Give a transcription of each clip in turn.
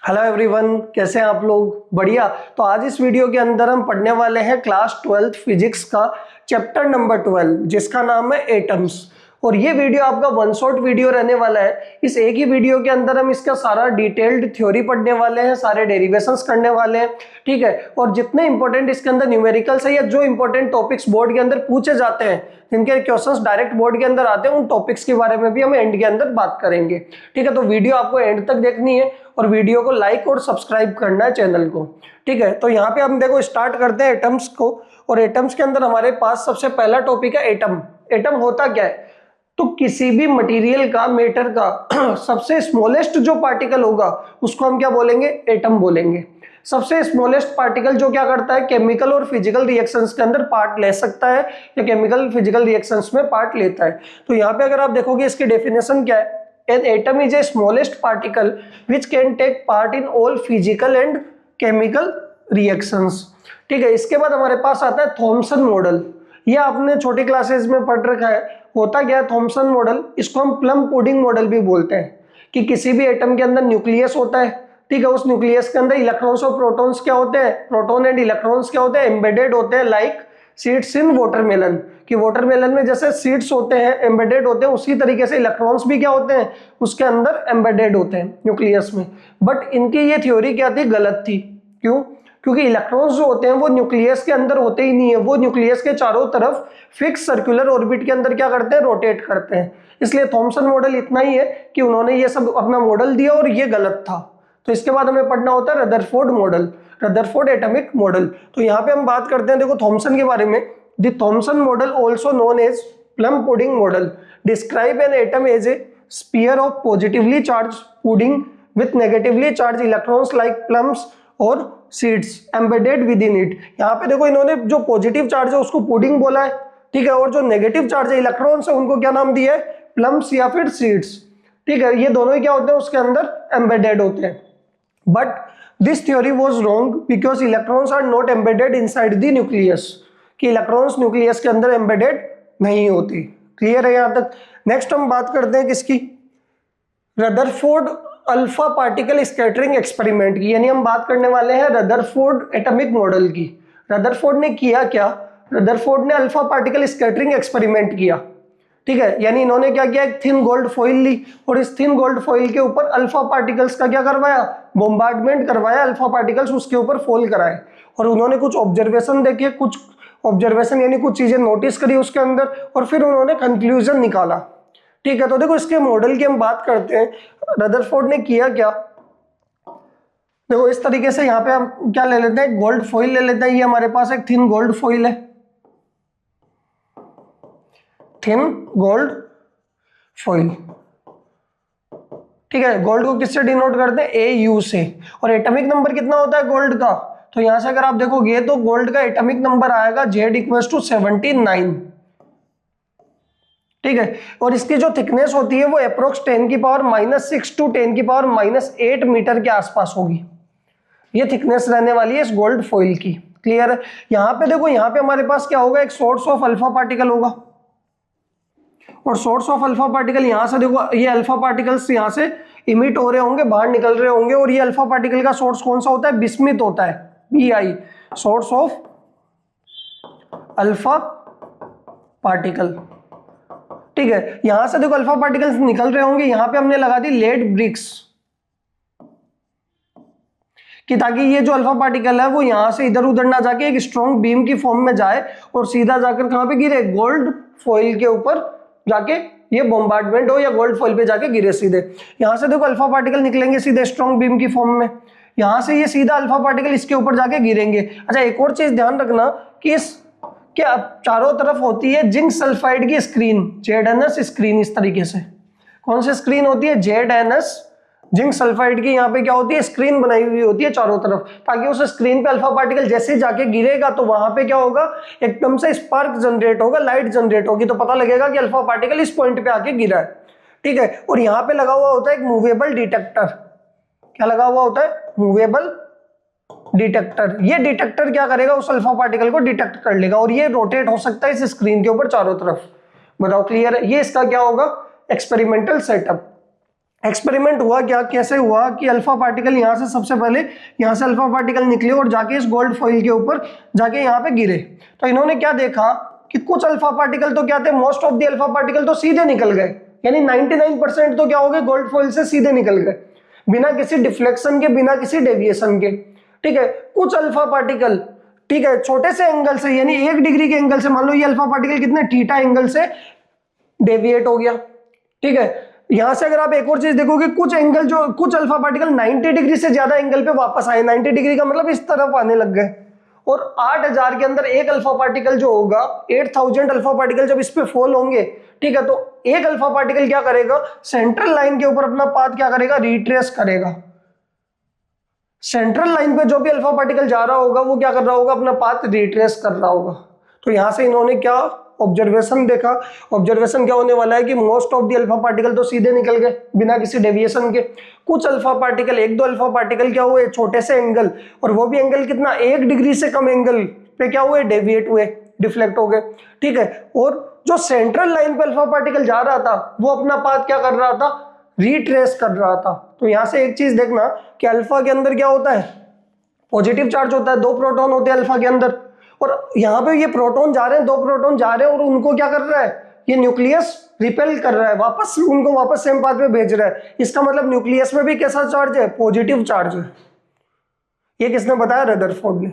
Hello everyone, कैसे हैं आप लोग? बढ़िया। तो आज इस वीडियो के अंदर हम पढ़ने वाले हैं क्लास 12th फिजिक्स का चैप्टर नंबर 12 जिसका नाम है एटम्स। और ये वीडियो आपका वन शॉट वीडियो रहने वाला है। इस एक ही वीडियो के अंदर हम इसका सारा डिटेल्ड थ्योरी पढ़ने वाले हैं, सारे डेरिवेशंस करने वाले हैं, ठीक है। और जितने इंपॉर्टेंट इसके अंदर न्यूमेरिकल्स है या जो इंपॉर्टेंट टॉपिक्स बोर्ड के अंदर पूछे जाते हैं, जिनके क्वेश्चंस डायरेक्ट बोर्ड के अंदर आते हैं, उन टॉपिक्स के बारे में भी हम एंड के अंदर बात करेंगे, ठीक है। तो वीडियो आपको एंड तक देखनी है और वीडियो को लाइक और सब्सक्राइब करना है चैनल को, ठीक है। तो यहाँ पे हम देखो स्टार्ट करते हैं एटम्स को। और एटम्स के अंदर हमारे पास सबसे पहला टॉपिक है एटम। एटम होता क्या है? तो किसी भी मटेरियल का, मैटर का सबसे स्मॉलेस्ट जो पार्टिकल होगा उसको हम क्या बोलेंगे? एटम बोलेंगे। सबसे स्मॉलेस्ट पार्टिकल जो क्या करता है, केमिकल और फिजिकल रिएक्शंस के अंदर पार्ट ले सकता है या केमिकल फिजिकल रिएक्शंस में पार्ट लेता है। तो यहाँ पे अगर आप देखोगे इसकी डेफिनेशन क्या है, an atom is a smallest particle which can take part in all physical and chemical reactions, ठीक है। इसके बाद हमारे पास आता है थॉमसन मॉडल। ये आपने छोटी क्लासेस में पढ़ रखा है। होता क्या है थॉमसन मॉडल? इसको हम प्लम पुडिंग मॉडल भी बोलते हैं कि किसी भी एटम के अंदर न्यूक्लियस होता है, ठीक है। उस न्यूक्लियस के अंदर इलेक्ट्रॉन्स और प्रोटॉन्स क्या होते हैं? प्रोटॉन एंड इलेक्ट्रॉन्स क्या होते हैं? एम्बेडेड होते हैं, लाइक सीड्स इन वाटरमेलन। कि वाटरमेलन में जैसे सीड्स होते हैं, एम्बेडेड होते हैं, उसी तरीके से इलेक्ट्रॉन्स भी क्या होते हैं? उसके अंदर एम्बेडेड होते हैं न्यूक्लियस में। बट इनकी ये थ्योरी क्या थी? गलत थी। क्यों? क्योंकि इलेक्ट्रॉन्स जो होते हैं वो न्यूक्लियस के अंदर होते ही नहीं है, वो न्यूक्लियस के चारों तरफ फिक्स सर्कुलर ऑर्बिट के अंदर क्या करते हैं? रोटेट करते हैं। इसलिए थॉमसन मॉडल इतना ही है कि उन्होंने ये सब अपना मॉडल दिया और ये गलत था। तो इसके बाद हमें पढ़ना होता है Rutherford model, Rutherford atomic model. तो यहाँ पे हम बात करते हैं देखो थॉमसन के बारे में। The Thomson model also known as plum pudding model describe an atom as a sphere of positively charge pudding with negatively charge electrons like plums और seeds embedded within it. यहाँ पे देखो इन्होंने जो positive charge है उसको pudding बोला है, ठीक है। और जो नेगेटिव चार्ज है इलेक्ट्रॉन्स है उनको क्या नाम दिया है? प्लम्स या फिर सीड्स, ठीक है। ये दोनों ही क्या होते हैं? उसके अंदर एम्बेडेड होते हैं। But this theory was wrong because electrons are not embedded inside the nucleus, कि इलेक्ट्रॉन्स न्यूक्लियस के अंदर एम्बेडेड नहीं होती। क्लियर है यहां तक? नेक्स्ट हम बात करते हैं किसकी? Rutherford alpha particle scattering experiment की। यानी हम बात करने वाले हैं रदरफोर्ड एटॉमिक मॉडल की। रदरफोर्ड ने किया क्या? रदरफोर्ड ने अल्फा पार्टिकल स्कैटरिंग एक्सपेरिमेंट किया, ठीक है। यानी इन्होंने क्या किया? एक थिन गोल्ड फॉइल ली और इस थिन गोल्ड फॉइल के ऊपर अल्फा पार्टिकल्स का क्या करवाया? बॉम्बार्डमेंट करवाया। अल्फा पार्टिकल्स उसके ऊपर फॉल कराए और उन्होंने कुछ ऑब्जर्वेशन देखे, कुछ ऑब्जर्वेशन यानी कुछ चीजें नोटिस करी उसके अंदर और फिर उन्होंने कंक्लूजन निकाला, ठीक है। तो देखो इसके मॉडल की हम बात करते हैं। रदरफोर्ड ने किया क्या? देखो इस तरीके से यहाँ पे हम क्या ले लेते हैं? गोल्ड फॉइल ले लेते हैं। ये हमारे पास एक थिन गोल्ड फॉइल है, थिन गोल्ड फॉइल, ठीक है। गोल्ड को किससे डिनोट करते हैं? AU से। और एटॉमिक नंबर कितना होता है गोल्ड का? तो यहां से अगर आप देखोगे तो गोल्ड का एटॉमिक नंबर आएगा Z = 79, ठीक है। और इसकी जो थिकनेस होती है वो अप्रोक्स 10⁻⁻6 टू 10⁻⁻8 मीटर के आसपास होगी। ये थिकनेस रहने वाली है इस गोल्ड फॉइल की। क्लियर है? यहाँ पे देखो, यहाँ पे हमारे पास क्या होगा? एक सोर्स ऑफ अल्फा पार्टिकल होगा और सोर्स ऑफ अल्फा पार्टिकल यहाँ से देखो, ये अल्फा पार्टिकल्स यहाँ से इमिट हो रहे होंगे, बाहर निकल रहे होंगे। और ये अल्फा पार्टिकल का सोर्स कौन सा होता है? बिस्मिथ होता है, BI, source of alpha particle, ठीक है। यहां से देखो अल्फा पार्टिकल्स निकल रहे होंगे। यहां पे हमने लगा दी लेड ब्रिक्स कि ताकि ये जो अल्फा पार्टिकल है वो यहां से इधर उधर ना जाके एक स्ट्रॉन्ग बीम की फॉर्म में जाए और सीधा जाकर कहां पे गिरे? गोल्ड फॉइल के ऊपर जाके ये बॉम्बार्डमेंट हो या गोल्ड फॉइल पे जाके गिरे सीधे। यहां से देखो अल्फा पार्टिकल निकलेंगे सीधे स्ट्रॉन्ग बीम की फॉर्म में, यहां से ये सीधा अल्फा पार्टिकल इसके ऊपर जाके गिरेंगे। अच्छा, एक और चीज ध्यान रखना कि इस क्या चारों तरफ होती है जिंक सल्फाइड की स्क्रीन, ZNS स्क्रीन। इस तरीके से कौन सी स्क्रीन होती है? ZNS, जिंक सल्फाइड की। यहाँ पे क्या होती है? स्क्रीन बनाई हुई होती है चारों तरफ, ताकि उस स्क्रीन पे अल्फा पार्टिकल जैसे जाके गिरेगा तो वहां पे क्या होगा? एकदम से स्पार्क जनरेट होगा, लाइट जनरेट होगी, तो पता लगेगा कि अल्फा पार्टिकल इस पॉइंट पे आके गिरा है, ठीक है। और यहाँ पे लगा हुआ होता है एक मूवेबल डिटेक्टर। क्या लगा हुआ होता है? Movable detector. ये डिटेक्टर क्या करेगा? उस अल्फा पार्टिकल को डिटेक्ट कर लेगा और ये रोटेट हो सकता है इस स्क्रीन के ऊपर चारों तरफ। बताओ क्लियर है? ये इसका क्या होगा? Experimental setup. एक्सपेरिमेंट हुआ क्या, कैसे हुआ कि अल्फा पार्टिकल यहाँ से सबसे पहले यहाँ से अल्फा पार्टिकल निकले और जाके इस गोल्ड फॉइल के ऊपर जाके यहाँ पे गिरे। तो इन्होंने क्या देखा कि कुछ अल्फा पार्टिकल तो क्या थे, most of the alpha particle तो सीधे निकल गए, यानी 99% तो क्या हो गए, गोल्ड फॉइल से सीधे निकल गए, बिना किसी डिफ्लेक्शन के, बिना किसी डेविएशन के। ठीक है, कुछ अल्फा पार्टिकल, ठीक है, छोटे से एंगल से, यानी 1 डिग्री के एंगल से, मान लो ये अल्फा पार्टिकल कितने थीटा एंगल से डेविएट हो गया। ठीक है, यहां से अगर आप एक और चीज देखोगे, कुछ एंगल जो कुछ अल्फा पार्टिकल 90 डिग्री से ज्यादा एंगल पे वापस आए, 90 डिग्री का मतलब इस तरफ आने लग गए। और 8000 के अंदर एक अल्फा पार्टिकल जो होगा, 8000 अल्फा पार्टिकल जब इस पे फॉल होंगे, ठीक है, तो एक अल्फा पार्टिकल क्या करेगा, सेंट्रल लाइन के ऊपर अपना पाथ क्या करेगा, रिट्रेस करेगा। सेंट्रल लाइन पे जो भी अल्फा पार्टिकल जा रहा होगा वो क्या कर रहा होगा, अपना पाथ रिट्रेस कर रहा होगा। तो यहां से इन्होंने क्या ऑब्जर्वेशन देखा, ऑब्जर्वेशन क्या होने वाला है कि most of the alpha particle तो सीधे निकल गए बिना किसी डेविएशन के। कुछ अल्फा पार्टिकल, 1-2 अल्फा पार्टिकल क्या हुए, छोटे से एंगल, और वो भी एंगल कितना, 1 डिग्री से कम एंगल पे क्या हुए, डेविएट हुए, डिफ्लेक्ट हो गए। ठीक है, और जो सेंट्रल लाइन पे अल्फा पार्टिकल जा रहा था वो अपना पाथ क्या कर रहा था, रिट्रेस कर रहा था। तो यहां से एक चीज देखना कि अल्फा के अंदर क्या होता है, पॉजिटिव चार्ज होता है, 2 प्रोटॉन होते हैं अल्फा के अंदर, और यहाँ पे ये प्रोटॉन जा रहे हैं, 2 प्रोटॉन जा रहे हैं, और उनको क्या कर रहा है, ये न्यूक्लियस रिपेल कर रहा है, वापस उनको वापस सेम पाथ पे भेज रहा है। इसका मतलब न्यूक्लियस में भी कैसा चार्ज है, पॉजिटिव चार्ज है। ये किसने बताया, रदरफोर्ड ने।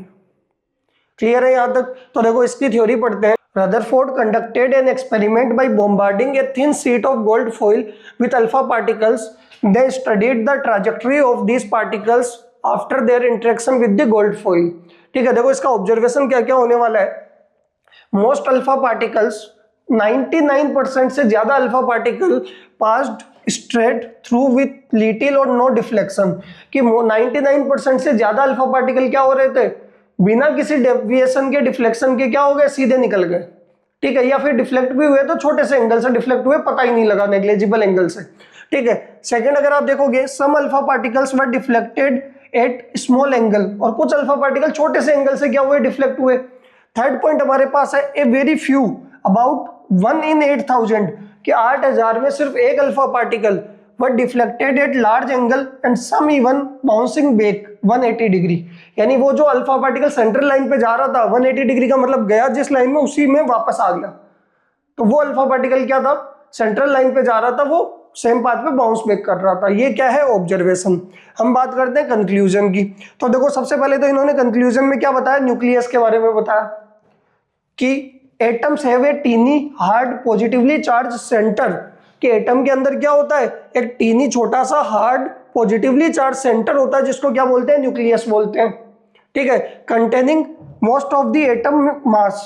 क्लियर है यहां तक? तो देखो इसकी थ्योरी पढ़ते हैं। Rutherford conducted an experiment by bombarding a thin sheet of gold foil with alpha particles. They studied the trajectory of these particles after their interaction with the gold foil. ठीक है, देखो इसका ऑब्जर्वेशन क्या क्या होने वाला है। मोस्ट अल्फा पार्टिकल्स, 99% से ज्यादा alpha particle passed straight through with little और नो डिफ्लेक्शन, कि 99% से ज्यादा अल्फा पार्टिकल क्या हो रहे थे, बिना किसी डेविएशन के, डिफ्लेक्शन के क्या हो गए, सीधे निकल गए। ठीक है, या फिर डिफ्लेक्ट भी हुए तो छोटे से एंगल से डिफ्लेक्ट हुए, पता ही नहीं लगा, नेग्लिजिबल एंगल से। ठीक है, सेकंड अगर आप देखोगे, some alpha particles were deflected at small angle, और कुछ अल्फा पार्टिकल छोटे से एंगल से क्या हुए, डिफ्लेक्ट हुए। थर्ड पॉइंट हमारे पास है, a very few, about 1 in 8000, कि 8000 में सिर्फ एक alpha particle were deflected at large angle and some even bouncing back 180 degree. यानी वो जो अल्फा पार्टिकल सेंट्रल लाइन पे जा रहा था, 180 डिग्री का मतलब गया जिस लाइन में, उसी में वापस आ गया। तो वो अल्फा पार्टिकल क्या था, सेंट्रल लाइन पे जा रहा था, वो सेम पाथ पे बाउंस बैक कर रहा था। ये क्या है, ऑब्जर्वेशन। हम बात करते हैं कंक्लूजन की। तो देखो सबसे पहले तो इन्होंने कंक्लूजन में क्या बताया, न्यूक्लियस के बारे में बताया कि atoms have a tiny hard positively charge centre, कि एटम के अंदर क्या होता है, एक टीनी छोटा सा हार्ड पॉजिटिवली चार्ज सेंटर होता है, जिसको क्या बोलते हैं, न्यूक्लियस बोलते हैं। ठीक है, containing most of the atom mass,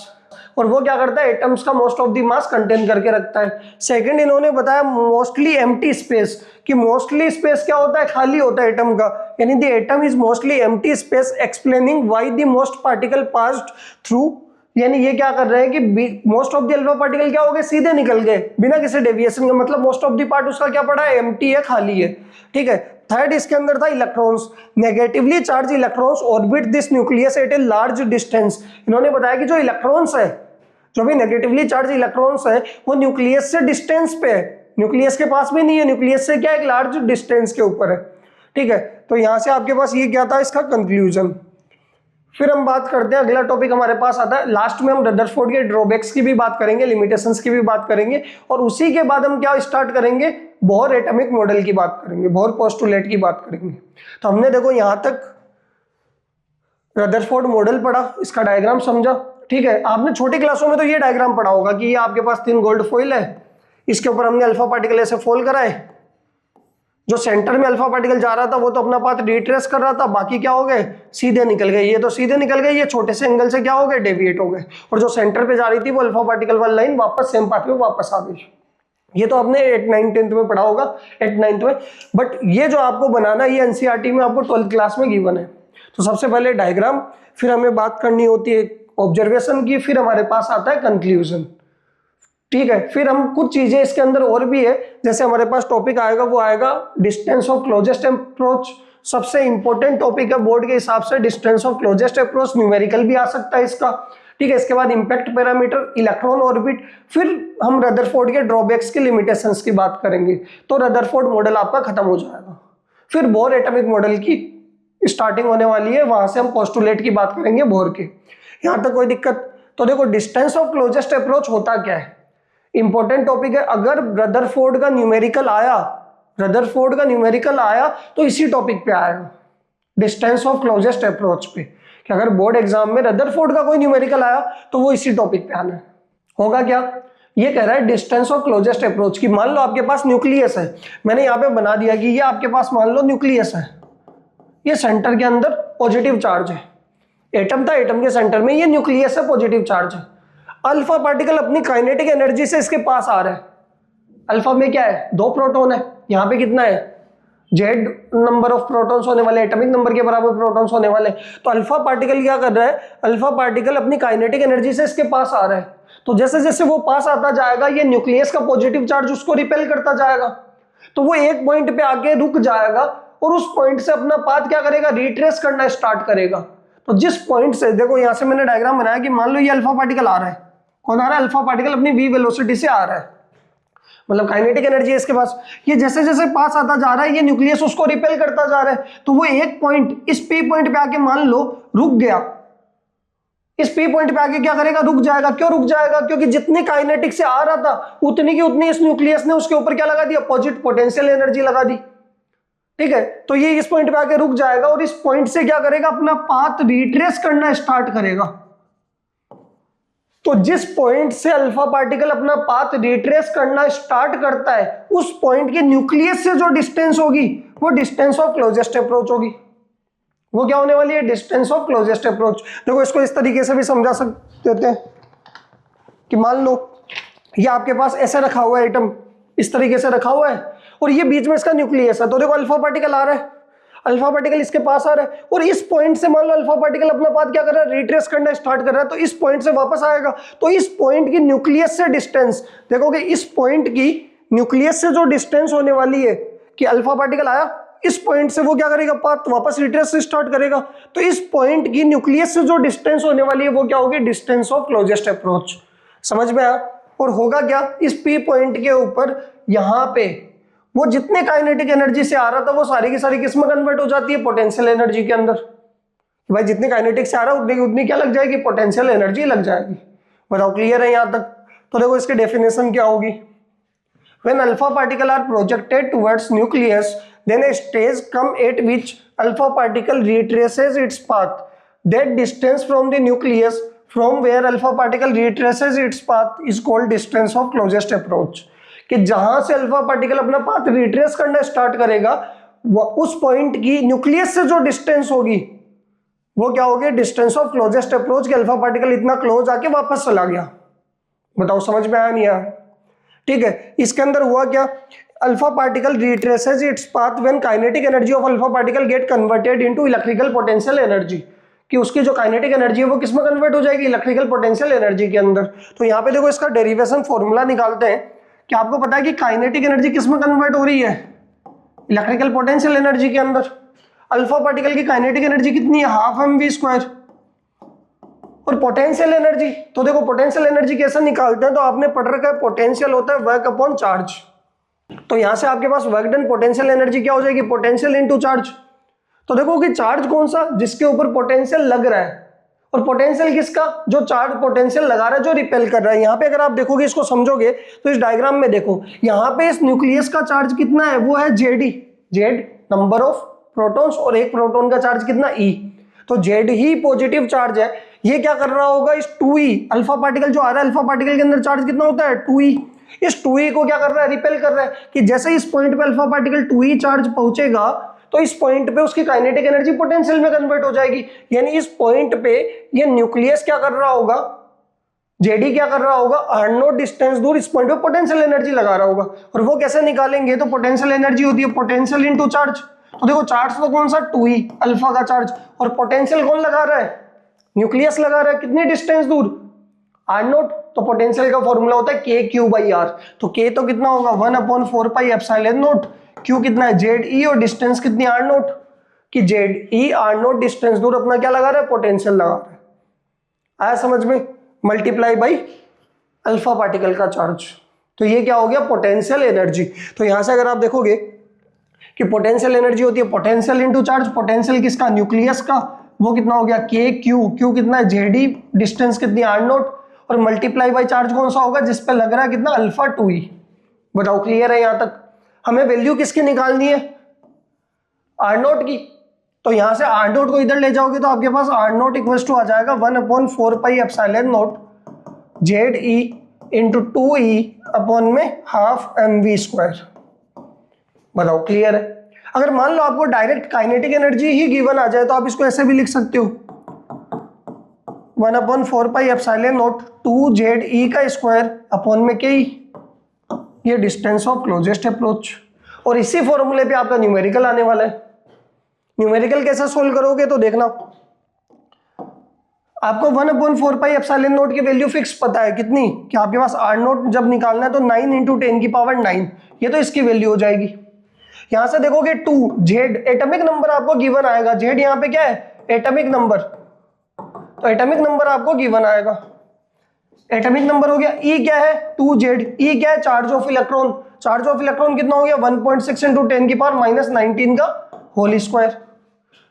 और वो क्या करता है, एटम्स का most of the mass contain करके रखता है। सेकंड इन्होंने बताया मोस्टली एम्प्टी स्पेस, कि मोस्टली स्पेस क्या होता है, खाली होता है एटम का, यानी the atom is mostly empty space, explaining why the most particle passed through, यानी ये क्या कर रहे हैं कि most of the alpha particle क्या हो गए, सीधे निकल गए बिना किसी डेविएशन का, मतलब मोस्ट ऑफ द पार्ट उसका क्या पड़ा है, एम्प्टी है, खाली है। ठीक है, थर्ड इसके अंदर था electrons, negatively charge electrons orbit this nucleus eight a large distance. इन्होंने बताया कि जो इलेक्ट्रॉन्स है, जो भी नेगेटिवली चार्ज इलेक्ट्रॉन्स है, वो न्यूक्लियस से डिस्टेंस पे है, न्यूक्लियस के पास भी नहीं है, न्यूक्लियस से क्या एक लार्ज डिस्टेंस के ऊपर है। ठीक है, तो यहां से आपके पास ये क्या था, इसका कंक्लूजन। फिर हम बात करते हैं, अगला टॉपिक हमारे पास आता है, लास्ट में हम रदरफोर्ड के ड्रॉबैक्स की भी बात करेंगे, लिमिटेशंस की भी बात करेंगे, और उसी के बाद हम क्या स्टार्ट करेंगे, बोहर एटॉमिक मॉडल की बात करेंगे, बोहर पोस्टुलेट की बात करेंगे। तो हमने देखो यहां तक रदरफोर्ड मॉडल पढ़ा, इसका डायग्राम समझा। ठीक है, आपने छोटी क्लासों में तो ये डायग्राम पढ़ा होगा कि ये आपके पास 3 गोल्ड फॉइल है, इसके ऊपर हमने अल्फा पार्टिकल ऐसे फोल्ड कराए, जो सेंटर में अल्फा पार्टिकल जा रहा था वो तो अपना पाथ रिट्रेस कर रहा था, बाकी क्या हो गए, सीधे निकल गए। ये तो सीधे निकल गए, ये छोटे से एंगल से क्या हो गए, डेविएट हो गए, और जो सेंटर पे जा रही थी वो अल्फा पार्टिकल वाली लाइन वापस सेम पाथ पे वापस आ गई। ये तो आपने 8th 9th 10th में पढ़ा होगा, 8th 9th में। बट ये जो आपको बनाना है, ये एनसीईआरटी में आपको 12th क्लास में गिवन है। तो सबसे पहले डायग्राम, फिर हमें बात करनी होती है ऑब्जर्वेशन की, फिर हमारे पास आता है कंक्लूजन। ठीक है, फिर हम कुछ चीजें इसके अंदर और भी है, जैसे हमारे पास टॉपिक आएगा, वो आएगा डिस्टेंस ऑफ क्लोजेस्ट अप्रोच। सबसे इंपॉर्टेंट टॉपिक है बोर्ड के हिसाब से distance of closest approach, numerical भी आ सकता है इसका। ठीक है। इसके बाद इम्पैक्ट पैरामीटर, इलेक्ट्रॉन ऑर्बिट, फिर हम रदरफोर्ड के ड्रॉबैक्स की लिमिटेशंस की बात करेंगे। तो रदरफोर्ड मॉडल आपका खत्म हो जाएगा, फिर बोर एटॉमिक मॉडल की स्टार्टिंग होने वाली है, वहां से हम पोस्टुलेट की बात करेंगे बोर के। यहां तक कोई दिक्कत? तो देखो डिस्टेंस ऑफ क्लोजेस्ट अप्रोच होता क्या है, इंपॉर्टेंट टॉपिक है। अगर रदरफोर्ड का न्यूमेरिकल आया, रदरफोर्ड का न्यूमेरिकल आया तो इसी टॉपिक पे आएगा, डिस्टेंस ऑफ क्लोजेस्ट अप्रोच पे। कि अगर बोर्ड एग्जाम में रदरफोर्ड का कोई न्यूमेरिकल आया तो वो इसी टॉपिक पे आना है। होगा क्या, ये कह रहा है डिस्टेंस ऑफ क्लोजेस्ट अप्रोच की। मान लो आपके पास न्यूक्लियस है, मैंने यहाँ पे बना दिया कि ये आपके पास मान लो न्यूक्लियस है, ये सेंटर के अंदर पॉजिटिव चार्ज है, एटम था, एटम के सेंटर में ये न्यूक्लियस है, पॉजिटिव चार्ज है। अल्फा पार्टिकल अपनी काइनेटिक एनर्जी से इसके पास आ रहा है। अल्फा में क्या है, 2 प्रोटॉन है, यहाँ पे कितना है, जेड नंबर ऑफ प्रोटॉन्स होने वाले, एटॉमिक नंबर के बराबर प्रोटॉन्स होने वाले। तो अल्फा पार्टिकल क्या कर रहा है, अल्फा पार्टिकल अपनी काइनेटिक एनर्जी से इसके पास आ रहा है। तो जैसे जैसे वो पास आता जाएगा, ये न्यूक्लियस का पॉजिटिव चार्ज उसको रिपेल करता जाएगा, तो वो एक पॉइंट पे आके रुक जाएगा और उस पॉइंट से अपना पाथ क्या करेगा, रिट्रेस करना स्टार्ट करेगा। तो जिस पॉइंट से, देखो यहां से मैंने डायग्राम बनाया कि मान लो ये अल्फा पार्टिकल आ रहा है, कौन आ रहा है, अल्फा पार्टिकल अपनी v वेलोसिटी से आ रहा है, मतलब काइनेटिक एनर्जी है इसके पास। ये जैसे जैसे पास आता जा रहा है, ये न्यूक्लियस उसको रिपेल करता जा रहा है। तो वो एक पॉइंट, इस पी पॉइंट पे आके मान लो रुक गया, इस पी पॉइंट पे आके क्या करेगा, रुक जाएगा। क्यों रुक जाएगा, क्योंकि जितनी काइनेटिक से आ रहा था उतनी की उतनी इस न्यूक्लियस ने उसके ऊपर क्या लगा दिया, पॉजिटिव पोटेंशियल एनर्जी लगा दी। ठीक है, तो ये इस पॉइंट पे आके रुक जाएगा और इस पॉइंट से क्या करेगा, अपना पाथ रिट्रेस करना स्टार्ट करेगा। तो जिस पॉइंट से अल्फा पार्टिकल अपना पाथ रिट्रेस करना स्टार्ट करता है, उस पॉइंट के न्यूक्लियस से जो डिस्टेंस होगी वो डिस्टेंस ऑफ क्लोजेस्ट अप्रोच होगी। वो क्या होने वाली है, डिस्टेंस ऑफ क्लोजेस्ट अप्रोच। देखो इसको इस तरीके से भी समझा सकते हैं कि मान लो ये आपके पास ऐसे रखा हुआ है, एटम इस तरीके से रखा हुआ है और ये बीच में इसका न्यूक्लियस है। तो देखो अल्फा पार्टिकल आ रहा है, अल्फा पार्टिकल इसके पास आ रहा है और इस पॉइंट से मान लो अल्फा पार्टिकल अपना पाथ क्या कर रहा है, रिट्रेस करना स्टार्ट कर रहा है। तो इस पॉइंट से वापस आएगा, तो इस पॉइंट की न्यूक्लियस से डिस्टेंस देखोगे, इस पॉइंट की न्यूक्लियस से जो डिस्टेंस होने वाली है कि अल्फा पार्टिकल आया, इस पॉइंट से वो क्या करेगा, पाथ वापस रिट्रेस से स्टार्ट करेगा। तो इस पॉइंट की न्यूक्लियस से जो डिस्टेंस होने वाली है वो क्या होगी, डिस्टेंस ऑफ क्लोजेस्ट अप्रोच। समझ में आया। और होगा क्या, इस पी पॉइंट के ऊपर यहाँ पे वो जितने काइनेटिक एनर्जी से आ रहा था वो सारी की सारी किस में कन्वर्ट हो जाती है, पोटेंशियल एनर्जी के अंदर। भाई जितनी काइनेटिक से आ रहा है उतनी उतनी क्या लग जाएगी, पोटेंशियल एनर्जी लग जाएगी। बताओ क्लियर है यहाँ तक। तो देखो इसकी डेफिनेशन क्या होगी, when alpha particle are projected towards nucleus then a stage come at which alpha particle retraces its path. That distance from the nucleus from where alpha particle retraces its path is called distance of closest approach. कि जहां से alpha particle अपना path retrace करना start करेगा, उस point की nucleus से जो डिस्टेंस होगी वो क्या होगी, डिस्टेंस ऑफ क्लोजेस्ट अप्रोच। कि अल्फा पार्टिकल इतना क्लोज आके वापस चला गया। बताओ समझ में आया नहीं आया। ठीक है, इसके अंदर हुआ क्या, alpha particle retraces its path when kinetic energy of alpha particle get converted into electrical potential energy. कि उसकी जो काइनेटिक एनर्जी है वो किस में कन्वर्ट हो जाएगी, इलेक्ट्रिकल पोटेंशियल एनर्जी के अंदर। तो यहाँ पे देखो इसका डेरिवेशन फॉर्मूला निकालते हैं कि आपको पता है कि काइनेटिक एनर्जी किस में कन्वर्ट हो रही है, इलेक्ट्रिकल पोटेंशियल एनर्जी के अंदर। अल्फा पार्टिकल की काइनेटिक एनर्जी कितनी है, हाफ mv²। और पोटेंशियल एनर्जी, तो देखो पोटेंशियल एनर्जी कैसे निकालते हैं, तो आपने पढ़ रखा है पोटेंशियल होता है वर्क अपॉन चार्ज। तो यहां से आपके पास वर्क डन पोटेंशियल एनर्जी क्या हो जाएगी, पोटेंशियल इनटू चार्ज। तो देखो कि चार्ज कौन सा, जिसके ऊपर पोटेंशियल लग रहा है, और पोटेंशियल किसका, जो चार्ज पोटेंशियल लगा रहा है, जो रिपेल कर रहा है। यहाँ पे अगर आप देखोगे, इसको समझोगे तो इस डायग्राम में देखो, यहाँ पे इस न्यूक्लियस का चार्ज कितना है, वो है Z, Z number of protons, और एक प्रोटॉन का चार्ज कितना, ई। तो जेड ही पॉजिटिव चार्ज है। ये क्या कर रहा होगा, इस 2e अल्फा पार्टिकल जो आ रहा है, अल्फा पार्टिकल के अंदर चार्ज कितना होता है, 2e। इस 2e को क्या कर रहा है, रिपेल कर रहा है। कि जैसे इस पॉइंट पे अल्फा पार्टिकल 2e चार्ज पहुंचेगा तो इस पॉइंट पे उसकी काइनेटिक एनर्जी पोटेंशियल में कन्वर्ट हो जाएगी। यानी इस पॉइंट पे ये न्यूक्लियस क्या कर रहा होगा, जेडी क्या कर रहा होगा, r0 डिस्टेंस दूर इस पॉइंट पे पोटेंशियल एनर्जी लगा रहा होगा। और वो कैसे निकालेंगे, तो पोटेंशियल एनर्जी होती है पोटेंशियल इनटू चार्ज। तो देखो चार्ज तो कौन सा, 2e अल्फा का चार्ज, और पोटेंशियल कौन लगा रहा है, न्यूक्लियस लगा रहा है, कितनी डिस्टेंस दूर, r0। तो पोटेंशियल का फॉर्मूला होता है k/r। तो k तो कितना होगा, 1/4πε0। q कितना है, ZE, और डिस्टेंस कितनी, r0। कि ZE r0 डिस्टेंस दूर अपना क्या लगा रहा है, पोटेंशियल लगा रहा है। आया समझ में, मल्टीप्लाई बाई अल्फा पार्टिकल का चार्ज। तो ये क्या हो गया, पोटेंशियल एनर्जी। तो यहां से अगर आप देखोगे कि पोटेंशियल एनर्जी होती है पोटेंशियल इनटू चार्ज, पोटेंशियल किसका, न्यूक्लियस का, वो कितना हो गया के क्यू, क्यू कितना है जेडी, डिस्टेंस कितनी आर नोट, और मल्टीप्लाई बाई चार्ज कौन सा होगा, जिस पे लग रहा है कितना अल्फा 2e। बताओ क्लियर है यहां तक। हमें वैल्यू किसकी निकालनी है, आर नोट की। तो यहां से आर नोट को इधर ले जाओगे तो आपके पास आर नोट इक्वल्स टू आ जाएगा 1/4 pi epsilon note Z E into 2e upon में हाफ mv स्क्वायर। बताओ क्लियर है। अगर मान लो आपको डायरेक्ट काइनेटिक एनर्जी ही गिवन आ जाए तो आप इसको ऐसे भी लिख सकते हो 1/4 पाई एप्सिलॉन नोट 2ze का स्क्वायर अपॉन में के, ये डिस्टेंस ऑफ क्लोजेस्ट अप्रोच। और इसी फॉर्मूले पे आपका न्यूमेरिकल आने वाला है। न्यूमेरिकल कैसे सोल्व करोगे तो देखना, आपको 1/4 पाई एप्सिलॉन नोट की वैल्यू फिक्स पता है कितनी, कि आपके पास आर नोट जब निकालना है तो 9 इंटू 10 की पावर 9, ये तो इसकी वैल्यू हो जाएगी। यहां से देखोगे 2 जेड एटॉमिक नंबर आपको गिवन आएगा, जेड यहां पे क्या है एटॉमिक नंबर, तो एटॉमिक नंबर आपको गिवन आएगा, एटॉमिक नंबर हो गया। ई क्या है 2z, ई क्या है charge of electron, charge of electron कितना हो गया 1.6 इंटू 10 की पावर -19 का होल स्क्वायर,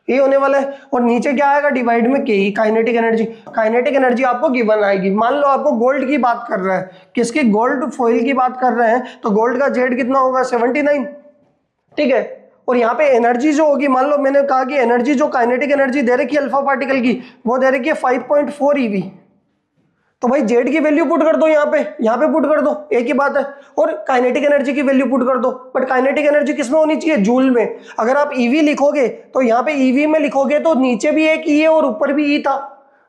ये होने वाला है। और नीचे क्या आएगा डिवाइड में के, काइनेटिक एनर्जी, काइनेटिक एनर्जी आपको गिवन आएगी। मान लो आपको गोल्ड की बात कर रहा है, किसकी, गोल्ड फॉइल की बात कर रहे हैं, तो गोल्ड का जेड कितना होगा 79, ठीक है। और यहाँ पे एनर्जी जो होगी, मान लो मैंने कहा कि एनर्जी जो काइनेटिक एनर्जी दे रखी है अल्फा पार्टिकल की, वो दे रखी है 5.4 eV। तो भाई जेड की वैल्यू पुट कर दो यहाँ पे पुट कर दो, एक ही बात है। और काइनेटिक एनर्जी की वैल्यू पुट कर दो, बट काइनेटिक एनर्जी किसमें होनी चाहिए, जूल में। अगर आप ईवी लिखोगे तो यहाँ पे ईवी में लिखोगे तो नीचे भी एक ई है और ऊपर भी ई था,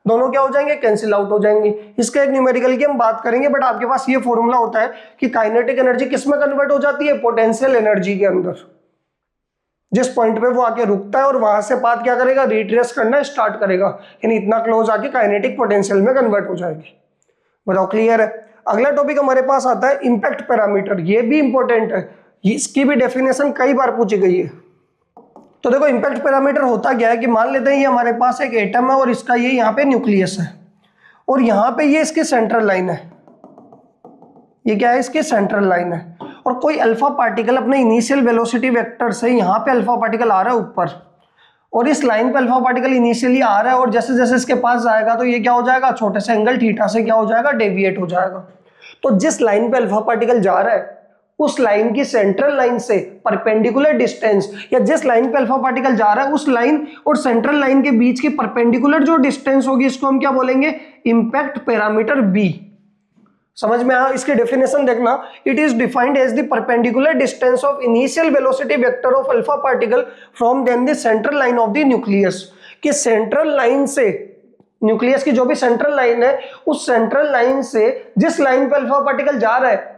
दोनों क्या हो जाएंगे, कैंसिल आउट हो जाएंगे। इसका एक न्यूमेरिकल की हम बात करेंगे, बट आपके पास ये फॉर्मूला होता है कि काइनेटिक एनर्जी किसमें कन्वर्ट हो जाती है, पोटेंशियल एनर्जी के अंदर। जिस पॉइंट पे वो आके रुकता है और वहां से पाथ क्या करेगा, रिट्रेस करना स्टार्ट करेगा, यानी इतना क्लोज आके काइनेटिक पोटेंशियल में कन्वर्ट हो जाएगी। बताओ क्लियर है। अगला टॉपिक हमारे पास आता है इंपैक्ट पैरामीटर, ये भी इंपॉर्टेंट है, इसकी भी डेफिनेशन कई बार पूछी गई है। तो देखो इंपैक्ट पैरामीटर होता क्या है कि मान लेते हैं ये हमारे पास एक एटम है और इसका ये यहाँ पे न्यूक्लियस है, और यहाँ पे ये इसकी सेंट्रल लाइन है, ये क्या है इसकी सेंट्रल लाइन है। और कोई अल्फा पार्टिकल अपने इनिशियल वेलोसिटी वेक्टर से यहाँ पे अल्फा पार्टिकल आ रहा है ऊपर, और इस लाइन पे अल्फा पार्टिकल इनिशियली आ रहा है, और जैसे जैसे इसके पास जाएगा तो ये क्या हो जाएगा, छोटे से एंगल थीटा से क्या हो जाएगा, डेविएट हो जाएगा। तो जिस लाइन पे अल्फा पार्टिकल जा रहा है उस लाइन की सेंट्रल लाइन से परपेंडिकुलर डिस्टेंस, या जिस लाइन पे अल्फा पार्टिकल जा रहा है उस लाइन और सेंट्रल लाइन के बीच की परपेंडिकुलर जो डिस्टेंस होगी, इसको हम क्या बोलेंगे, इंपैक्ट पैरामीटर बी। समझ में आया। इसकी डेफिनेशन देखना, it is defined as the perpendicular distance of initial velocity vector of alpha particle from then the central line of the nucleus. कि सेंट्रल लाइन से, न्यूक्लियस की जो भी सेंट्रल लाइन है, उस सेंट्रल लाइन से जिस लाइन पे अल्फा पार्टिकल जा रहा है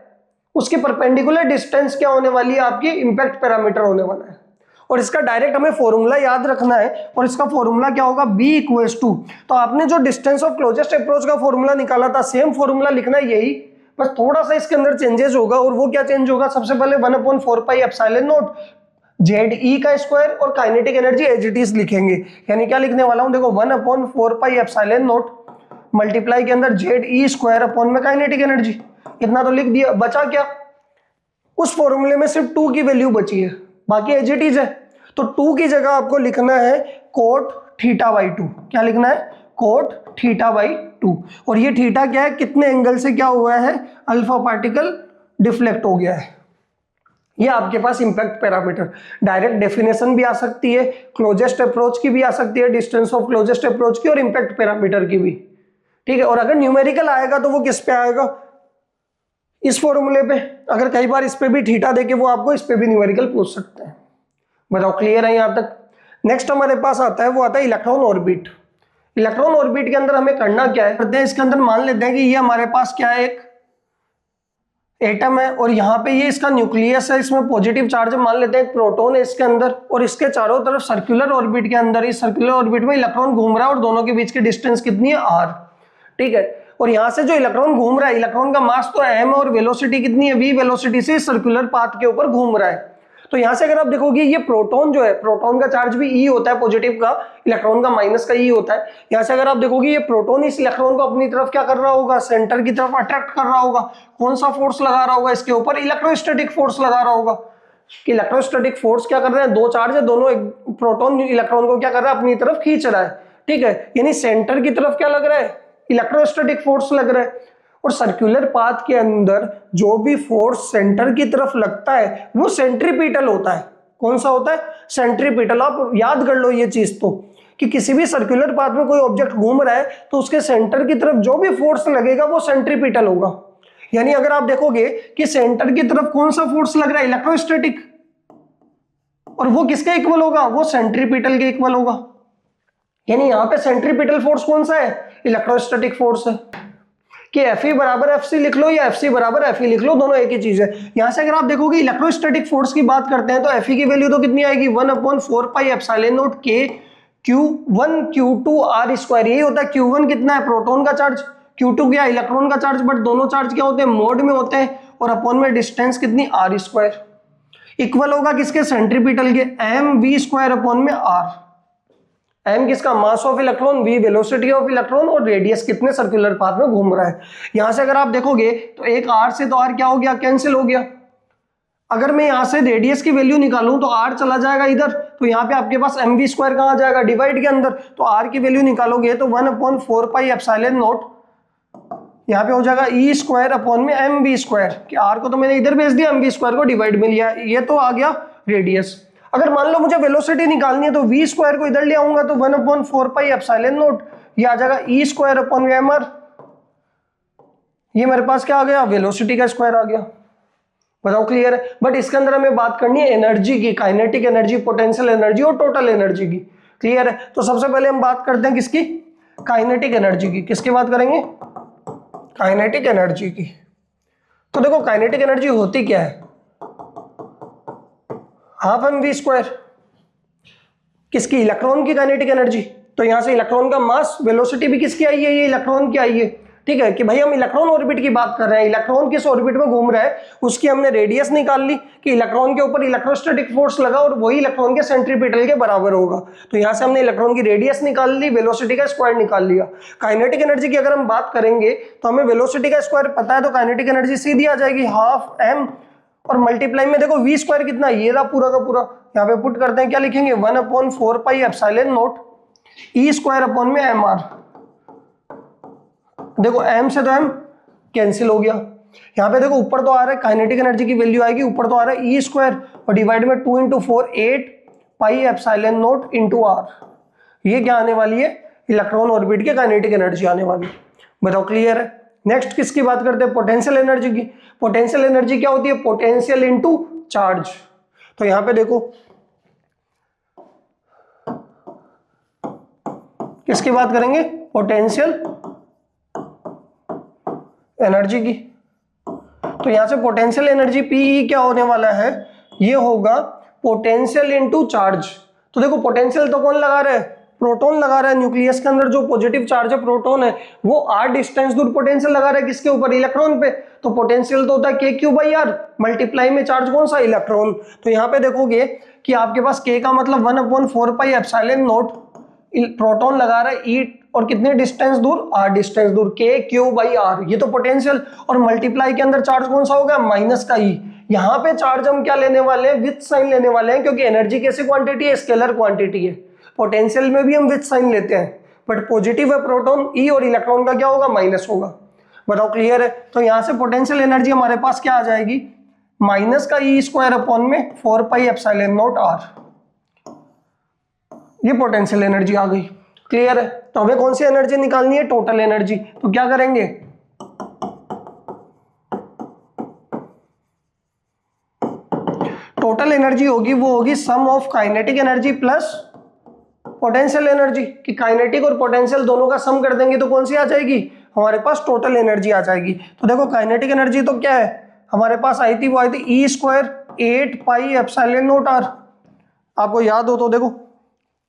उसकी परपेंडिकुलर डिस्टेंस क्या होने वाली है, आपकी इंपैक्ट पैरामीटर होने वाला है। और इसका डायरेक्ट हमें फॉर्मूला याद रखना है, और इसका फॉर्मूला क्या होगा, B इक्वल्स टू, तो आपने जो डिस्टेंस ऑफ क्लोजेस्ट अप्रोच का फॉर्मूला निकाला था सेम फॉर्मूला लिखना है यही, बस थोड़ा सा इसके अंदर चेंजेस होगा। और वो क्या चेंज होगा, सबसे पहले 1/4 पाई एप्सिलॉन नॉट ZE का स्क्वायर और kinetic energy as it is लिखेंगे। यानी क्या लिखने वाला हूं, देखो 1/4 पाई एप्सिलॉन नॉट मल्टीप्लाई के अंदर ZE स्क्वायर अपॉन में काइनेटिक एनर्जी, इतना तो लिख दिया। बचा क्या, उस फॉर्मूले में सिर्फ 2 की वैल्यू बची है, बाकी एज इट इज है। तो 2 की जगह आपको लिखना है कोट थीटा बाई 2। क्या लिखना है, कोट थीटा बाई 2। और ये थीटा क्या है, कितने एंगल से क्या हुआ है, अल्फा पार्टिकल डिफ्लेक्ट हो गया है। ये आपके पास इंपैक्ट पैरामीटर, डायरेक्ट डेफिनेशन भी आ सकती है, क्लोजेस्ट अप्रोच की भी आ सकती है, डिस्टेंस ऑफ क्लोजेस्ट अप्रोच की, और इंपैक्ट पैरामीटर की भी, ठीक है। और अगर न्यूमेरिकल आएगा तो वो किस पे आएगा, इस फॉर्मूले पे। अगर कई बार इस पे भी थीटा देके वो आपको इस पे भी न्यूमेरिकल पूछ सकते हैं। बताओ क्लियर है यहां तक। नेक्स्ट हमारे पास आता है, वो आता है इलेक्ट्रॉन ऑर्बिट। इलेक्ट्रॉन ऑर्बिट के अंदर हमें करना क्या है, करते हैं इसके अंदर मान लेते हैं कि ये हमारे पास क्या है, एक एटम है, और यहाँ पे ये इसका न्यूक्लियस है, इसमें पॉजिटिव चार्ज है, मान लेते हैं एक प्रोटॉन है इसके अंदर, और इसके चारों तरफ सर्कुलर ऑर्बिट के अंदर, इस सर्कुलर ऑर्बिट में इलेक्ट्रॉन घूम रहा है, और दोनों के बीच की डिस्टेंस कितनी है, r, ठीक है। और यहाँ से जो इलेक्ट्रॉन घूम रहा है, इलेक्ट्रॉन का मास तो m है और वेलोसिटी कितनी है, v वेलोसिटी से सर्कुलर पाथ के ऊपर घूम रहा है। तो यहां से अगर आप देखोगे ये प्रोटॉन जो है, प्रोटॉन का चार्ज भी ई होता है पॉजिटिव का, इलेक्ट्रॉन का माइनस का ई होता है। यहां से अगर आप देखोगे ये प्रोटॉन इस इलेक्ट्रॉन को अपनी तरफ क्या कर रहा होगा, सेंटर की तरफ अट्रैक्ट कर रहा होगा। कौन सा फोर्स लगा रहा होगा इसके ऊपर, इलेक्ट्रोस्टैटिक फोर्स लगा रहा होगा। कि इलेक्ट्रोस्टैटिक फोर्स क्या कर रहे हैं, दो चार्ज है, दोनों प्रोटॉन इलेक्ट्रॉन को क्या कर रहा है, अपनी तरफ खींच रहा है, ठीक है। यानी सेंटर की तरफ क्या लग रहा है, इलेक्ट्रोस्टैटिक फोर्स लग रहा है। और सर्कुलर पाथ के अंदर जो भी फोर्स सेंटर की तरफ लगता है वो सेंट्रीपिटल होता है। कौन सा होता है, सेंट्रीपिटल। आप याद कर लो ये चीज तो, कि किसी भी सर्कुलर पाथ में कोई ऑब्जेक्ट घूम रहा है तो उसके सेंटर की तरफ जो भी फोर्स लगेगा वो सेंट्रीपिटल होगा। यानी अगर आप देखोगे कि सेंटर की तरफ कौन सा फोर्स लग रहा है, इलेक्ट्रोस्टैटिक, और वो किसके इक्वल होगा, वो सेंट्रीपिटल के इक्वल होगा। यानी यहां पे सेंट्रीपिटल फोर्स कौन सा है, इलेक्ट्रोस्टैटिक फोर्स है। कि Fe बराबर FC लिख लो या FC बराबर Fe लिख लो, दोनों एक ही चीज है। यहां से अगर आप देखोगे इलेक्ट्रोस्टैटिक फोर्स की बात करते हैं तो Fe की वैल्यू तो कितनी आएगी, 1/4 pi epsilon not K Q1 Q2 R square. यही होता है। Q1 कितना है, प्रोटॉन का चार्ज, Q2 क्या, इलेक्ट्रॉन का चार्ज, बट दोनों चार्ज क्या होते हैं, मोड में होते हैं, और अपॉन में डिस्टेंस कितनी, R स्क्वायर। इक्वल होगा किसके, सेंट्रीपिटल के, mv स्क्वायर अपॉन में R। m किसका, mass of electron, v velocity of electron, और रेडियस कितने सर्कुलर पाथ में घूम रहा है। यहां से अगर आप देखोगे तो एक r से तो r क्या हो गया, कैंसिल हो गया। अगर मैं यहां से रेडियस की वैल्यू निकालूं तो r चला जाएगा इधर, तो यहाँ पे आपके पास mv स्क्वायर कहां आ जाएगा, डिवाइड के अंदर। तो r की वैल्यू निकालोगे तो 1/4 पाई एप्सिलॉन नॉट, यहाँ पे हो जाएगा e स्क्वायर अपॉन में mv स्क्वायर, कि r को तो मैंने इधर भेज दिया, mv स्क्वायर को डिवाइड में लिया, ये तो आ गया रेडियस। अगर मान लो मुझे वेलोसिटी निकालनी है तो v स्क्वायर को इधर ले आऊंगा तो 1/4 पाई एप्सिलॉन नॉट, ये आ जाएगा e स्क्वायर अपॉन में mr। ये मेरे पास क्या आ गया, वेलोसिटी का स्क्वायर आ गया। बताओ क्लियर है। बट इसके अंदर हमें बात करनी है एनर्जी की, काइनेटिक एनर्जी, पोटेंशियल एनर्जी और टोटल एनर्जी की। क्लियर है। तो सबसे पहले हम बात करते हैं किसकी, काइनेटिक एनर्जी की। किसकी बात करेंगे, काइनेटिक एनर्जी की। तो देखो काइनेटिक एनर्जी होती क्या है, हाफ mv स्क्वायर। किसकी, इलेक्ट्रॉन की काइनेटिक एनर्जी। तो यहां से इलेक्ट्रॉन का मास, वेलोसिटी भी किसकी आई है, ये इलेक्ट्रॉन की आई है, ठीक है। कि भाई हम इलेक्ट्रॉन ऑर्बिट की बात कर रहे हैं, इलेक्ट्रॉन किस ऑर्बिट में घूम रहा है उसकी हमने रेडियस निकाल ली, कि इलेक्ट्रॉन के ऊपर इलेक्ट्रोस्टैटिक फोर्स लगा और वही इलेक्ट्रॉन के सेंट्रीपिटल के बराबर होगा। तो यहां से हमने इलेक्ट्रॉन की रेडियस निकाल ली, वेलोसिटी का स्क्वायर निकाल लिया। काइनेटिक एनर्जी की अगर हम बात करेंगे तो हमें वेलोसिटी का स्क्वायर पता है, तो काइनेटिक एनर्जी सीधी आ जाएगी हाफ m, और मल्टीप्लाई में देखो v स्क्वायर कितना, ये रहा पूरा का पूरा। यहाँ पे पुट करते हैं, क्या लिखेंगे, 1/4 pi epsilon not e square upon में mr। देखो m से तो m कैंसिल हो गया। यहाँ पे देखो ऊपर तो आ रहा है काइनेटिक एनर्जी की वैल्यू आएगी, ऊपर तो आ रहा है e स्क्वायर, और डिवाइड में 2 × 4 8 pi epsilon not into r। ये क्या आने वाली है, इलेक्ट्रॉन ऑर्बिट के काइनेटिक एनर्जी आने वाली। बताओ क्लियर है। नेक्स्ट किसकी बात करते हैं, पोटेंशियल एनर्जी की। पोटेंशियल एनर्जी क्या होती है, पोटेंशियल इनटू चार्ज। तो यहां पे देखो किसकी बात करेंगे, पोटेंशियल एनर्जी की। तो यहां से पोटेंशियल एनर्जी पी क्या होने वाला है, ये होगा पोटेंशियल इनटू चार्ज। तो देखो पोटेंशियल तो कौन लगा रहा है, प्रोटॉन लगा रहा है। न्यूक्लियस के अंदर जो पॉजिटिव चार्ज है प्रोटॉन है, वो r डिस्टेंस दूर पोटेंशियल लगा रहा है किसके ऊपर, इलेक्ट्रॉन पे। तो पोटेंशियल तो होता है k/r, मल्टीप्लाई में चार्ज कौन सा, इलेक्ट्रॉन। तो यहाँ पे देखोगे कि आपके पास k का मतलब 1/4 पाई एप्सिलॉन नॉट, प्रोटॉन लगा रहा है e, और कितने डिस्टेंस दूर, r डिस्टेंस दूर, k/r, ये तो पोटेंशियल। और मल्टीप्लाई के अंदर चार्ज कौन सा होगा, माइनस का e। यहाँ पे चार्ज हम क्या लेने वाले हैं, विथ साइन लेने वाले हैं, क्योंकि एनर्जी कैसी क्वांटिटी है, स्केलर क्वांटिटी है। पोटेंशियल में भी हम विथ साइन लेते हैं, बट पॉजिटिव है प्रोटॉन e, और इलेक्ट्रॉन का क्या होगा, माइनस होगा। बताओ क्लियर है। तो यहां से पोटेंशियल एनर्जी हमारे पास क्या आ जाएगी, माइनस का e स्क्वायर अपॉन में 4 पाई एप्सिलॉन नॉट r। ये पोटेंशियल एनर्जी आ गई। क्लियर है। तो हमें कौन सी एनर्जी निकालनी है, टोटल एनर्जी। तो क्या करेंगे, टोटल एनर्जी होगी वो होगी sum of kinetic energy plus potential energy. कि काइनेटिक और पोटेंशियल दोनों का सम कर देंगे तो कौन सी आ जाएगी, हमारे पास टोटल एनर्जी आ जाएगी। तो देखो काइनेटिक एनर्जी तो क्या है हमारे पास आई थी, वो आई थी e square 8 pi epsilon naught r। आपको याद हो तो देखो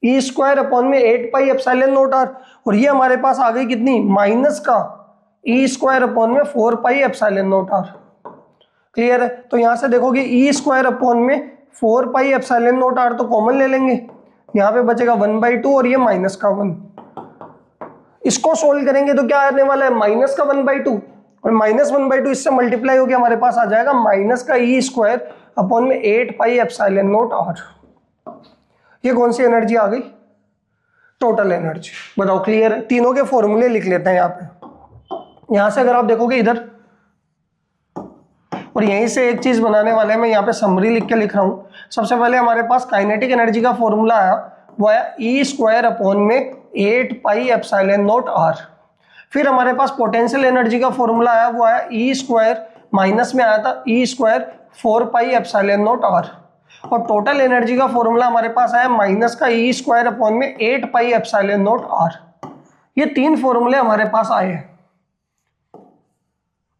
ई स्क्वायर अपॉन में 8 पाई एप्सिलॉन नॉट r, और ये हमारे पास आ गई कितनी, माइनस का ई स्क्वायर अपॉन में 4 pi epsilon naught r। Clear है। तो यहां से देखोगे ई स्क्वायर अपॉन में 4 पाई एप्सिलॉन नॉट आर तो कॉमन ले लेंगे, यहाँ पे बचेगा 1/2 और ये माइनस का 1। इसको सोल्व करेंगे तो क्या आने वाला है, माइनस का 1/2 और माइनस 1/2 इससे मल्टीप्लाई होकर हमारे पास आ जाएगा माइनस का ई स्क्वायर अपॉन में 8 पाई एप्सिलॉन नॉट आर। ये कौन सी एनर्जी आ गई, टोटल एनर्जी। बताओ क्लियर है। तीनों के फॉर्मूले लिख लेते हैं यहाँ पे। यहां से अगर आप देखोगे इधर और यहीं से एक चीज बनाने वाले हैं, मैं यहाँ पे समरी लिख के लिख रहा हूँ। सबसे पहले हमारे पास काइनेटिक एनर्जी का फॉर्मूला आया, वो आया ई स्क्वायर अपॉन में 8 पाई एप्सिलॉन नॉट आर। फिर हमारे पास पोटेंशियल एनर्जी का फॉर्मूला आया, वो आया ई स्क्वायर, माइनस में आया था e square 4 pi epsilon naught R. और टोटल एनर्जी का फॉर्मूला हमारे पास आया माइनस का ई स्क्वायर अपॉन में 8 पाई एप्सिलॉन नॉट आर। ये तीन फॉर्मूले हमारे पास आए हैं।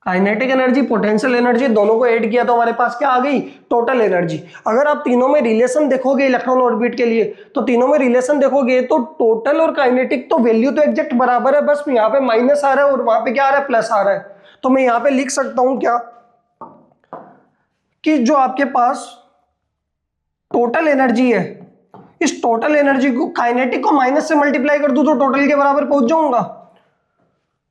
काइनेटिक एनर्जी, पोटेंशियल एनर्जी, दोनों को ऐड किया तो हमारे पास क्या आ गई, टोटल एनर्जी। अगर आप तीनों में रिलेशन देखोगे इलेक्ट्रॉन ऑर्बिट के लिए, तो तीनों में रिलेशन देखोगे तो टोटल और काइनेटिक तो वैल्यू तो एग्जैक्ट बराबर है, बस यहाँ पे माइनस आ रहा है और वहां पे क्या आ रहा है, प्लस आ रहा है। तो मैं यहाँ पे लिख सकता हूं क्या, कि जो आपके पास टोटल एनर्जी है, इस टोटल एनर्जी को, काइनेटिक को माइनस से मल्टीप्लाई कर दूं तो टोटल के बराबर पहुंच जाऊंगा।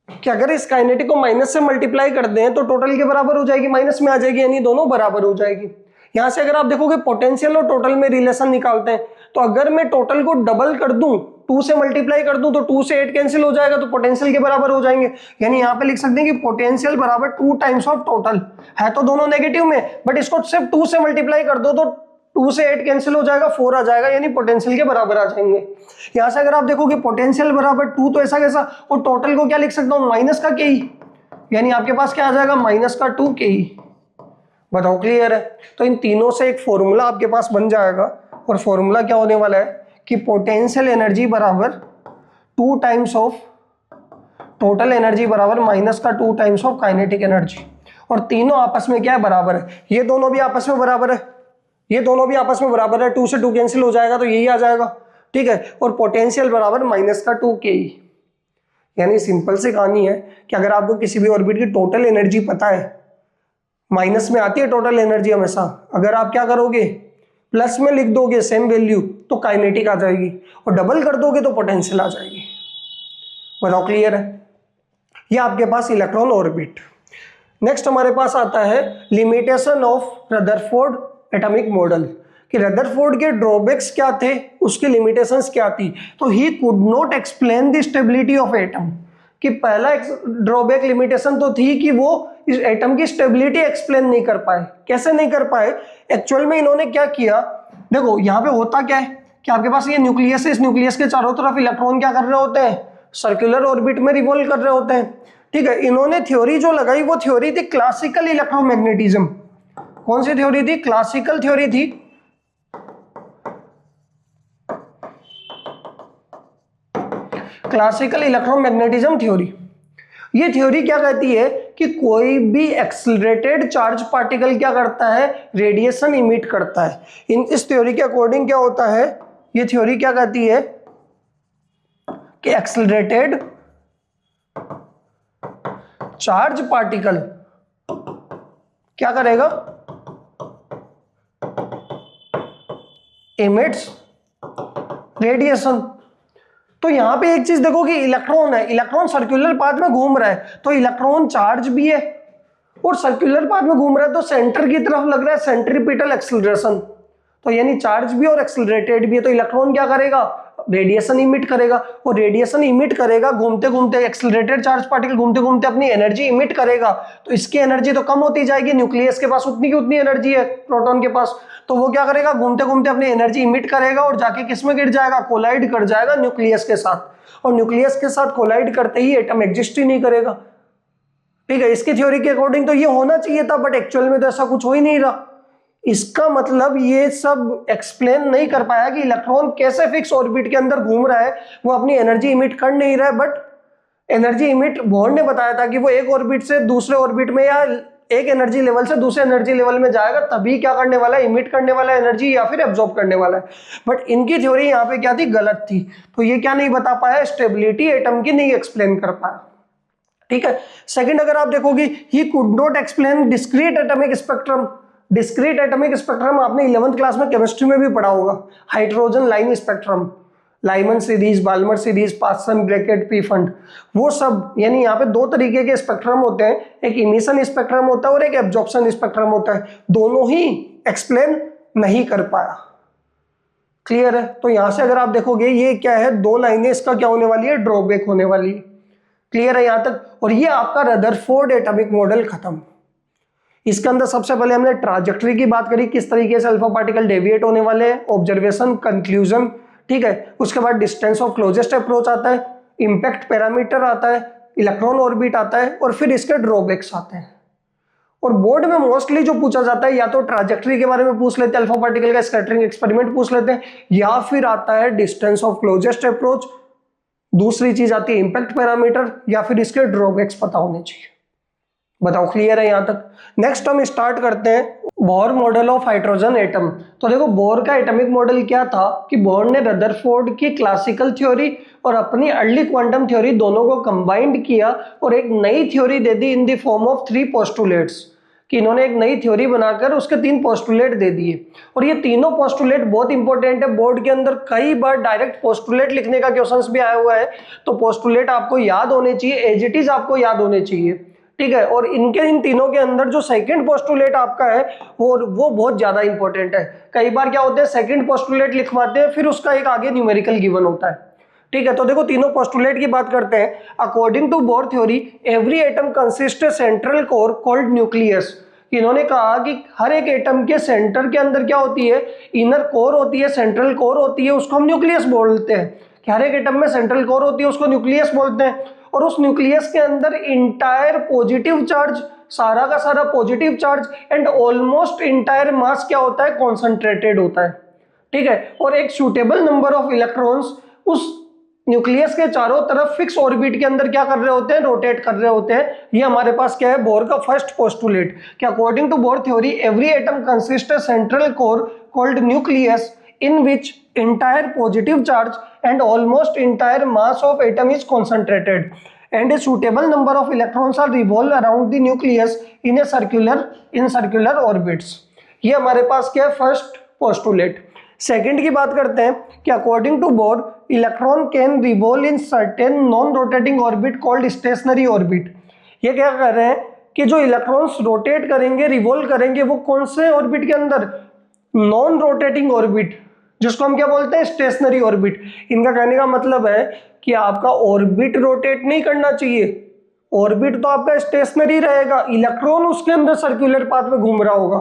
कि अगर इस काइनेटिक को माइनस से मल्टीप्लाई कर दें तो टोटल के बराबर हो जाएगी, माइनस में आ जाएगी, यानी दोनों बराबर हो जाएगी। यहां से अगर आप देखोगे पोटेंशियल और टोटल में रिलेशन निकालते हैं, तो अगर मैं टोटल को डबल कर दूं, 2 से मल्टीप्लाई कर दूं तो 2 से 8 कैंसिल हो जाएगा, तो पोटेंशियल के बराबर हो जाएंगे। यानी यहाँ पे लिख सकते हैं कि पोटेंशियल बराबर 2 टाइम्स ऑफ टोटल। है तो दोनों नेगेटिव में, बट इसको सिर्फ 2 से मल्टीप्लाई कर दो तो 2 से 8 कैंसिल हो जाएगा, 4 आ जाएगा, यानी पोटेंशियल के बराबर आ जाएंगे। यहां से अगर आप देखोगे पोटेंशियल बराबर 2, तो ऐसा कैसा, और टोटल को क्या लिख सकता हूं, माइनस का के, यानी आपके पास क्या आ जाएगा, माइनस का 2 के। बताओ क्लियर है। तो इन तीनों से एक फॉर्मूला आपके पास बन जाएगा, और फॉर्मूला क्या होने वाला है कि पोटेंशियल एनर्जी बराबर 2 टाइम्स ऑफ टोटल एनर्जी बराबर माइनस का 2 टाइम्स ऑफ काइनेटिक एनर्जी। और तीनों आपस में क्या है, बराबर है। ये दोनों भी आपस में बराबर है, ये दोनों भी आपस में बराबर है, 2 से 2 कैंसिल हो जाएगा तो यही आ जाएगा, ठीक है। और पोटेंशियल बराबर माइनस का 2 के। यानी सिंपल सी कहानी है कि अगर आपको किसी भी ऑर्बिट की टोटल एनर्जी पता है, माइनस में आती है टोटल एनर्जी हमेशा, अगर आप क्या करोगे, प्लस में लिख दोगे सेम वैल्यू तो काइनेटिक आ जाएगी, और डबल कर दोगे तो पोटेंशियल आ जाएगी। बताओ क्लियर है। ये आपके पास इलेक्ट्रॉन ऑर्बिट। नेक्स्ट हमारे पास आता है limitation of Rutherford atomic model, कि रदरफोर्ड के ड्रॉबैक्स क्या थे, उसकी लिमिटेशंस क्या थी। तो ही could not explain the stability of atom, कि पहला ड्रॉबैक लिमिटेशन तो थी कि वो इस एटम की स्टेबिलिटी एक्सप्लेन नहीं कर पाए। कैसे नहीं कर पाए, एक्चुअल में इन्होंने क्या किया, देखो यहाँ पे होता क्या है कि आपके पास ये न्यूक्लियस है, इस न्यूक्लियस के चारों तरफ इलेक्ट्रॉन क्या कर रहे होते हैं, सर्कुलर ऑर्बिट में रिवॉल्व कर रहे होते हैं, ठीक है। इन्होंने थ्योरी जो लगाई वो थ्योरी थी क्लासिकल इलेक्ट्रोमैग्नेटिज्म। कौन सी थ्योरी थी, क्लासिकल थ्योरी थी। Classical electromagnetism theory. ये थ्योरी क्या कहती है कि कोई भी एक्सेलरेटेड चार्ज पार्टिकल क्या करता है, रेडिएशन इमिट करता है। इस थ्योरी के अकॉर्डिंग क्या होता है, ये थ्योरी क्या कहती है कि एक्सेलरेटेड चार्ज पार्टिकल क्या करेगा, इमिट्स रेडिएशन। तो यहां पे एक चीज देखो कि इलेक्ट्रॉन है, इलेक्ट्रॉन सर्कुलर पाथ में घूम रहा है, तो इलेक्ट्रॉन चार्ज भी है और सर्कुलर पाथ में घूम रहा है, तो सेंटर की तरफ लग रहा है सेंट्रीपिटल एक्सेलरेशन। तो यानी चार्ज भी और एक्सेलरेटेड भी है, तो इलेक्ट्रॉन क्या करेगा, रेडिएशन इमिट करेगा, और रेडिएशन इमिट करेगा घूमते घूमते, एक्सेलरेटेड चार्ज पार्टिकल घूमते घूमते अपनी एनर्जी इमिट करेगा, तो इसकी एनर्जी तो कम होती जाएगी। न्यूक्लियस के पास उतनी की उतनी एनर्जी है प्रोटॉन के पास, तो वो क्या करेगा, घूमते घूमते अपनी एनर्जी इमिट करेगा और जाके किस में गिर जाएगा, कोलाइड कर जाएगा न्यूक्लियस के साथ। और न्यूक्लियस के साथ कोलाइड करते ही एटम एग्जिस्ट ही नहीं करेगा, ठीक है। इसकी थ्योरी के अकॉर्डिंग तो ये होना चाहिए था, बट एक्चुअल में तो ऐसा कुछ हो ही नहीं रहा। इसका मतलब ये सब एक्सप्लेन नहीं कर पाया कि इलेक्ट्रॉन कैसे फिक्स ऑर्बिट के अंदर घूम रहा है, वो अपनी एनर्जी इमिट कर नहीं रहा है, बट एनर्जी इमिट बोर्न ने बताया था कि वो एक ऑर्बिट से दूसरे ऑर्बिट में या एक एनर्जी लेवल से दूसरे एनर्जी लेवल में जाएगा, तभी क्या करने वाला है, इमिट करने वाला है एनर्जी या फिर एब्जॉर्ब करने वाला है। बट इनकी थ्योरी यहाँ पे क्या थी, गलत थी। तो ये क्या नहीं बता पाया, स्टेबिलिटी एटम की नहीं एक्सप्लेन कर पाया, ठीक है। सेकंड अगर आप देखोगे, he could not explain discrete atomic spectrum, discrete atomic spectrum आपने 11th क्लास में केमिस्ट्री में भी पढ़ा होगा, hydrogen line spectrum, Lyman series, Balmer series, Paschen Brackett, Pfund, वो सब। यानी यहाँ पे दो तरीके के स्पेक्ट्रम होते हैं, एक इमिशन स्पेक्ट्रम होता है और एक एब्जॉर्प्शन स्पेक्ट्रम होता है, दोनों ही एक्सप्लेन नहीं कर पाया। क्लियर है? तो यहां से अगर आप देखोगे ये क्या है, दो लाइनें, इसका क्या होने वाली है, ड्रॉबैक होने वाली है। क्लियर है यहां तक? और ये आपका रदरफोर्ड एटॉमिक मॉडल खत्म। इसके अंदर सबसे पहले हमने ट्राजेक्टरी की बात करी, किस तरीके से अल्फा पार्टिकल डेविएट होने वाले हैं, ऑब्जर्वेशन, कंक्लूजन, ठीक है। उसके बाद डिस्टेंस ऑफ क्लोजेस्ट अप्रोच आता है, इंपैक्ट पैरामीटर आता है, इलेक्ट्रॉन ऑर्बिट आता है, और फिर इसके ड्रॉबैक्स आते हैं। और बोर्ड में मोस्टली जो पूछा जाता है, या तो ट्राजेक्टरी के बारे में पूछ लेते हैं, अल्फा पार्टिकल का स्कैटरिंग एक्सपेरिमेंट पूछ लेते हैं, या फिर आता है डिस्टेंस ऑफ क्लोजेस्ट अप्रोच, दूसरी चीज आती है इंपैक्ट पैरामीटर, या फिर इसके ड्रॉबैक्स पता होने चाहिए। बताओ क्लियर है यहां तक? नेक्स्ट हम स्टार्ट करते हैं Bohr model of hydrogen atom. तो देखो बोर का एटॉमिक मॉडल क्या था कि बोर ने रदरफोर्ड की क्लासिकल थ्योरी और अपनी अर्ली क्वांटम थ्योरी दोनों को कंबाइंड किया और एक नई theory they the in the form of 3 postulates, कि इन्होंने एक नई थ्योरी बनाकर उसके 3 पोस्टुलेट दे दिए। और ये तीनों पोस्टुलेट बहुत इंपॉर्टेंट है, बोर्ड के अंदर कई बार डायरेक्ट पोस्टुलेट लिखने का क्वेश्चंस भी आया हुआ है, तो पोस्टुलेट आपको याद होने चाहिए, एज इट इज आपको याद होने चाहिए, ठीक है। और इनके इन तीनों के अंदर जो सेकंड पोस्टुलेट आपका है वो बहुत ज्यादा इंपॉर्टेंट है। कई बार क्या होता है, सेकंड पोस्टुलेट लिखवाते हैं, फिर उसका एक आगे न्यूमेरिकल गिवन होता है, ठीक है। तो देखो तीनों पोस्टुलेट की बात करते हैं। According to Bohr theory every atom consist central core called nucleus. इन्होंने कहा कि हर एक एटम के सेंटर के अंदर क्या होती है, इनर कोर होती है, सेंट्रल कोर होती है, उसको हम न्यूक्लियस बोलते हैं। कि हर एक एटम में सेंट्रल कोर होती है, उसको न्यूक्लियस बोलते हैं। और उस न्यूक्लियस के अंदर इंटायर पॉजिटिव चार्ज, सारा का सारा positive charge, and almost entire mass क्या होता है, कॉन्सेंट्रेटेड होता है, ठीक है। और एक सूटेबल नंबर ऑफ इलेक्ट्रॉन्स उस न्यूक्लियस के चारों तरफ फिक्स ऑर्बिट के अंदर क्या कर रहे होते हैं, रोटेट कर रहे होते हैं। ये हमारे पास क्या है, बोर का फर्स्ट पोस्टुलेट कि according to Bohr theory every atom consist central core called nucleus in which entire positive charge and almost entire mass of atom is concentrated and a suitable number of electrons are revolve around the nucleus in circular orbits। ये हमारे पास क्या है, first postulate. Second की बात करते हैं कि according to Bohr electron can revolve in certain non rotating orbit called stationary orbit. ये क्या कर रहे हैं कि जो इलेक्ट्रॉन्स रोटेट करेंगे, रिवॉल्व करेंगे, वो कौन से ऑर्बिट के अंदर, नॉन रोटेटिंग ऑर्बिट, जिसको हम क्या बोलते हैं, स्टेशनरी ऑर्बिट। इनका कहने का मतलब है कि आपका ऑर्बिट रोटेट नहीं करना चाहिए, ऑर्बिट तो आपका स्टेशनरी रहेगा, इलेक्ट्रॉन उसके अंदर सर्कुलर पाथ में घूम रहा होगा।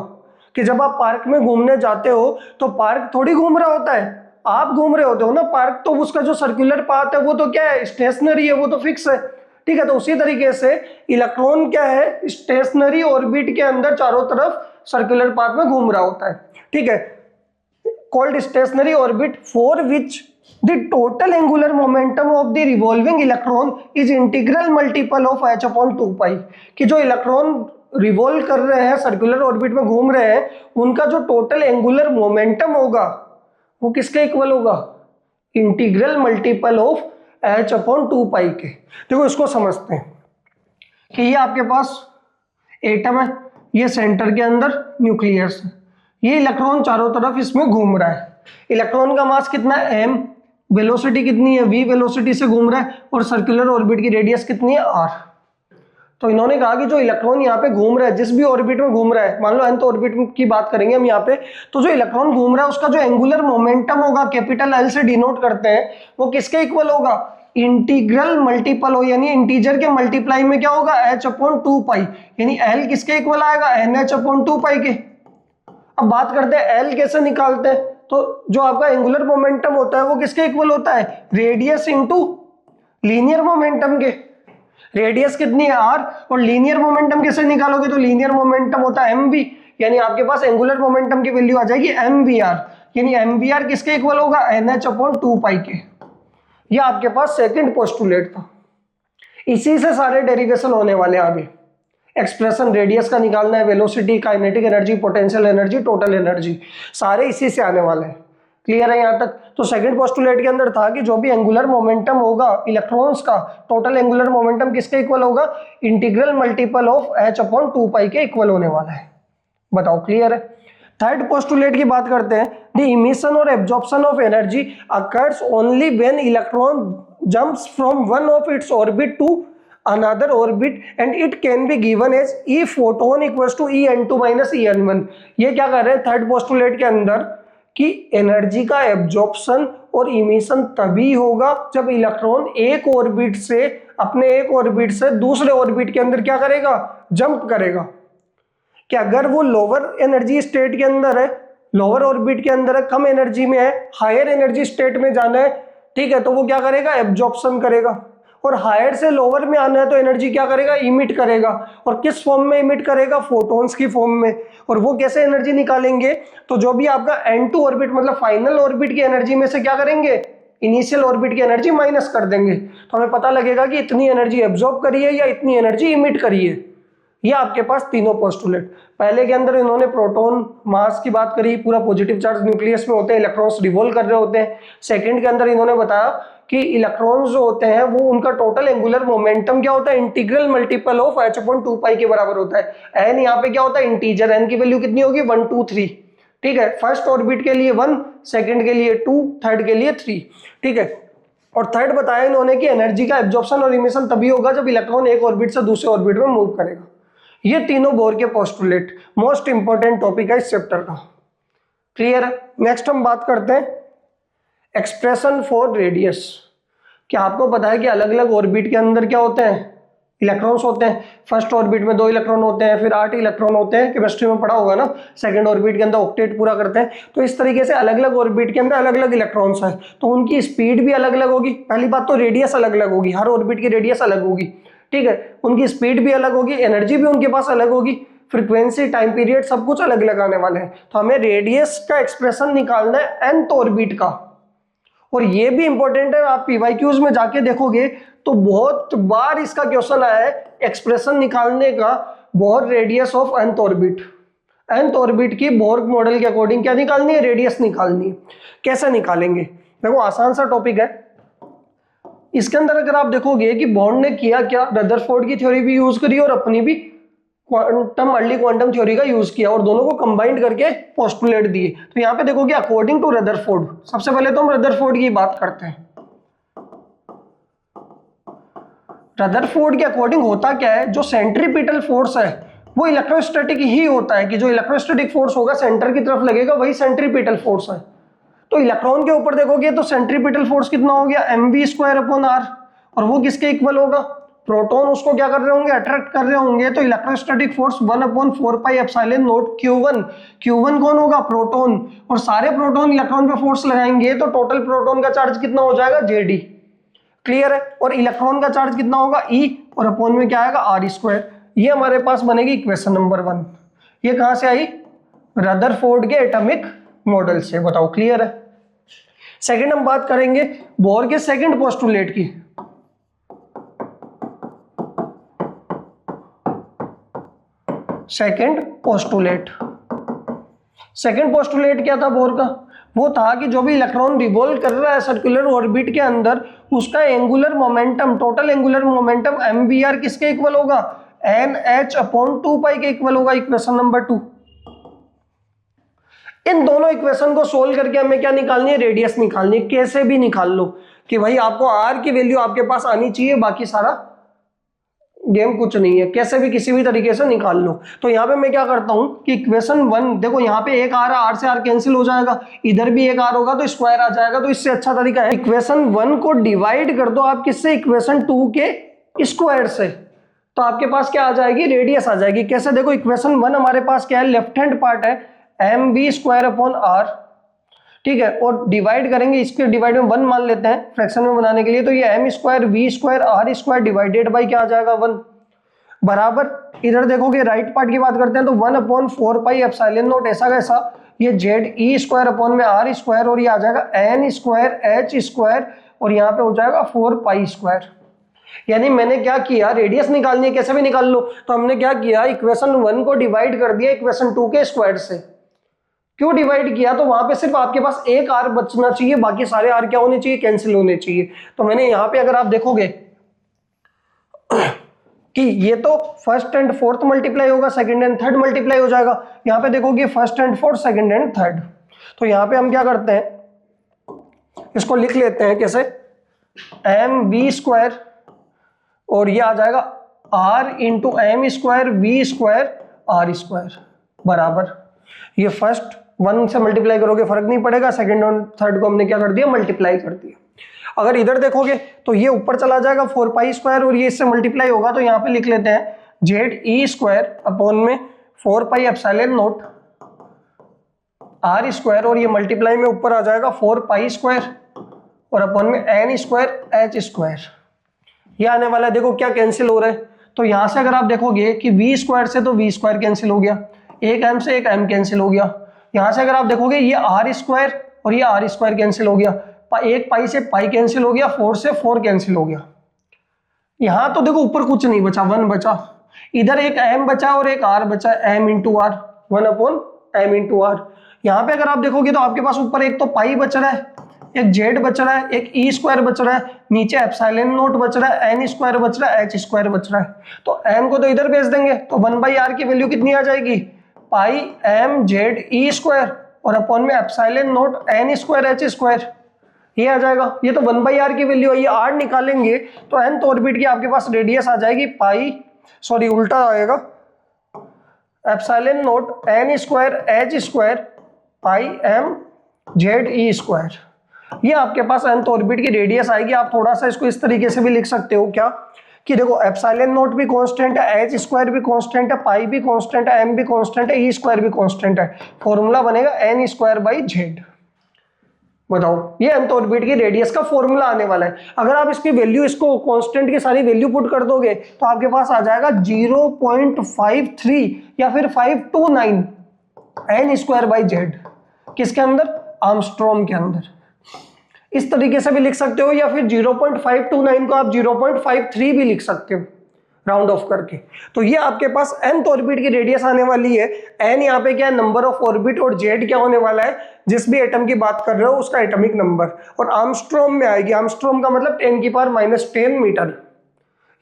कि जब आप पार्क में घूमने जाते हो तो पार्क थोड़ी घूम रहा होता है, आप घूम रहे होते हो ना पार्क, तो उसका जो सर्कुलर पाथ है वो तो क्या है, स्टेशनरी है, वो तो फिक्स है, ठीक है। तो उसी तरीके से इलेक्ट्रॉन क्या है, स्टेशनरी ऑर्बिट के अंदर चारों तरफ सर्कुलर पाथ में घूम रहा होता है, ठीक है। called stationary orbit for which the total angular momentum of the revolving electron is integral multiple of h upon 2 pi। कि जो इलेक्ट्रॉन रिवॉल्व कर रहे हैं, सर्कुलर ऑर्बिट में घूम रहे हैं, उनका जो टोटल एंगुलर मोमेंटम होगा वो किसके इक्वल होगा, integral multiple of h upon 2 पाई के। देखो इसको समझते हैं कि ये आपके पास एटम है, ये सेंटर के अंदर न्यूक्लियस है, ये इलेक्ट्रॉन चारों तरफ इसमें घूम रहा है। इलेक्ट्रॉन का मास कितना है, m, वेलोसिटी कितनी है, v वेलोसिटी से घूम रहा है, और सर्कुलर ऑर्बिट की रेडियस कितनी है, r। तो इन्होंने कहा कि जो इलेक्ट्रॉन यहाँ पे घूम रहा है, जिस भी ऑर्बिट में घूम रहा है, मान लो nth ऑर्बिट की बात करेंगे हम यहाँ पे, तो जो इलेक्ट्रॉन घूम रहा है उसका जो एंगुलर मोमेंटम होगा, कैपिटल L से डिनोट करते हैं, वो किसके इक्वल होगा, इंटीग्रल मल्टीपल हो, यानी इंटीजर के मल्टीप्लाई में क्या होगा, h अपॉन 2 पाई, यानी L किसके इक्वल आएगा, NH अपॉन 2 पाई के। अब बात करते हैं L कैसे निकालते हैं, तो जो आपका एंगुलर मोमेंटम होता है वो किसके इक्वल होता है, रेडियस इनटू लीनियर मोमेंटम के। रेडियस कितनी है, r, और लीनियर मोमेंटम कैसे निकालोगे, तो लीनियर मोमेंटम होता है mv, यानी आपके पास एंगुलर मोमेंटम की वैल्यू आ जाएगी mvr, यानी mvr किसके इक्वल होगा, nh अपॉन 2 पाई के। ये आपके पास सेकंड पोस्टुलेट था। इसी से सारे डेरिवेशन होने वाले आगे, एक्सप्रेशन रेडियस का निकालना है, velocity, kinetic energy, potential energy, total energy, सारे इसी से आने वाले हैं। क्लियर है यहाँ तक? तो सेकंड पोस्टुलेट के अंदर था कि जो भी एंगुलर मोमेंटम होगा इलेक्ट्रॉन्स का, टोटल एंगुलर मोमेंटम किसके इक्वल होगा, integral multiple of h upon 2 पाई के इक्वल होने वाला है। बताओ क्लियर है। थर्ड पोस्टुलेट की बात करते हैं, द इमिशन और absorption of energy occurs only when electron jumps from one of its orbit to another orbit and it can be given as E photon equals to En2 minus En1। ये क्या कर रहे हैं third postulate के अंदर कि energy का absorption और इमिशन तभी होगा जब इलेक्ट्रॉन एक ऑर्बिट से अपने एक ऑर्बिट से दूसरे ऑर्बिट के अंदर क्या करेगा, जंप करेगा। कि अगर वो लोअर एनर्जी स्टेट के अंदर है, लोअर ऑर्बिट के अंदर है, कम एनर्जी में है, हायर एनर्जी स्टेट में जाना है, ठीक है, तो वो क्या करेगा, एब्जॉर्प्शन करेगा। और हायर से लोअर में आना है तो एनर्जी क्या करेगा, इमिट करेगा। और किस फॉर्म में इमिट करेगा, फोटॉन्स की फॉर्म में। और वो कैसे एनर्जी निकालेंगे, तो जो भी आपका N2 ऑर्बिट मतलब फाइनल ऑर्बिट की एनर्जी में से क्या करेंगे, इनिशियल ऑर्बिट की एनर्जी माइनस कर देंगे। तो हमें पता लगेगा कि इतनी एनर्जी एब्जॉर्ब करी है या इतनी एनर्जी इमिट करी है। ये आपके पास तीनों पोस्टुलेट। पहले के अंदर इन्होंने प्रोटॉन मास की बात करी, पूरा पॉजिटिव चार्ज न्यूक्लियस में होते हैं, इलेक्ट्रॉन्स रिवॉल्व कर रहे होते हैं। सेकंड के अंदर इन्होंने बताया कि इलेक्ट्रॉन्स जो होते हैं वो उनका टोटल एंगुलर मोमेंटम क्या होता है, इंटीग्रल मल्टीपल ऑफ h/2π के बराबर होता है। n यहाँ पे क्या होता है, इंटीजर, n की वैल्यू कितनी होगी, 1 2 3, ठीक है। फर्स्ट ऑर्बिट के लिए 1, सेकंड के लिए 2, थर्ड के लिए 3, ठीक है। और थर्ड बताया इन्होंने कि एनर्जी का एब्जॉर्प्शन और इमिशन तभी होगा जब इलेक्ट्रॉन एक ऑर्बिट से दूसरे ऑर्बिट में मूव करेगा। ये तीनों बोर के पोस्टुलेट मोस्ट इंपॉर्टेंट टॉपिक है इस चैप्टर का। क्लियर है। नेक्स्ट हम बात करते हैं एक्सप्रेशन फॉर रेडियस। क्या आपको पता है कि अलग अलग ऑर्बिट के अंदर क्या होते हैं, इलेक्ट्रॉन्स होते हैं। फर्स्ट ऑर्बिट में 2 इलेक्ट्रॉन होते हैं, फिर 8 इलेक्ट्रॉन होते हैं, केमिस्ट्री में पढ़ा होगा ना। सेकंड ऑर्बिट के अंदर ऑक्टेट पूरा करते हैं। तो इस तरीके से अलग अलग ऑर्बिट के अंदर अलग अलग इलेक्ट्रॉन्स हैं, तो उनकी स्पीड भी अलग अलग होगी। पहली बात तो रेडियस अलग अलग होगी, हर ऑर्बिट की रेडियस अलग होगी, ठीक है। उनकी स्पीड भी अलग होगी, एनर्जी भी उनके पास अलग होगी, फ्रीक्वेंसी, टाइम पीरियड सब कुछ अलग अलग आने वाले हैं। तो हमें रेडियस का एक्सप्रेशन निकालना है nth ऑर्बिट का। और ये भी इंपॉर्टेंट है, आप पीवाईक्यूज में जाके देखोगे तो बहुत बार इसका क्वेश्चन आया है एक्सप्रेशन निकालने का, bore radius of nth orbit. nth orbit की बोर मॉडल के अकॉर्डिंग क्या निकालनी है, रेडियस निकालनी है। कैसे निकालेंगे, देखो आसान सा टॉपिक है। इसके अंदर अगर आप देखोगे कि बॉन्ड ने किया क्या, रदरफोर्ड की थ्योरी भी यूज करी और अपनी भी अर्ली क्वांटम थ्योरी का यूज किया और दोनों को कंबाइंड करके पोस्टुलेट दिए। तो यहाँ पे देखोगे अकॉर्डिंग टू रदरफोर्ड, सबसे पहले तो हम रदरफोर्ड की बात करते हैं। रदरफोर्ड के अकॉर्डिंग होता क्या है, जो सेंट्रीपिटल फोर्स है वो इलेक्ट्रोस्टैटिक ही होता है, कि जो इलेक्ट्रोस्टैटिक फोर्स होगा सेंटर की तरफ लगेगा वही सेंट्रीपिटल फोर्स है। तो इलेक्ट्रॉन के ऊपर देखोगे तो सेंट्रीपिटल फोर्स कितना हो गया, mv²/r, और वो किसके इक्वल होगा, प्रोटॉन उसको क्या कर रहे होंगे, अट्रैक्ट कर रहे होंगे। तो इलेक्ट्रोस्टैटिक फोर्स 1/4πε0 Q1। Q1 कौन होगा, प्रोटॉन, और सारे प्रोटॉन इलेक्ट्रॉन पे फोर्स लगाएंगे तो टोटल प्रोटॉन का चार्ज कितना हो जाएगा, Jd। क्लियर है। और इलेक्ट्रॉन का चार्ज कितना होगा, E, और अपॉन में क्या आएगा, r²। ये हमारे पास बनेगी इक्वेशन नंबर 1। ये कहां से आई, रदरफोर्ड के एटॉमिक मॉडल से। बताओ क्लियर है। सेकंड हम बात करेंगे बोर के सेकंड पोस्टुलेट की। सेकंड पोस्टुलेट क्या था बोर का, वो था कि जो भी इलेक्ट्रॉन रिवॉल्व कर रहा है सर्कुलर ऑर्बिट के अंदर, उसका angular momentum, total angular momentum mvr किसके इक्वल होगा, nh/2π के इक्वल होगा। Equation number 2। इन दोनों इक्वेशन को सोल्व करके हमें क्या निकालनी है, रेडियस निकालनी है। कैसे भी निकाल लो कि भाई आपको r की वैल्यू आपके पास आनी चाहिए, बाकी सारा गेम कुछ नहीं है, कैसे भी किसी भी तरीके से निकाल लो। तो यहाँ पे मैं क्या करता हूं कि इक्वेशन 1 देखो, यहाँ पे एक r है, r से r कैंसिल हो जाएगा, इधर भी एक r होगा तो स्क्वायर आ जाएगा। तो इससे अच्छा तरीका है इक्वेशन 1 को डिवाइड कर दो आप किससे, इक्वेशन 2 के स्क्वायर से, तो आपके पास क्या आ जाएगी, रेडियस आ जाएगी। कैसे, देखो इक्वेशन 1 हमारे पास क्या है, लेफ्ट हैंड पार्ट है mv²/r, ठीक है, और डिवाइड करेंगे, इसके डिवाइड में 1 मान लेते हैं फ्रैक्शन में बनाने के लिए। तो ये m²v²r² डिवाइडेड बाई क्या आ जाएगा, 1 बराबर। इधर देखोगे राइट पार्ट की बात करते हैं तो 1/4πε0 ऐसा कैसा, ये ze² में r², और ये आ जाएगा n²h², और यहाँ पे हो जाएगा 4π²। यानी मैंने क्या किया, रेडियस निकालनी है, कैसे भी निकाल लो। तो हमने क्या किया, इक्वेशन 1 को डिवाइड कर दिया इक्वेशन 2 के स्क्वायर से। क्यों डिवाइड किया, तो वहां पे सिर्फ आपके पास एक r बचना चाहिए, बाकी सारे r क्या होने चाहिए, कैंसिल होने चाहिए। तो मैंने यहाँ पे अगर आप देखोगे कि ये तो फर्स्ट एंड फोर्थ मल्टीप्लाई होगा, सेकंड एंड थर्ड मल्टीप्लाई हो जाएगा। यहाँ पे देखोगे first and fourth, second and third. तो यहाँ पे हम क्या करते हैं, इसको लिख लेते हैं कैसे, एम वी स्क्वायर और ये आ जाएगा r into m square v square r square बराबर, ये फर्स्ट वन से मल्टीप्लाई करोगे फर्क नहीं पड़ेगा, सेकंड और थर्ड को हमने क्या कर दिया, मल्टीप्लाई कर दिया। अगर इधर देखोगे तो ये ऊपर चला जाएगा 4 पाई स्क्वायर और ये इससे मल्टीप्लाई होगा, तो यहाँ पे लिख लेते हैं जेड ई स्क्वायर अपॉन में 4 pi epsilon naught r square और ये मल्टीप्लाई में ऊपर आ जाएगा 4 पाई स्क्वायर और अपॉन में एन स्क्वायर एच स्क्वायर। ये आने वाला है, देखो क्या कैंसिल हो रहा है, तो यहां से अगर आप देखोगे कि वी स्क्वायर से तो वी स्क्वायर कैंसिल हो गया, एक एम से एक एम कैंसिल हो गया। यहां से अगर आप देखोगे ये आर स्क्वायर और ये आर स्क्वायर कैंसिल हो गया, एक पाई से पाई कैंसिल हो गया, 4 से 4 कैंसिल हो गया। यहां तो देखो ऊपर कुछ नहीं बचा, 1 बचा, इधर एक एम बचा और एक आर बचा, m into r, 1 upon m into r. यहां पे अगर आप देखोगे तो आपके पास ऊपर एक तो पाई बच रहा है, एक जेड बच रहा है, एक ई स्क्वायर बच रहा है, नीचे एप्सिलॉन नॉट बच रहा है, एन स्क्वायर बच रहा है, एच स्क्वायर बच रहा है। तो एम को तो इधर भेज देंगे, तो 1 बाई आर की वैल्यू कितनी आ जाएगी, पाई एम जेड ई स्क्वायर और अपॉन में epsilon naught n square h square, ये आ जाएगा। ये तो 1 बाई आर की वैल्यू है, ये आर निकालेंगे तो nth ऑर्बिट की आपके पास रेडियस आ जाएगी पाई, सॉरी उल्टा आएगा, epsilon naught n square h square pi m Z e square. ये आपके पास nth ऑर्बिट की रेडियस आएगी। आप थोड़ा सा इसको इस तरीके से भी लिख सकते हो क्या, कि देखो एप्सिलॉन नॉट भी कांस्टेंट है, एच स्क्वायर भी कांस्टेंट है, पाई भी कांस्टेंट है, एम भी कांस्टेंट है, ई स्क्वायर भी कांस्टेंट है, फॉर्मूला बनेगा एन स्क्वायर बाई जेड। बताओ, ये nth ऑर्बिट की रेडियस का फॉर्मूला आने वाला है। अगर आप इसकी वैल्यू, इसको कांस्टेंट की सारी वैल्यू पुट कर दोगे तो आपके पास आ जाएगा 0.53 या फिर 529 एन स्क्वायर बाई जेड, किसके अंदर, आर्मस्ट्रॉन्ग के अंदर। इस तरीके से भी लिख सकते हो या फिर 0.529 को आप 0.53 भी लिख सकते हो राउंड ऑफ करके। तो ये आपके पास nth ऑर्बिट की रेडियस आने वाली है। n यहाँ पे क्या है, नंबर ऑफ ऑर्बिट, और z क्या होने वाला है, जिस भी एटम की बात कर रहे हो उसका एटॉमिक नंबर, और आर्मस्ट्रॉन्ग में आएगी, आर्मस्ट्रॉन्ग का मतलब 10⁻⁻10 मीटर।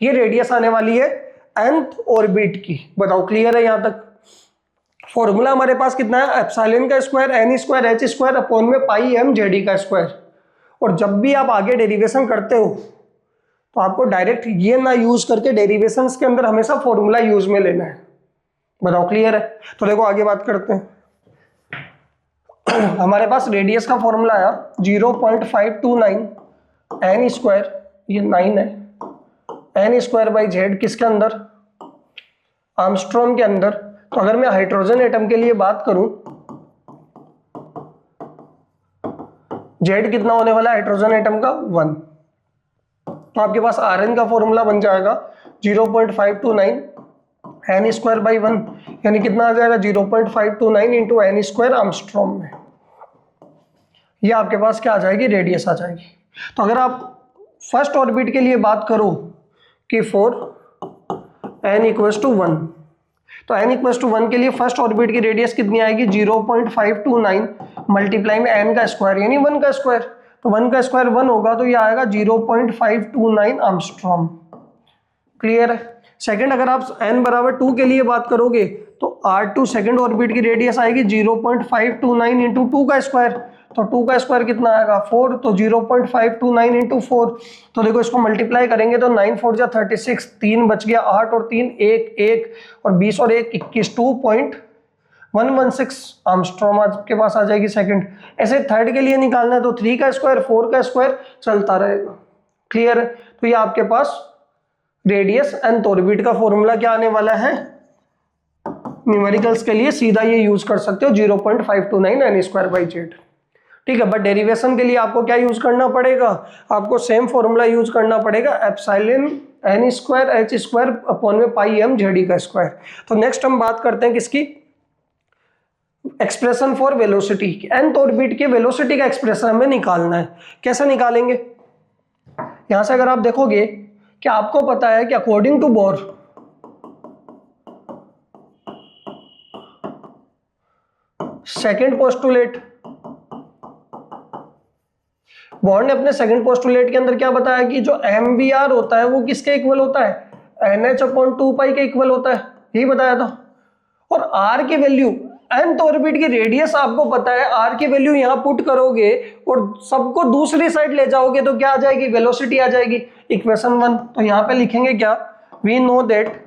ये रेडियस आने वाली है nth ऑर्बिट की। बताओ क्लियर है यहाँ तक। फॉर्मूला हमारे पास कितना है, एप्सिलॉन का square n square h square upon में पाई एम जेड का स्क्वायर। और जब भी आप आगे डेरिवेशन करते हो तो आपको डायरेक्ट ये ना यूज करके डेरिवेशंस के अंदर हमेशा फॉर्मूला यूज में लेना है। बताओ क्लियर है। तो देखो आगे बात करते हैं। हमारे पास रेडियस का फॉर्मूला आया 0.529 एन स्क्वायर, ये 9 है, एन स्क्वायर बाई जेड, किसके अंदर, आर्मस्ट्रॉन्ग के अंदर। तो अगर मैं हाइड्रोजन एटम के लिए बात करूं, जेड कितना होने वाला है हाइड्रोजन एटम का, 1। तो आपके पास Rn का फॉर्मूला बन जाएगा 0.529 एन स्क्वायर बाई 1, यानी कितना आ जाएगा 0.529 इंटू एन स्क्वायर आर्मस्ट्रॉन्ग में। ये आपके पास क्या आ जाएगी, रेडियस आ जाएगी। तो अगर आप फर्स्ट ऑर्बिट के लिए बात करो कि फॉर n इक्वल्स टू 1, तो n इक्वल्स टू 1 के लिए फर्स्ट ऑर्बिट की रेडियस कितनी आएगी, 0.529 मल्टीप्लाई में n का स्क्वायर यानी 1 का स्क्वायर। तो 1 का स्क्वायर 1 होगा, तो ये आएगा 0.529 आर्मस्ट्रॉन्ग। क्लियर है। सेकंड, अगर आप n बराबर 2 के लिए बात करोगे तो R2 सेकंड ऑर्बिट की रेडियस आएगी 0.529 इंटू 2 का स्क्वायर। तो 2 का स्क्वायर कितना आएगा, 4, तो 0.529 इंटू 4। तो देखो इसको मल्टीप्लाई करेंगे तो 9 4 जा 36, 3 बच गया, 8 और 3 1 1 और 20 और 1 21, 2.116 आर्मस्ट्रॉन्ग आपके पास आ जाएगी सेकंड। ऐसे थर्ड के लिए निकालना है तो 3 का स्क्वायर 4 का स्क्वायर चलता रहेगा। क्लियर है। तो ये आपके पास रेडियस nth ऑर्बिट का फॉर्मूला क्या आने वाला है, न्यूमेरिकल्स के लिए सीधा ये यूज कर सकते हो 0.529 एन स्क्वायर बाई जेड। ठीक है। बट डेरिवेशन के लिए आपको क्या यूज करना पड़ेगा, आपको सेम फॉर्मूला यूज करना पड़ेगा, epsilon n square h square upon में पाई एम जेड का स्क्वायर। तो नेक्स्ट हम बात करते हैं किसकी, expression for velocity. nth orbit के वेलोसिटी का एक्सप्रेशन हमें निकालना है। कैसे निकालेंगे, यहां से अगर आप देखोगे कि आपको पता है कि according to Bohr, second postulate, Bohr ने अपने सेकंड पोस्टुलेट के अंदर क्या बताया कि जो mvr होता है वो किसके इक्वल होता है, NH/2 के इक्वल होता है, यही बताया था। और r की वैल्यू, nth ऑर्बिट की रेडियस आपको पता है, r की वैल्यू यहां पुट करोगे और सबको दूसरी साइड ले जाओगे तो क्या आ जाएगी, वेलोसिटी आ जाएगी, इक्वेशन 1। तो यहां पे लिखेंगे क्या, वी नो दैट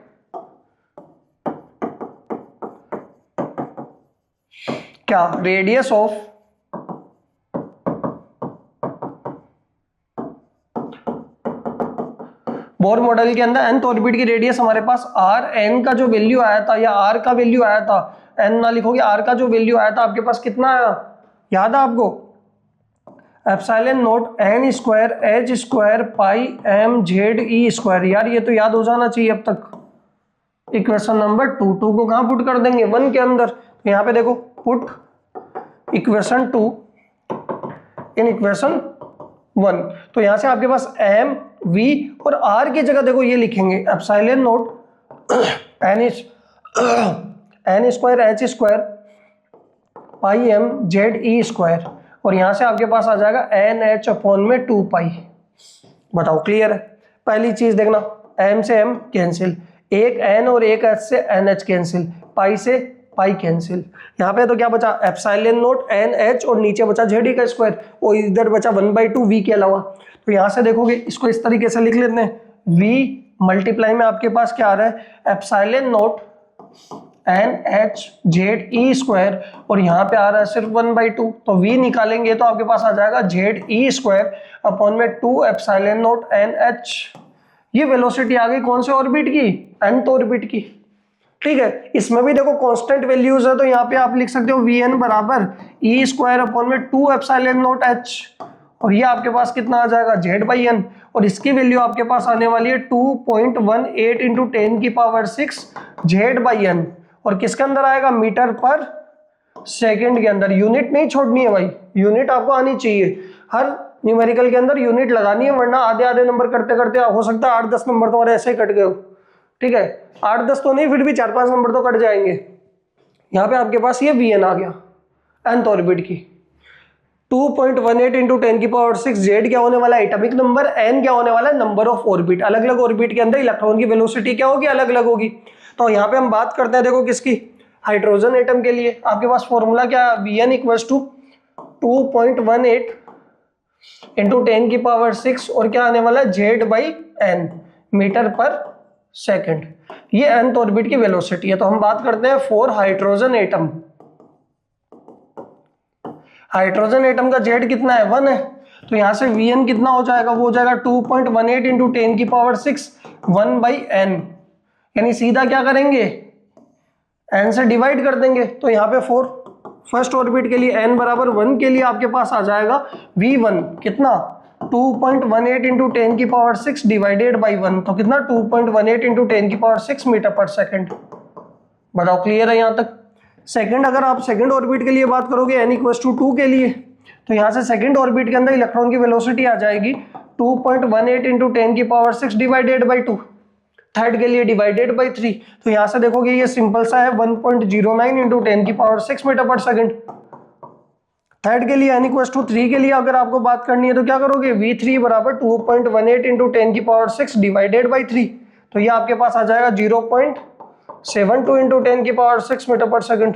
क्या, रेडियस ऑफ बोर मॉडल के अंदर nth ऑर्बिट की रेडियस हमारे पास r, n का जो वैल्यू आया था या r का वैल्यू आया था, n ना लिखोगे, r का जो वैल्यू आया था आपके पास कितना आया, याद है आपको, epsilon naught n square h square pi m z e square. यार ये तो याद हो जाना चाहिए अब तक। इक्वेशन नंबर 2 को कहां पुट कर देंगे, 1 के अंदर। तो यहाँ पे देखो, पुट इक्वेशन 2 इन इक्वेशन 1। तो यहां से आपके पास m v और r की जगह देखो ये लिखेंगे epsilon naught n square h square pi m z e square, और यहां से आपके पास आ जाएगा NH/2 पाई। बताओ क्लियर है। पहली चीज देखना, m से m कैंसिल, एक n और एक h से NH कैंसिल, पाई से पाई कैंसिल। यहाँ पे तो क्या बचा, एप्सिलॉन नॉट NH और नीचे बचा z का स्क्वायर, और इधर बचा 1/2 v के अलावा। तो यहाँ से देखोगे इसको इस तरीके से लिख लेते हैं, v मल्टीप्लाई में आपके पास क्या आ रहा है, epsilon not NH z e square, और यहाँ पे आ रहा है सिर्फ 1/2। तो v निकालेंगे तो आपके पास आ जाएगा z e स्क्वायर अपॉन में 2 एप्सिलॉन नॉट NH। ये वेलोसिटी आ गई कौन से ऑर्बिट की, nth ऑर्बिट की। ठीक है, इसमें भी देखो कांस्टेंट वैल्यूज है, तो यहाँ पे आप लिख सकते हो Vn बराबर e स्क्वायर अपॉन में 2 एप्सिलॉन नॉट h, और ये आपके पास कितना आ जाएगा, z/n, और इसकी वैल्यू आपके पास आने वाली है 2.18 इंटू 10 की पावर 6 z/n, और किसके अंदर आएगा, मीटर पर सेकंड के अंदर। यूनिट नहीं छोड़नी है भाई, यूनिट आपको आनी चाहिए, हर न्यूमेरिकल के अंदर यूनिट लगानी है, वरना आधे आधे नंबर करते करते हो सकता है 8-10 नंबर तुम्हारे ऐसे ही कट गए हो। ठीक है, 8-10 तो नहीं, फिर भी 4-5 नंबर तो कट जाएंगे। यहाँ पे आपके पास ये Vn आ गया nth ऑर्बिट की, 2.18 इंटू 10 की पावर 6, z क्या होने वाला है, एटॉमिक नंबर, n क्या होने वाला है, नंबर ऑफ ऑर्बिट। अलग अलग ऑर्बिट के अंदर इलेक्ट्रॉन की वेलोसिटी क्या होगी, अलग अलग होगी। तो यहाँ पे हम बात करते हैं देखो किसकी, हाइड्रोजन एटम के लिए आपके पास फॉर्मूला क्या है, Vn इक्वल्स टू 2.18 इंटू 10 की पावर 6, और क्या आने वाला है, z/n मीटर पर सेकंड। ये nth ऑर्बिट की वेलोसिटी है। तो हम बात करते हैं for hydrogen atom. Hydrogen atom का z कितना है, 1 है, तो यहां से Vn कितना हो जाएगा, वो हो जाएगा 2.18 इंटू 10 की पावर 6 1/n, यानी सीधा क्या करेंगे, n से डिवाइड कर देंगे। तो यहाँ पे फॉर फर्स्ट ऑर्बिट के लिए n बराबर 1 के लिए आपके पास आ जाएगा V1 कितना, 2.18 इंटू 10 की पावर 6 डिवाइडेड बाई 1, तो कितना 2.18 इंटू 10 की पावर 6 मीटर पर सेकंड। बताओ क्लियर है यहाँ तक। सेकंड, अगर आप सेकंड ऑर्बिट के लिए बात करोगे n इक्वल्स टू 2 के लिए, तो यहाँ से सेकंड ऑर्बिट के अंदर इलेक्ट्रॉन की वेलोसिटी आ जाएगी 2.18 इंटू 10 की पावर 6 डिवाइडेड बाई 2। थर्ड के लिए डिवाइडेड बाई 3, तो यहाँ से देखोगे ये सिंपल सा है 1.09 इंटू 10 की पावर 6 मीटर पर सेकंड। थर्ड के लिए n इक्वल्स टू 3 के लिए अगर आपको बात करनी है तो क्या करोगे, V3 बराबर 2.18 इंटू 10 की पावर 6 डिवाइडेड बाई 3, तो ये आपके पास आ जाएगा 0.72 इंटू 10 की पावर 6 मीटर पर सेकंड।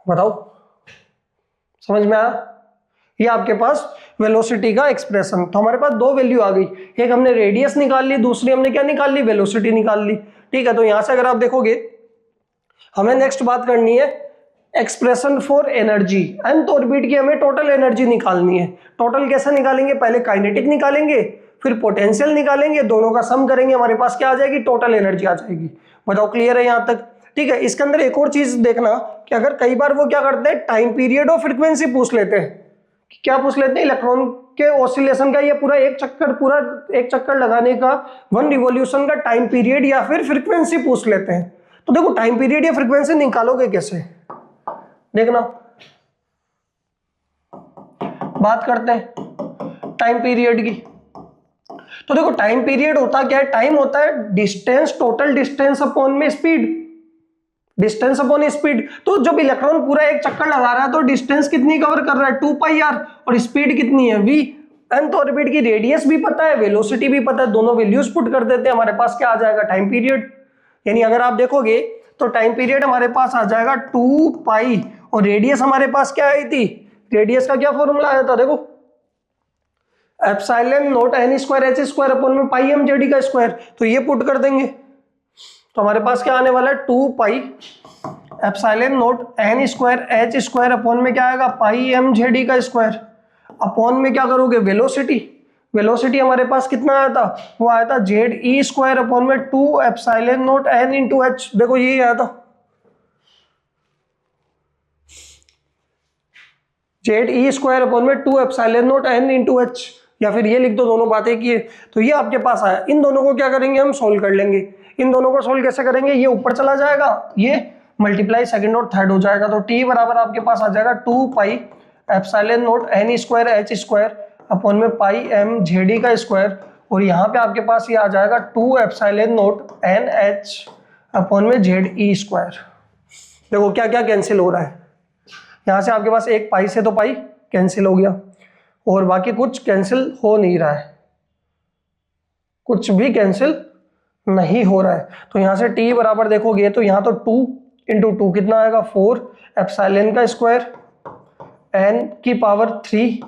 बताओ समझ में आया। ये आपके पास वेलोसिटी का एक्सप्रेशन। तो हमारे पास दो वैल्यू आ गई, एक हमने रेडियस निकाल ली, दूसरी हमने क्या निकाल ली, वेलोसिटी निकाल ली। ठीक है, तो यहां से अगर आप देखोगे हमें नेक्स्ट बात करनी है expression for energy. nth orbit की हमें टोटल एनर्जी निकालनी है। टोटल कैसे निकालेंगे, पहले काइनेटिक निकालेंगे, फिर पोटेंशियल निकालेंगे, दोनों का सम करेंगे, हमारे पास क्या आ जाएगी, टोटल एनर्जी आ जाएगी। बताओ क्लियर है यहाँ तक। ठीक है, इसके अंदर एक और चीज देखना कि अगर कई बार वो क्या करते हैं, टाइम पीरियड और फ्रीक्वेंसी पूछ लेते हैं। क्या पूछ लेते हैं, इलेक्ट्रॉन के ऑसिलेशन का ये पूरा एक चक्कर लगाने का 1 रिवॉल्यूशन का टाइम पीरियड या फिर फ्रीक्वेंसी पूछ लेते हैं। तो देखो टाइम पीरियड या फ्रीक्वेंसी निकालोगे कैसे, देखना। बात करते हैं टाइम पीरियड की। तो देखो टाइम पीरियड होता क्या है, टाइम होता है डिस्टेंस, टोटल डिस्टेंस अपॉन में स्पीड, डिस्टेंस अपॉन स्पीड। तो जब इलेक्ट्रॉन पूरा एक चक्कर लगा रहा है तो डिस्टेंस कितनी कवर कर रहा है, 2πr, और स्पीड कितनी है v। nth ऑर्बिट की रेडियस भी पता है, वेलोसिटी भी पता है, दोनों वैल्यूज पुट कर देते हैं, हमारे पास क्या आ जाएगा, टाइम पीरियड। यानी अगर आप देखोगे तो टाइम पीरियड हमारे पास आ जाएगा 2 पाई, और रेडियस हमारे पास क्या आई थी, रेडियस का क्या फॉर्मूला आया था, देखो epsilon naught n square h square upon में पाई एम जेडी का स्क्वायर, तो ये पुट कर देंगे तो हमारे पास क्या आने वाला है, 2 पाई epsilon naught n square h square upon में क्या आएगा, पाई एम जेडी का स्क्वायर, अपॉन में क्या करोगे, वेलोसिटी। वेलोसिटी हमारे पास कितना आया था, वो आया था जेड ई स्क्वायर अपॉन में 2 epsilon naught n into H, देखो ये आया था जेड ई स्क्वायर अपॉन में 2 epsilon naught n into H, या फिर ये लिख दो, दोनों बातें की है, तो ये आपके पास आया। इन दोनों को क्या करेंगे, हम सोल्व कर लेंगे। इन दोनों को सोल्व कैसे करेंगे, ये ऊपर चला जाएगा, ये मल्टीप्लाई सेकंड और थर्ड हो जाएगा, तो टी बराबर आपके पास आ जाएगा 2 पाई epsilon naught n square h square upon में पाई एम जेडी का स्क्वायर, और यहाँ पे आपके पास ये आ जाएगा 2 epsilon naught N H upon में जेड ई स्क्वायर। देखो क्या क्या कैंसिल हो रहा है, यहाँ से आपके पास एक पाई से तो पाई कैंसिल हो गया, और बाकी कुछ कैंसिल हो नहीं रहा है, कुछ भी कैंसिल नहीं हो रहा है। तो यहाँ से t बराबर देखोगे तो यहाँ तो 2 इंटू 2 कितना आएगा, 4 एप्सिलॉन का स्क्वायर n की पावर 3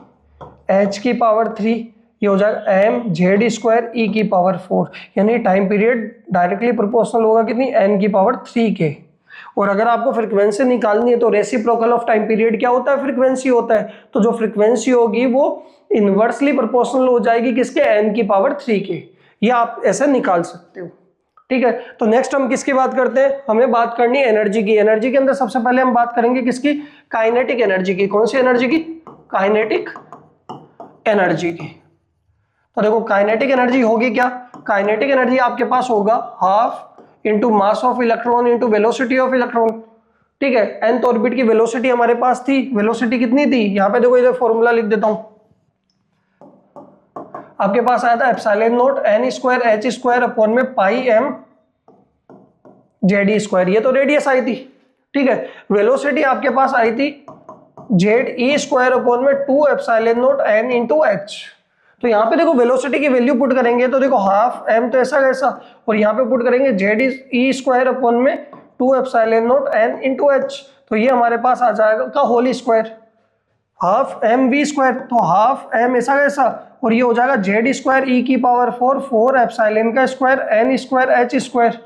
h की पावर 3, ये हो जाएगा m जेड स्क्वायर e की पावर 4, यानी टाइम पीरियड डायरेक्टली प्रोपोर्शनल होगा कितनी, n की पावर 3 के। और अगर आपको फ्रीक्वेंसी निकालनी है तो रेसिप्रोकल ऑफ टाइम पीरियड क्या होता है, फ्रीक्वेंसी होता है, तो जो फ्रीक्वेंसी होगी वो इनवर्सली प्रोपोर्शनल हो जाएगी किसके, n की पावर 3 के। ये आप ऐसे निकाल सकते हो, ठीक है। तो नेक्स्ट हम किसकी बात करते हैं, हमें बात करनी है एनर्जी की। एनर्जी के अंदर सबसे पहले हम बात करेंगे किसकी, काइनेटिक एनर्जी की। कौन सी एनर्जी की, काइनेटिक एनर्जी की। तो देखो काइनेटिक एनर्जी होगी क्या, काइनेटिक एनर्जी आपके पास होगा half into mass of electron into velocity of electron, ठीक है। nth ऑर्बिट की वेलोसिटी हमारे पास थी, वेलोसिटी कितनी थी, यहाँ पे देखो इधर फॉर्मूला लिख देता हूं, आपके पास आया था epsilon naught n square h square upon में पाई एम जेड स्क्वायर, ये तो रेडियस आई थी, ठीक है। वेलोसिटी आपके पास आई थी जेड ई स्क्वायर अपॉन में 2 epsilon naught n into h. तो यहाँ पे देखो वेलोसिटी की वैल्यू पुट करेंगे तो देखो हाफ एम तो ऐसा कैसा, और यहाँ पे पुट करेंगे जेड ई स्क्वायर अपॉन में 2 epsilon naught n into h, तो ये हमारे पास आ जाएगा का whole square half m v square, तो हाफ एम ऐसा कैसा, और ये हो जाएगा जेड स्क्वायर ई की पावर 4 4 एप्सिलॉन का square n square h square.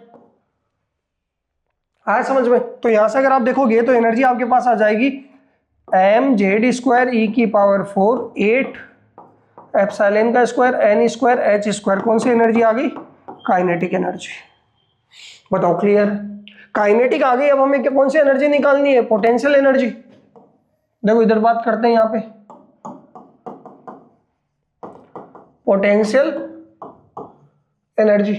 आया समझ में। तो यहां से अगर आप देखोगे तो एनर्जी आपके पास आ जाएगी एम जेड स्क्वायर ई की पावर 4 8 एप्सिलॉन का square n square h square. कौन सी एनर्जी आ गई, काइनेटिक एनर्जी। बताओ क्लियर, काइनेटिक आ गई। अब हमें कौन सी एनर्जी निकालनी है, पोटेंशियल एनर्जी। देखो इधर बात करते हैं, यहाँ पे पोटेंशियल एनर्जी।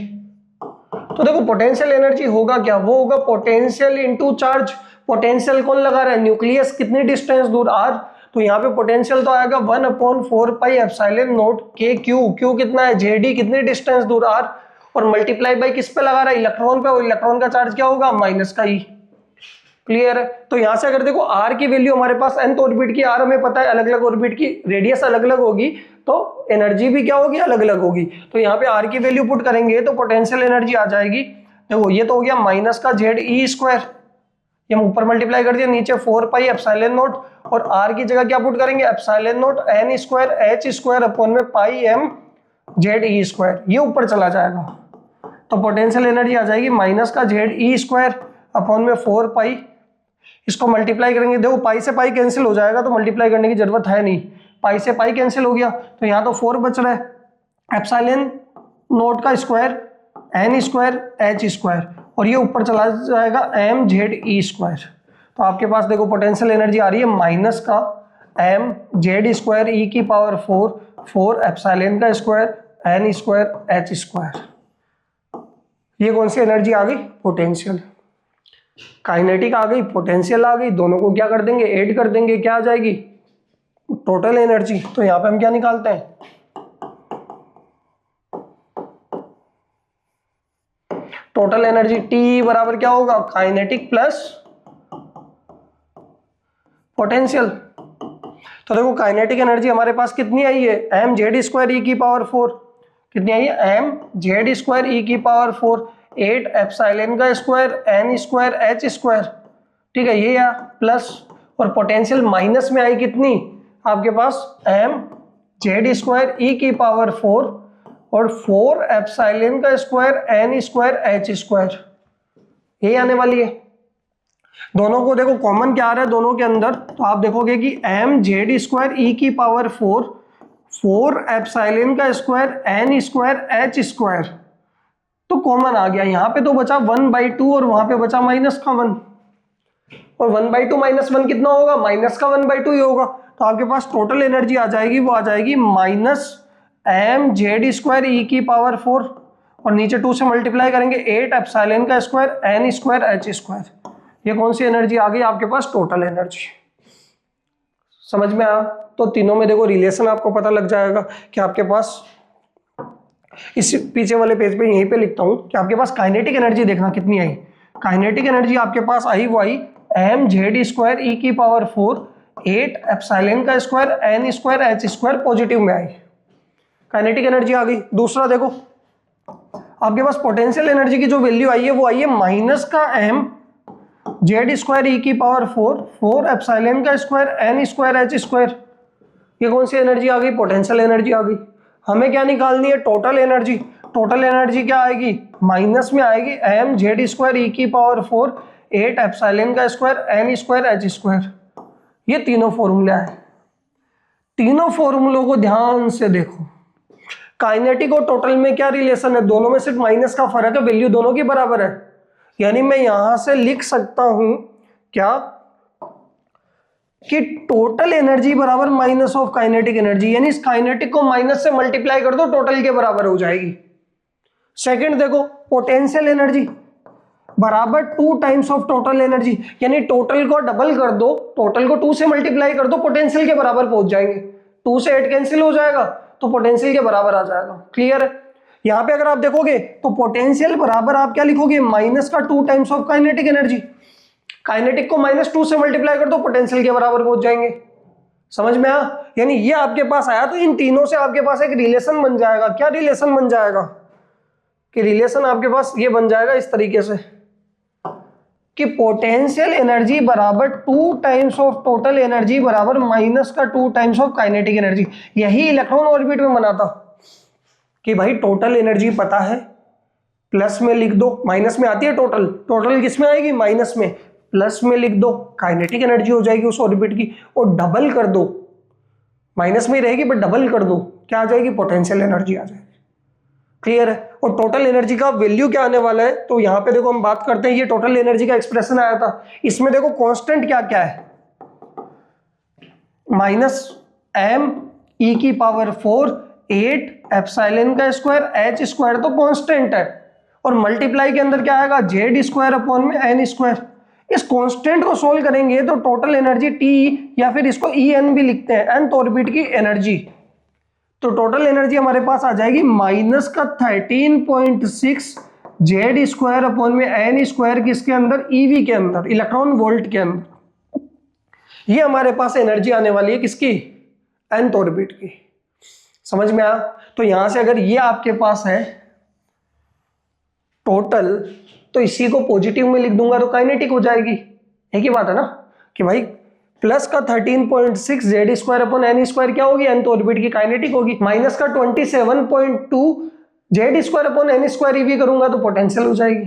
तो देखो पोटेंशियल एनर्जी होगा क्या, वो होगा पोटेंशियल इनटू चार्ज। पोटेंशियल कौन लगा रहा है, न्यूक्लियस कितनी डिस्टेंस दूर r, तो यहाँ पे पोटेंशियल तो आएगा 1/4 पाई एप्सिलॉन नॉट के क्यू, क्यू कितना है जेडी, कितनी डिस्टेंस दूर r, और मल्टीप्लाई बाई किस पे लगा रहा है, इलेक्ट्रॉन पे, और इलेक्ट्रॉन का चार्ज क्या होगा, माइनस का ई। क्लियर है। तो यहां से अगर देखो r की वैल्यू हमारे पास nth ऑर्बिट की r हमें पता है, अलग अलग ऑर्बिट की रेडियस अलग अलग होगी तो एनर्जी भी क्या होगी, अलग अलग होगी। तो यहाँ पे r की वैल्यू पुट करेंगे तो पोटेंशियल एनर्जी आ जाएगी, देखो ये तो हो गया माइनस का जेड ई स्क्वायर, ये हम ऊपर मल्टीप्लाई कर दिया, नीचे 4 पाई एप्सिलॉन नॉट, और r की जगह क्या पुट करेंगे, epsilon naught n square h square upon में pi m Z e square, ये ऊपर चला जाएगा। तो पोटेंशियल एनर्जी आ जाएगी माइनस का जेड ई स्क्वायर अपॉन में 4 पाई, इसको मल्टीप्लाई करेंगे, देखो पाई से पाई कैंसिल हो जाएगा तो मल्टीप्लाई करने की जरूरत है नहीं, पाई से पाई कैंसिल हो गया, तो यहाँ तो 4 बच रहा है, एप्सिलॉन नॉट का square n square h square, और ये ऊपर चला जाएगा एम जेड ई स्क्वायर। तो आपके पास देखो पोटेंशियल एनर्जी आ रही है माइनस का एम जेड स्क्वायर ई की पावर 4 एप्सिलॉन का square n square h square. ये कौन सी एनर्जी आ गई, पोटेंशियल। काइनेटिक आ गई, पोटेंशियल आ गई, दोनों को क्या कर देंगे, ऐड कर देंगे, क्या आ जाएगी, टोटल एनर्जी। तो यहां पे हम क्या निकालते हैं, टोटल एनर्जी टी बराबर क्या होगा, काइनेटिक प्लस पोटेंशियल। तो देखो काइनेटिक एनर्जी हमारे पास कितनी आई है, एम जेड स्क्वायर ई की पावर 4, कितनी आई है, एम जेड स्क्वायर ई की पावर 4, 8 एप्सिलॉन का square n square h square, ठीक है, ये या प्लस, और पोटेंशियल माइनस में आई कितनी आपके पास, एम जेड स्क्वायर ई की पावर 4 और 4 एप्सिलॉन का square n square h square, ये आने वाली है। दोनों को देखो कॉमन क्या आ रहा है दोनों के अंदर, तो आप देखोगे कि एम जेड स्क्वायर ई की पावर 4, 4 एप्सिलॉन का square n square h square, तो कॉमन आ गया। यहाँ पे तो बचा 1/2 और वहां पे बचा माइनस का 1, और 1/2 माइनस 1 कितना होगा, माइनस का 1/2 ही होगा। तो आपके पास टोटल एनर्जी आ जाएगी, वो आ जाएगी minus M Z square e की पावर 4 और नीचे 2 से मल्टीप्लाई करेंगे 8 एप्सिलॉन का square n square h square. ये कौन सी एनर्जी आ गई आपके पास, टोटल एनर्जी। समझ में आया? तो तीनों में देखो रिलेशन आपको पता लग जाएगा कि आपके पास, इस पीछे वाले पेज पे यहीं पे लिखता हूं कि आपके पास काइनेटिक एनर्जी देखना कितनी आई। काइनेटिक एनर्जी आपके पास आई वो आई एम जेड स्क्वायर ई की पावर 4, 8 एप्सिलॉन का square n square h square positive में आई, काइनेटिक एनर्जी आ गई। दूसरा देखो आपके पास पोटेंशियल एनर्जी की जो वैल्यू आई है वो आई है माइनस का एम जेड स्क्वायर ई की पावर 4, 4 एप्सिलॉन का square n square h square. ये कौन सी एनर्जी आ गई, पोटेंशियल एनर्जी आ गई। हमें क्या निकालनी है, टोटल एनर्जी। टोटल एनर्जी क्या आएगी, माइनस में आएगी एम जेड स्क्वायर ई की पावर 4, 8 एप्सिलॉन का square n square h square. ये तीनों फॉर्मूले आए। तीनों फॉर्मूलों को ध्यान से देखो। काइनेटिक और टोटल में क्या रिलेशन है, दोनों में सिर्फ माइनस का फर्क है, वैल्यू दोनों की बराबर है। यानी मैं यहां से लिख सकता हूं क्या कि टोटल एनर्जी बराबर माइनस ऑफ काइनेटिक एनर्जी, यानी इस काइनेटिक को माइनस से मल्टीप्लाई कर दो टोटल के बराबर हो जाएगी। सेकंड देखो पोटेंशियल एनर्जी बराबर 2 टाइम्स ऑफ टोटल एनर्जी, यानी टोटल को डबल कर दो, टोटल को 2 से मल्टीप्लाई कर दो, पोटेंशियल के बराबर पहुंच जाएंगे। 2 से 8 कैंसिल हो जाएगा तो पोटेंशियल के बराबर आ जाएगा। क्लियर है? यहां पे अगर आप देखोगे तो पोटेंशियल बराबर आप क्या लिखोगे, माइनस का 2 times of kinetic energy. Kinetic को -2 से मल्टीप्लाई कर दो, पोटेंशियल के बराबर पहुंच जाएंगे। समझ में आया? यानी ये आपके पास आया तो इन तीनों से आपके पास एक रिलेशन बन जाएगा। क्या रिलेशन बन जाएगा कि रिलेशन आपके पास ये बन जाएगा इस तरीके से कि पोटेंशियल एनर्जी बराबर 2 टाइम्स ऑफ टोटल एनर्जी बराबर माइनस का 2 टाइम्स ऑफ काइनेटिक एनर्जी। यही इलेक्ट्रॉन ऑर्बिट में बना था कि भाई टोटल एनर्जी पता है, प्लस में लिख दो, माइनस में आती है टोटल, टोटल किस में आएगी, माइनस में, प्लस में लिख दो, काइनेटिक एनर्जी हो जाएगी उस ऑर्बिट की, और डबल कर दो, माइनस में ही रहेगी बट डबल कर दो, क्या आ जाएगी, पोटेंशियल एनर्जी आ जाएगी। क्लियर है? और टोटल एनर्जी का वैल्यू क्या आने वाला है, तो यहां पे देखो हम बात करते हैं, ये टोटल एनर्जी का एक्सप्रेशन आया था, इसमें देखो कांस्टेंट क्या क्या है, माइनस एम ई की पावर 4, 8 एप्सिलॉन का स्क्वायर एच स्क्वायर तो कांस्टेंट है, और मल्टीप्लाई के अंदर क्या आएगा, जेड स्क्वायर अपॉन में एन स्क्वायर। इस कांस्टेंट को सोल्व करेंगे तो टोटल एनर्जी टी, या फिर इसको ई एन भी लिखते हैं, एनथ ऑर्बिट की एनर्जी, तो टोटल एनर्जी हमारे पास आ जाएगी माइनस का 13.6 जेड स्क्वायर अपॉन में एन स्क्वायर, किसके अंदर, ईवी के अंदर, इलेक्ट्रॉन वोल्ट के अंदर। ये हमारे पास एनर्जी आने वाली है किसकी, nth ऑर्बिट की। समझ में आया? तो यहां से अगर ये आपके पास है टोटल, तो इसी को पॉजिटिव में लिख दूंगा तो काइनेटिक हो जाएगी। एक ही बात है ना कि भाई प्लस का 13.6 Z square upon n square क्या होगी, nth ऑर्बिट की, काइनेटिक होगी। माइनस का 27.2 Z square upon n square eV करूंगा तो पोटेंशियल हो जाएगी।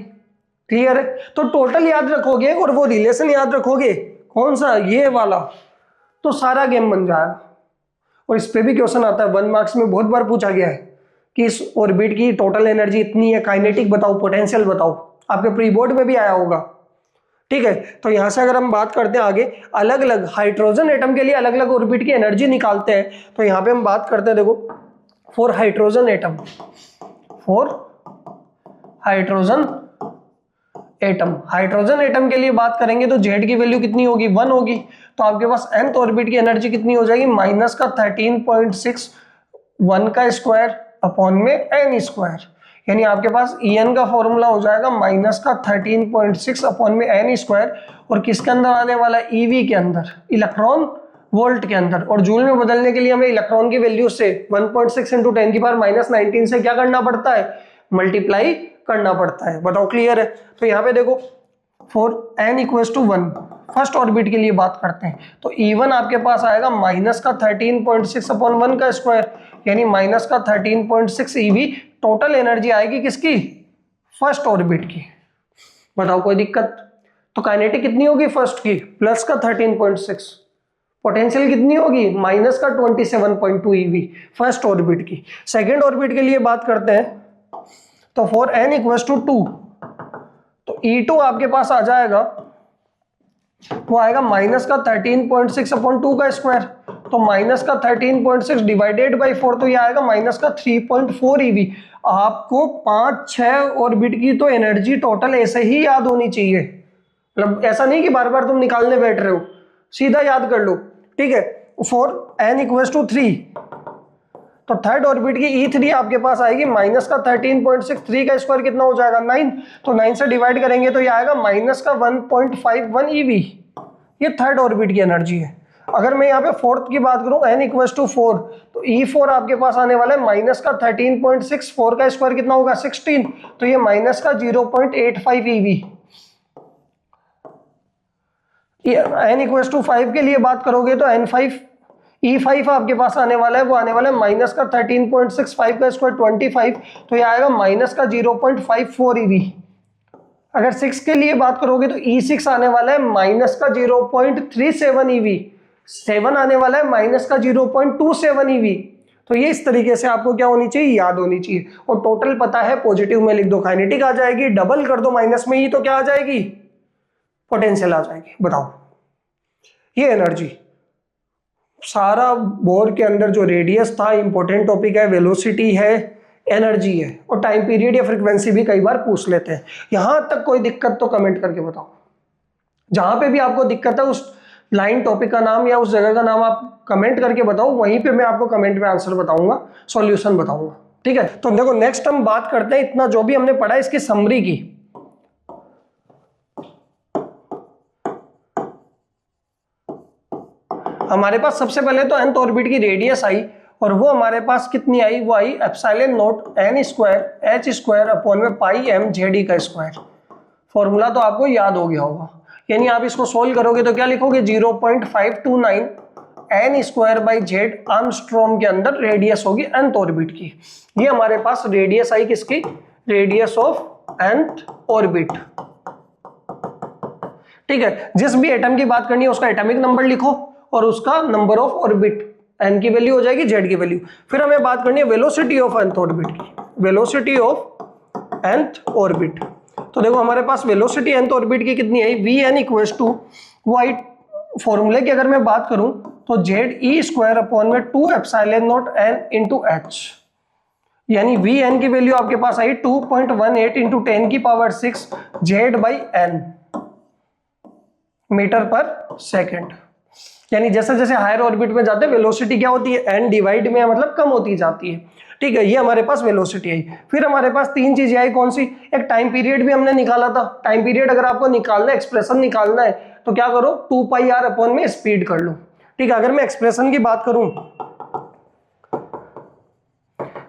क्लियर है? तो टोटल याद रखोगे और वो रिलेशन याद रखोगे, कौन सा, ये वाला, तो सारा गेम बन जाएगा। और इस पे भी क्वेश्चन आता है, 1 मार्क्स में बहुत बार पूछा गया है कि इस ऑर्बिट की टोटल एनर्जी इतनी है, काइनेटिक बताओ, पोटेंशियल बताओ, आपके प्री बोर्ड में भी आया होगा। ठीक है, तो यहां से अगर हम बात करते हैं आगे, अलग अलग हाइड्रोजन एटम के लिए अलग अलग ऑर्बिट की एनर्जी निकालते हैं, तो यहां पे हम बात करते हैं, देखो for hydrogen atom, for hydrogen atom, hydrogen atom के लिए बात करेंगे तो जेड की वैल्यू कितनी होगी, 1 होगी, तो आपके पास nth ऑर्बिट की एनर्जी कितनी हो जाएगी, माइनस का 13.6 1 का स्क्वायर अपॉन में एन स्क्वायर, यानी आपके पास En का फॉर्मूला हो जाएगा माइनस का 13.6 अपॉन में एन स्क्वायर, और किसके अंदर आने वाला है, ईवी के अंदर, इलेक्ट्रॉन वोल्ट के अंदर, और जूल में बदलने के लिए हमें इलेक्ट्रॉन की वैल्यू से 1.6 इंटू 10⁻⁻19 से क्या करना पड़ता है, मल्टीप्लाई करना पड़ता है। बताओ क्लियर है। तो यहाँ पे देखो for n equals to 1 first orbit के लिए बात करते हैं, तो E1 आपके पास आएगा माइनस का 13.6 अपॉन 1 का स्क्वायर, यानी माइनस का 13.6 EV टोटल एनर्जी आएगी किसकी, फर्स्ट ऑर्बिट की। बताओ कोई दिक्कत। तो काइनेटिक कितनी होगी फर्स्ट की, प्लस का 13.6, पोटेंशियल कितनी होगी, माइनस का 27.2 EV फर्स्ट ऑर्बिट की। सेकेंड ऑर्बिट के लिए बात करते हैं, तो फॉर n इक्वल्स टू 2, तो E2 आपके पास आ जाएगा, वो आएगा माइनस का 13.6 अपॉन 2 का स्क्वायर, तो माइनस का 13.6 डिवाइडेड बाई 4, तो ये आएगा माइनस का 3.4 EV। आपको 5-6 ऑर्बिट की तो एनर्जी टोटल ऐसे ही याद होनी चाहिए, मतलब ऐसा नहीं कि बार बार तुम निकालने बैठ रहे हो, सीधा याद कर लो, ठीक है। फॉर n इक्वल्स टू 3, तो थर्ड ऑर्बिट की E3 आपके पास आएगी माइनस का 13.6, 3 का स्क्वायर कितना हो जाएगा 9, तो 9 से डिवाइड करेंगे तो ये आएगा माइनस का 1.51 EV। ये थर्ड ऑर्बिट की एनर्जी है। अगर मैं यहाँ पे फोर्थ की बात करूं n इक्वल्स टू 4, तो E4 आपके पास आने वाला है माइनस का 13.6, 4 का स्क्वायर कितना होगा 16, तो ये माइनस का 0.85 EV। n इक्वल्स टू 5 के लिए बात करोगे तो E5 आपके पास आने वाला है, वो आने वाला है माइनस का 13.6, 5 का स्क्वायर 25, तो ये आएगा माइनस का 0.54 EV। अगर 6 के लिए बात करोगे तो E6 आने वाला है माइनस का 0.37 EV, 7 आने वाला है माइनस का 0.27 EV। तो ये इस तरीके से आपको क्या होनी चाहिए, याद होनी चाहिए। और टोटल पता है, पॉजिटिव में लिख दो काइनेटिक आ जाएगी, डबल कर दो माइनस में ही तो क्या आ जाएगी, पोटेंशियल आ जाएगी। बताओ ये एनर्जी, सारा बोर के अंदर जो रेडियस था, इंपॉर्टेंट टॉपिक है, वेलोसिटी है, एनर्जी है, और टाइम पीरियड या फ्रीक्वेंसी भी कई बार पूछ लेते हैं। यहां तक कोई दिक्कत तो कमेंट करके बताओ। जहां पे भी आपको दिक्कत है उस लाइन टॉपिक का नाम या उस जगह का नाम आप कमेंट करके बताओ, वहीं पे मैं आपको कमेंट में आंसर बताऊंगा, सॉल्यूशन बताऊंगा, ठीक है। तो देखो नेक्स्ट हम बात करते हैं, इतना जो भी हमने पढ़ा है इसकी समरी की। हमारे पास सबसे पहले तो nth ऑर्बिट की रेडियस आई, और वो हमारे पास कितनी आई, वो आई epsilon naught n square h square upon में पाई m z का स्क्वायर। फॉर्मूला तो आपको याद हो गया होगा, यानी आप इसको सोल्व करोगे तो क्या लिखोगे, 0.529 n square by Z Armstrong के अंदर रेडियस होगी nth ऑर्बिट की। ये हमारे पास रेडियस आई किसकी, रेडियस ऑफ nth ऑर्बिट, ठीक है। जिस भी एटम की बात करनी है उसका एटॉमिक नंबर लिखो और उसका नंबर ऑफ ऑर्बिट, n की वैल्यू हो जाएगी z की वैल्यू। फिर हमें बात करनी है वेलोसिटी ऑफ nth ऑर्बिट की, वेलोसिटी ऑफ nth ऑर्बिट। तो देखो हमारे पास वेलोसिटी nth ऑर्बिट की कितनी आई, vn इक्वल्स टू, वो आई फॉर्मूले की अगर मैं बात करूं तो जेड ई स्क्वायर अपॉन में 2 epsilon naught n into h, यानी vn की वैल्यू आपके पास आई 2.18 इंटू 10 की power 6 Z by n metre पर सेकेंड। यानी जैसे जैसे हायर ऑर्बिट में जाते हैं वेलोसिटी क्या होती है, n डिवाइड में मतलब कम होती जाती है, ठीक है। ये हमारे पास वेलोसिटी आई। फिर हमारे पास तीन चीजें आई, कौन सी, एक टाइम पीरियड भी हमने निकाला था। टाइम पीरियड अगर आपको निकालना है, एक्सप्रेशन निकालना है, तो क्या करो 2πr अपॉन में स्पीड कर लो, ठीक है। अगर मैं एक्सप्रेशन की बात करूं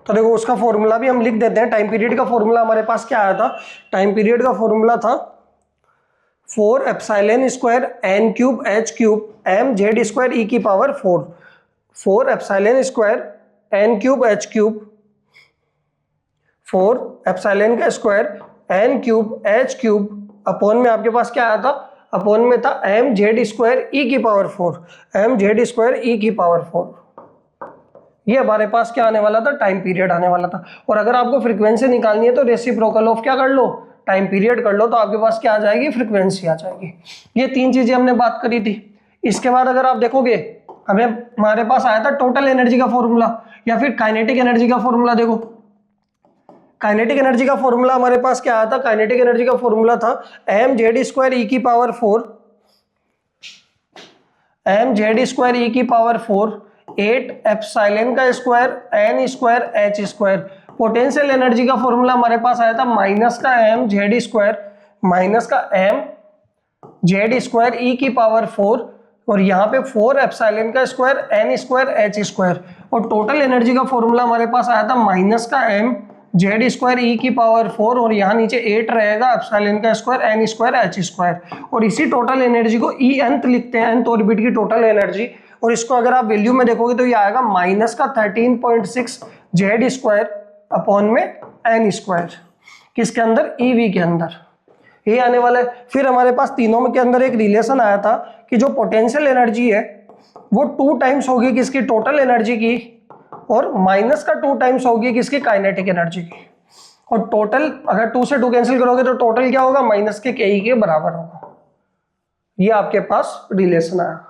तो देखो उसका फॉर्मूला भी हम लिख देते हैं। टाइम पीरियड का फॉर्मूला हमारे पास क्या आया था, टाइम पीरियड का फॉर्मूला था 4 epsilon square n cube h cube m z square e की power 4, 4 epsilon square n cube h cube, 4 epsilon का square n cube h cube upon में आपके पास क्या आया था, अपॉन में था m z स्क्वायर e की power 4, m z square e की पावर 4। ये हमारे पास क्या आने वाला था, टाइम पीरियड आने वाला था। और अगर आपको फ्रीक्वेंसी निकालनी है तो रेसिप्रोकल ऑफ क्या कर लो, टाइम पीरियड कर लो, तो आपके पास क्या आ जाएगी, फ्रीक्वेंसी आ जाएगी। ये तीन चीजें हमने बात करी थी। इसके बाद अगर आप देखोगे हमें हमारे पास आया था टोटल एनर्जी का फॉर्मूला या फिर काइनेटिक एनर्जी का फॉर्मूला। देखो काइनेटिक एनर्जी का फॉर्मूला हमारे पास क्या आया था, काइनेटिक एनर्जी का फॉर्मूला था एम जेड स्क्वायर ई की power 4, m Z square e की पावर 4 8 एप्सिलॉन का square n square h square. Potential energy का फॉर्मूला हमारे पास आया था माइनस का एम जेड स्क्वायर माइनस का एम जेड स्क्वायर ई की पावर 4 और यहाँ पे 4 एप्सिलॉन का square n square h square, और टोटल एनर्जी का फॉर्मूला हमारे पास आया था माइनस का m z स्क्वायर e की पावर 4, और यहाँ नीचे 8 रहेगा एप्सिलॉन का square n square h square, और इसी टोटल एनर्जी को e nth लिखते हैं, nth ऑर्बिट की टोटल एनर्जी। और इसको अगर आप वैल्यू में देखोगे तो ये आएगा माइनस का 13.6 z स्क्वायर अपॉन में n स्क्वायर, किसके अंदर, ev के अंदर, ये आने वाला है। फिर हमारे पास तीनों में के अंदर एक रिलेशन आया था कि जो पोटेंशियल एनर्जी है वो 2 टाइम्स होगी किसकी, टोटल एनर्जी की, और माइनस का 2 टाइम्स होगी किसकी, काइनेटिक एनर्जी की। और टोटल अगर 2 से 2 कैंसिल करोगे तो टोटल क्या होगा, माइनस के के के बराबर होगा। ये आपके पास रिलेशन आया।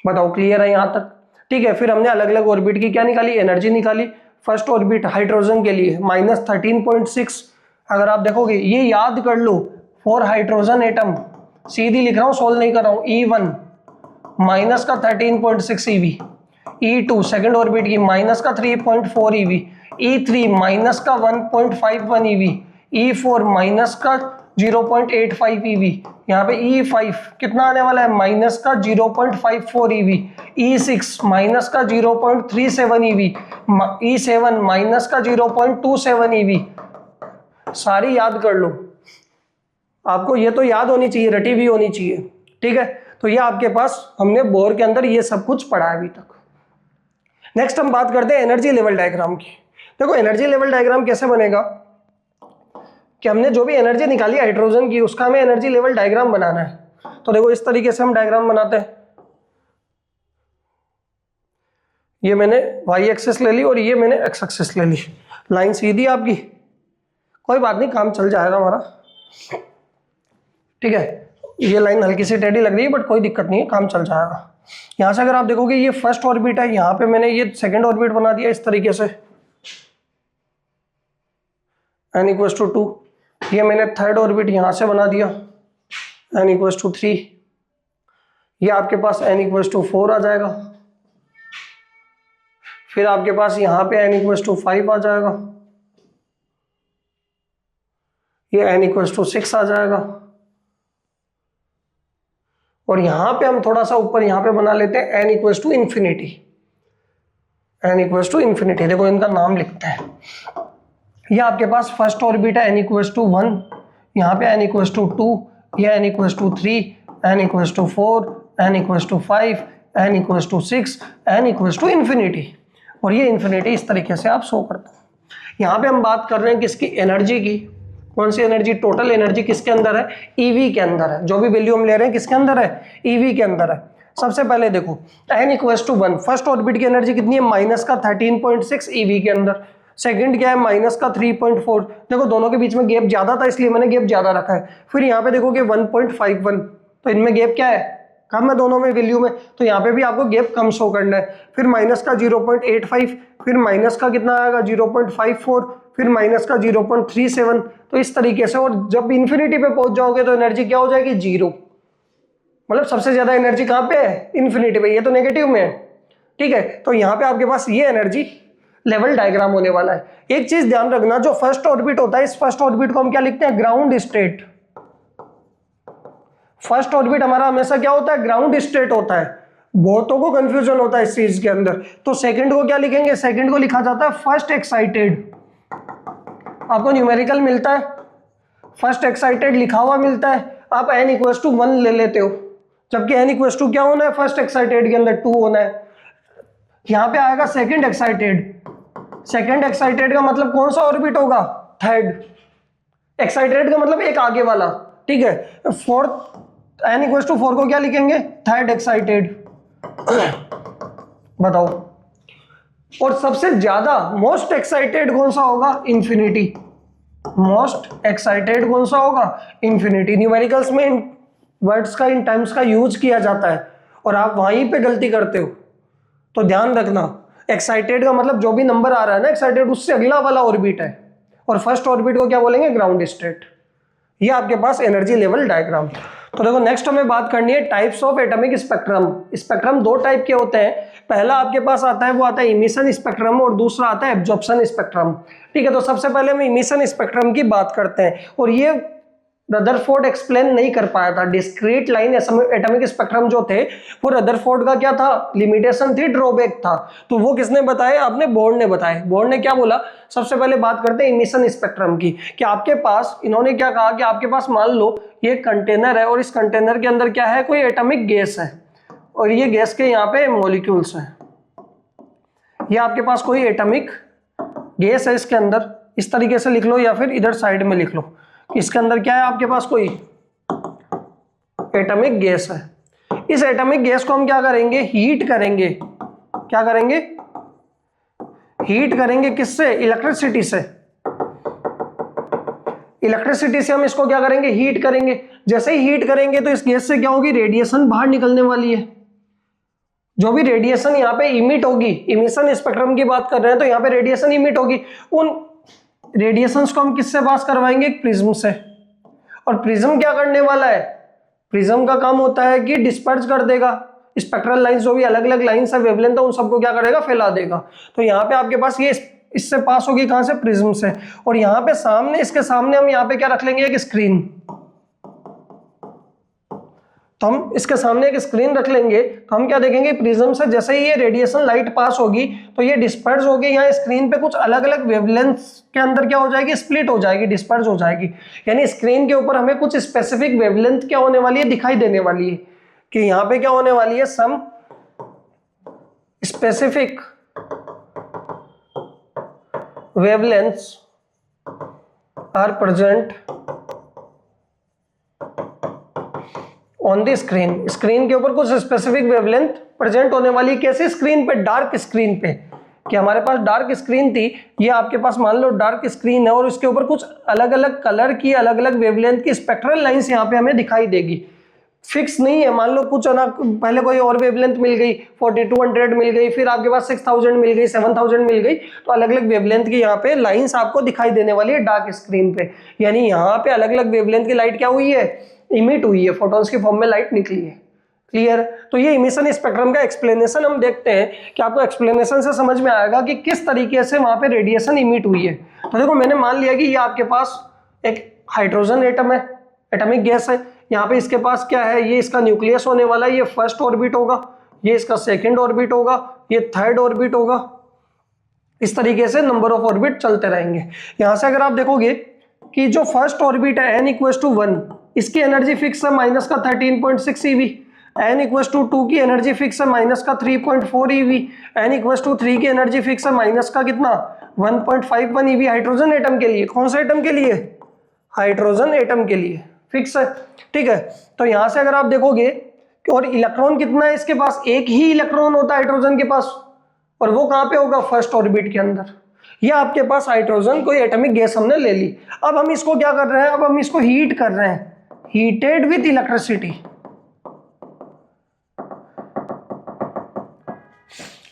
बताओ क्लियर है यहाँ तक? ठीक है। फिर हमने अलग अलग ऑर्बिट की क्या निकाली, एनर्जी निकाली। फर्स्ट ऑर्बिट हाइड्रोजन के लिए माइनस 13.6, अगर आप देखोगे ये याद कर लो, 4 हाइड्रोजन एटम, सीधी लिख रहा हूँ, सोल्व नहीं कर रहा हूँ। E1 माइनस का 13.6 eV, E2 सेकेंड ऑर्बिट की माइनस का 3.4 eV, E3 माइनस का 1.51 eV, E4 माइनस का 0.85 eV, यहाँ पे E5 कितना आने वाला है, माइनस का 0.54 eV, E6 माइनस का 0.37 eV, E7 माइनस का 0.27 eV। सारी याद कर लो, आपको ये तो याद होनी चाहिए, रटी भी होनी चाहिए। ठीक है, तो ये आपके पास हमने बोर के अंदर ये सब कुछ पढ़ा है अभी तक। नेक्स्ट हम बात करते हैं एनर्जी लेवल डायग्राम की। देखो एनर्जी लेवल डायग्राम कैसे बनेगा कि हमने जो भी एनर्जी निकाली हाइड्रोजन की, उसका हमें एनर्जी लेवल डायग्राम बनाना है। तो देखो इस तरीके से हम डायग्राम बनाते हैं। ये मैंने वाई एक्सिस ले ली और ये मैंने एक्स एक्सिस ले ली, लाइन सीधी आपकी, कोई बात नहीं, काम चल जाएगा हमारा। ठीक है, ये लाइन हल्की सी टेढ़ी लग रही है बट कोई दिक्कत नहीं है, काम चल जाएगा। यहां से अगर आप देखोगे ये फर्स्ट ऑर्बिट है, यहाँ पे मैंने ये सेकंड ऑर्बिट बना दिया इस तरीके से, n इक्वल्स टू 2। ये मैंने थर्ड ऑर्बिट यहां से बना दिया, n इक्वल्स टू 3। ये आपके पास n इक्वल्स टू 4 आ जाएगा। फिर आपके पास यहाँ पे n इक्वल्स टू 5 आ जाएगा, ये n इक्वल्स टू 6 आ जाएगा। और यहां पे हम थोड़ा सा ऊपर यहाँ पे बना लेते हैं n equals to infinity, n equals to infinity. देखो इनका नाम लिखते हैं। ये आपके पास फर्स्ट ऑर्बिट है n इक्वल्स टू 1, यहाँ पे n इक्वल्स टू 2, ये n equals to 3, n equals to 4, n equals to 5, n equals to 6, n equals to infinity. और ये इंफिनिटी इस तरीके से आप शो करते हैं। यहाँ पे हम बात कर रहे हैं किसकी, एनर्जी की। कौन सी एनर्जी, टोटल एनर्जी किसके अंदर है, ईवी के अंदर है। जो भी वैल्यू हम ले रहे हैं किसके अंदर है, ईवी के अंदर है। सबसे पहले देखो n equals to 1, first orbit की एनर्जी कितनी है, माइनस का 13.6 ईवी के अंदर। सेकंड क्या है, माइनस का 3.4। देखो दोनों के बीच में गैप ज्यादा था इसलिए मैंने गैप ज्यादा रखा है। फिर यहाँ पे देखोगे 1.51, तो इनमें गैप क्या है, कम है दोनों में वैल्यू में, तो यहाँ पे भी आपको गैप कम शो करना है। फिर माइनस का 0.85, फिर माइनस का कितना आएगा 0.54, फिर माइनस का 0.37। तो इस तरीके से, और जब इन्फिनिटी पे पहुंच जाओगे तो एनर्जी क्या हो जाएगी, 0। मतलब सबसे ज्यादा एनर्जी कहाँ पे है, इन्फिनिटी पे, ये तो नेगेटिव में है। ठीक है, तो यहाँ पे आपके पास ये एनर्जी लेवल डायग्राम होने वाला है। एक चीज ध्यान रखना, जो फर्स्ट ऑर्बिट होता है, इस फर्स्ट ऑर्बिट को हम क्या लिखते हैं, ग्राउंड स्टेट। फर्स्ट ऑर्बिट हमारा हमेशा क्या होता है, ग्राउंड स्टेट होता है। बहुतों को कंफ्यूजन होता है इस चीज के अंदर। तो सेकंड को क्या लिखेंगे, सेकंड को लिखा जाता है फर्स्ट एक्साइटेड। आपको न्यूमेरिकल मिलता है, फर्स्ट एक्साइटेड लिखा हुआ मिलता है, आप n इक्वल्स टू 1 ले लेते हो, जबकि n इक्वल्स टू क्या होना है, फर्स्ट एक्साइटेड के अंदर 2 होना है। यहां पे आएगा सेकंड एक्साइटेड। सेकंड एक्साइटेड का मतलब कौन सा ऑर्बिट होगा, थर्ड। एक्साइटेड का मतलब एक आगे वाला। ठीक है, फोर्थ, n इक्वल्स टू 4 को क्या लिखेंगे, थर्ड एक्साइटेड। बताओ, और सबसे ज्यादा मोस्ट एक्साइटेड कौन सा होगा, इंफिनिटी। मोस्ट एक्साइटेड कौन सा होगा, इंफिनिटी। न्यूमेरिकल्स में इन वर्ड्स का, इन टर्म्स का यूज किया जाता है और आप वहीं पे गलती करते हो, तो ध्यान रखना। एक्साइटेड का मतलब जो भी नंबर आ रहा है ना एक्साइटेड, उससे अगला वाला ऑर्बिट है, और फर्स्ट ऑर्बिट को क्या बोलेंगे, ग्राउंड स्टेट। ये आपके पास एनर्जी लेवल डायग्राम। तो देखो नेक्स्ट हमें बात करनी है types of atomic spectrum. Spectrum 2 type के होते हैं। पहला आपके पास आता है, वो आता है इमिशन स्पेक्ट्रम, और दूसरा आता है एब्जॉर्प्शन स्पेक्ट्रम। ठीक है, तो सबसे पहले हम इमिशन स्पेक्ट्रम की बात करते हैं। और ये रदरफोर्ड एक्सप्लेन नहीं कर पाया था। डिस्क्रीट लाइन एटॉमिक स्पेक्ट्रम जो थे वो रदरफोर्ड का क्या था, लिमिटेशन थी, ड्रॉबैक था। तो वो किसने बताए, आपने बोर्ड ने बताए। बोर्ड ने क्या बोला, सबसे पहले बात करते हैं इमिशन स्पेक्ट्रम की, कि आपके पास, इन्होंने क्या कहा कि आपके पास मान लो ये कंटेनर है और इस कंटेनर के अंदर क्या है, कोई एटॉमिक गैस है और ये गैस के यहाँ पे मॉलिक्यूल्स हैं। ये आपके पास कोई एटॉमिक गैस है, इसके अंदर इस तरीके से लिख लो या फिर इधर साइड में लिख लो, इसके अंदर क्या है, आपके पास कोई एटॉमिक गैस है। इस एटॉमिक गैस को हम क्या करेंगे, हीट करेंगे। क्या करेंगे, हीट करेंगे। किससे, इलेक्ट्रिसिटी से। इलेक्ट्रिसिटी से हम इसको क्या करेंगे, हीट करेंगे। जैसे ही हीट करेंगे तो इस गैस से क्या होगी, रेडिएशन बाहर निकलने वाली है। जो भी रेडिएशन यहाँ पे इमिट होगी, इमिशन स्पेक्ट्रम की बात कर रहे हैं तो यहाँ पे रेडिएशन इमिट होगी, उन रेडिएशंस को हम किससे पास करवाएंगे, एक प्रिज्म से। और प्रिज्म क्या करने वाला है, प्रिज्म का काम होता है कि डिस्पर्स कर देगा स्पेक्ट्रल लाइंस, जो भी अलग अलग लाइंस है वेवलेंथ है, उन सबको क्या करेगा, फैला देगा। तो यहाँ पे आपके पास ये इससे पास होगी, कहां से, प्रिज्म से। और यहाँ पे सामने, इसके सामने हम यहाँ पे क्या रख लेंगे, एक स्क्रीन। तो हम इसके सामने एक स्क्रीन रख लेंगे, तो हम क्या देखेंगे, प्रिज्म से जैसे ही ये रेडिएशन लाइट पास होगी तो ये डिस्पर्स होगी, यहाँ स्क्रीन पे कुछ अलग अलग वेवलेंथ्स के अंदर क्या हो जाएगी, स्प्लिट हो जाएगी, डिस्पर्स हो जाएगी। यानी स्क्रीन के ऊपर हमें कुछ स्पेसिफिक वेवलेंथ क्या होने वाली है, दिखाई देने वाली है, कि यहाँ पे क्या होने वाली है, some specific wavelengths are present on the screen. Screen के ऊपर कुछ स्पेसिफिक वेवलेंथ प्रेजेंट होने वाली। कैसे, स्क्रीन पे, डार्क स्क्रीन पे, कि हमारे पास डार्क स्क्रीन थी, ये आपके पास मान लो डार्क स्क्रीन है और उसके ऊपर कुछ अलग अलग कलर की, अलग अलग वेवलेंथ की स्पेक्ट्रल लाइंस यहाँ पे हमें दिखाई देगी। फिक्स नहीं है, मान लो कुछ ना, पहले कोई और वेवलेंथ मिल गई, 4200 मिल गई, फिर आपके पास 6000 मिल गई, 7000 मिल गई, तो अलग अलग वेवलेंथ की यहाँ पे लाइंस आपको दिखाई देने वाली है डार्क स्क्रीन पे। यानी यहाँ पे अलग अलग वेवलेंथ की लाइट क्या हुई है, इमिट हुई है, फोटॉन्स की फॉर्म में लाइट निकली है। क्लियर। तो ये इमिशन स्पेक्ट्रम का एक्सप्लेनेशन हम देखते हैं कि आपको एक्सप्लेनेशन से समझ में आएगा कि किस तरीके से वहां पे रेडिएशन इमिट हुई है। तो देखो, मैंने मान लिया कि ये आपके पास एक हाइड्रोजन एटम है, एटॉमिक गैस है। यहाँ पे इसके पास क्या है, ये इसका न्यूक्लियस होने वाला है, ये फर्स्ट ऑर्बिट होगा, ये इसका सेकंड ऑर्बिट होगा, ये थर्ड ऑर्बिट होगा। इस तरीके से नंबर ऑफ ऑर्बिट चलते रहेंगे। यहां से अगर आप देखोगे कि जो फर्स्ट ऑर्बिट है n = 1, इसकी एनर्जी फिक्स है माइनस का 13.6 eV। n = 2 की एनर्जी फिक्स है माइनस का 3.4 eV। n = 3 की एनर्जी फिक्स है माइनस का कितना, 1.51 eV हाइड्रोजन एटम के लिए। कौन सा एटम के लिए, हाइड्रोजन एटम के लिए फिक्स है। ठीक है। तो यहां से अगर आप देखोगे, और इलेक्ट्रॉन कितना है इसके पास, एक ही इलेक्ट्रॉन होता है हाइड्रोजन के पास, और वो कहां पे होगा, फर्स्ट ऑर्बिट के अंदर। ये आपके पास हाइड्रोजन कोई एटॉमिक गैस हमने ले ली। अब हम इसको क्या कर रहे हैं, अब हम इसको हीट कर रहे हैं, हीटेड विथ इलेक्ट्रिसिटी।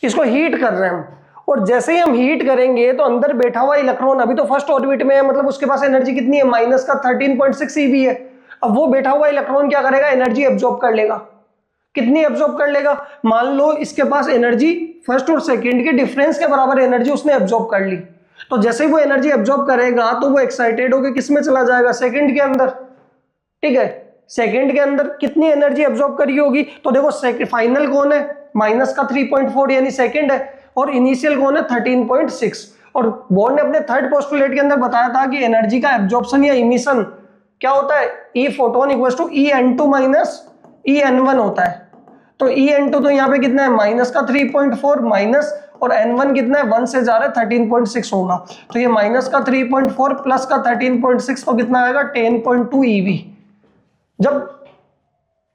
इसको हीट कर रहे हैं हम, और जैसे ही हम हीट करेंगे तो अंदर बैठा हुआ इलेक्ट्रॉन, अभी तो फर्स्ट ऑर्बिट में है, मतलब उसके पास एनर्जी कितनी है, माइनस का 13.6 eV है। अब वो बैठा हुआ इलेक्ट्रॉन क्या करेगा, एनर्जी एब्जॉर्ब कर लेगा। कितनी एब्जॉर्ब कर लेगा, मान लो इसके पास एनर्जी फर्स्ट और सेकंड के डिफरेंस के बराबर एनर्जी उसने एब्जॉर्ब कर ली। तो जैसे ही वो एनर्जी एब्जॉर्ब करेगा तो वो एक्साइटेड होकर किस में चला जाएगा, सेकंड के अंदर। ठीक है। सेकंड के अंदर कितनी एनर्जी एब्जॉर्ब करी होगी, तो देखो फाइनल कौन है, माइनस का 3.4 यानी सेकंड है, और इनिशियल कौन है, 13.6। और बोर्न ने अपने थर्ड पोस्टुलेट के अंदर बताया था कि एनर्जी का एब्जॉर्प्शन या इमिशन क्या होता है, E फोटोन = EN2 - EN1 होता है। तो EN2 तो यहाँ पे कितना है, माइनस का 3.4 माइनस, और N1 कितना है, 1 से जा रहा है, 13.6 होगा। तो ये माइनस का 3.4 प्लस का 13.6 तो कितना आएगा, 10.2 eV। जब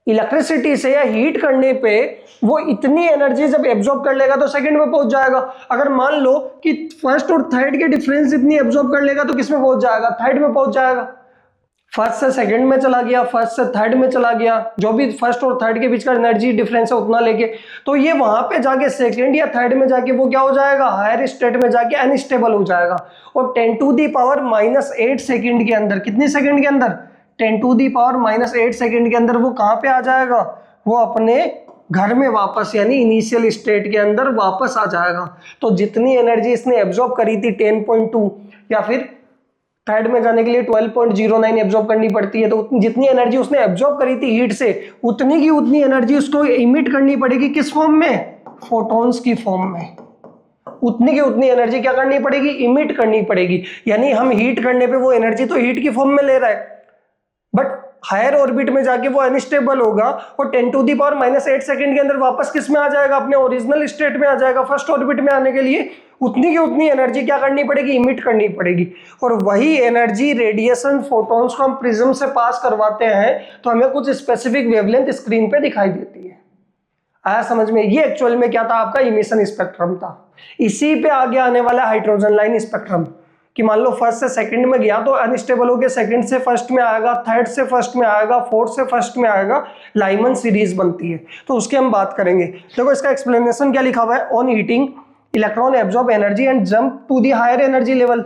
इलेक्ट्रिसिटी से या हीट करने पे वो इतनी एनर्जी जब एब्जॉर्ब कर लेगा तो सेकंड में पहुंच जाएगा। अगर मान लो कि फर्स्ट और थर्ड के डिफरेंस इतनी एब्जॉर्ब कर लेगा तो किस में पहुंच जाएगा, थर्ड में पहुंच जाएगा। फर्स्ट से सेकंड में चला गया, फर्स्ट से थर्ड में चला गया, जो भी फर्स्ट और थर्ड के बीच का एनर्जी डिफरेंस है उतना लेके, तो ये वहां पे जाके सेकंड या थर्ड में जाके वो क्या हो जाएगा, हायर स्टेट में जाके अनस्टेबल हो जाएगा। और 10⁻⁻8 सेकंड के अंदर, कितनी सेकंड के अंदर, 10⁻⁻8 सेकंड के अंदर वो कहां पे आ जाएगा, वो अपने घर में वापस, यानी इनिशियल स्टेट के अंदर वापस आ जाएगा। तो जितनी एनर्जी इसने एब्जॉर्ब करी थी 10.2 या फिर थर्ड में जाने के लिए 12.09 एब्जॉर्ब करनी पड़ती है। तो जितनी एनर्जी उसने एब्जॉर्ब करी थी हीट से, उतनी की उतनी एनर्जी उसको इमिट करनी पड़ेगी। किस फॉर्म में? फोटॉन्स की फॉर्म में। उतनी की उतनी एनर्जी क्या करनी पड़ेगी? इमिट करनी पड़ेगी। यानी हम हीट करने पे वो एनर्जी तो हीट की फॉर्म में ले रहा है, बट हायर ऑर्बिट में जाके वो अनस्टेबल होगा और 10⁻⁻8 सेकंड के अंदर वापस किस में आ जाएगा? अपने ओरिजिनल स्टेट में आ जाएगा। फर्स्ट ऑर्बिट में आने के लिए उतनी की उतनी एनर्जी क्या करनी पड़ेगी? इमिट करनी पड़ेगी। और वही एनर्जी रेडिएशन फोटॉन्स को हम प्रिज्म से पास करवाते हैं तो हमें कुछ स्पेसिफिक वेवलेंथ स्क्रीन पे दिखाई देती है। आया समझ में? ये एक्चुअल में क्या था? आपका इमिशन स्पेक्ट्रम था। इसी पे आगे आने वाला हाइड्रोजन लाइन स्पेक्ट्रम, कि मान लो फर्स्ट से सेकंड में गया तो अनस्टेबल हो गया, सेकंड से फर्स्ट में आएगा, थर्ड से फर्स्ट में आएगा, फोर्थ से फर्स्ट में आएगा, लाइमन सीरीज बनती है। तो उसके हम बात करेंगे। देखो इसका एक्सप्लेनेशन क्या लिखा हुआ है? On heating electron absorb energy and jump to the higher energy level.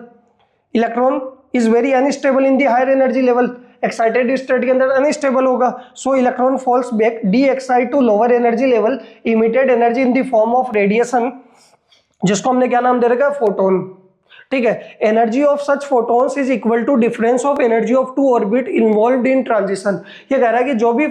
Electron is very unstable in the higher energy level. Excited state के अंदर अनस्टेबल होगा, so electron falls back de excite to lower energy level, emitted energy in the form of radiation, जिसको हमने क्या नाम दे रखा है? Photon. ठीक है। Energy of such photons is equal to difference of energy of two orbit involved in transition. ये कह रहा है कि जो भी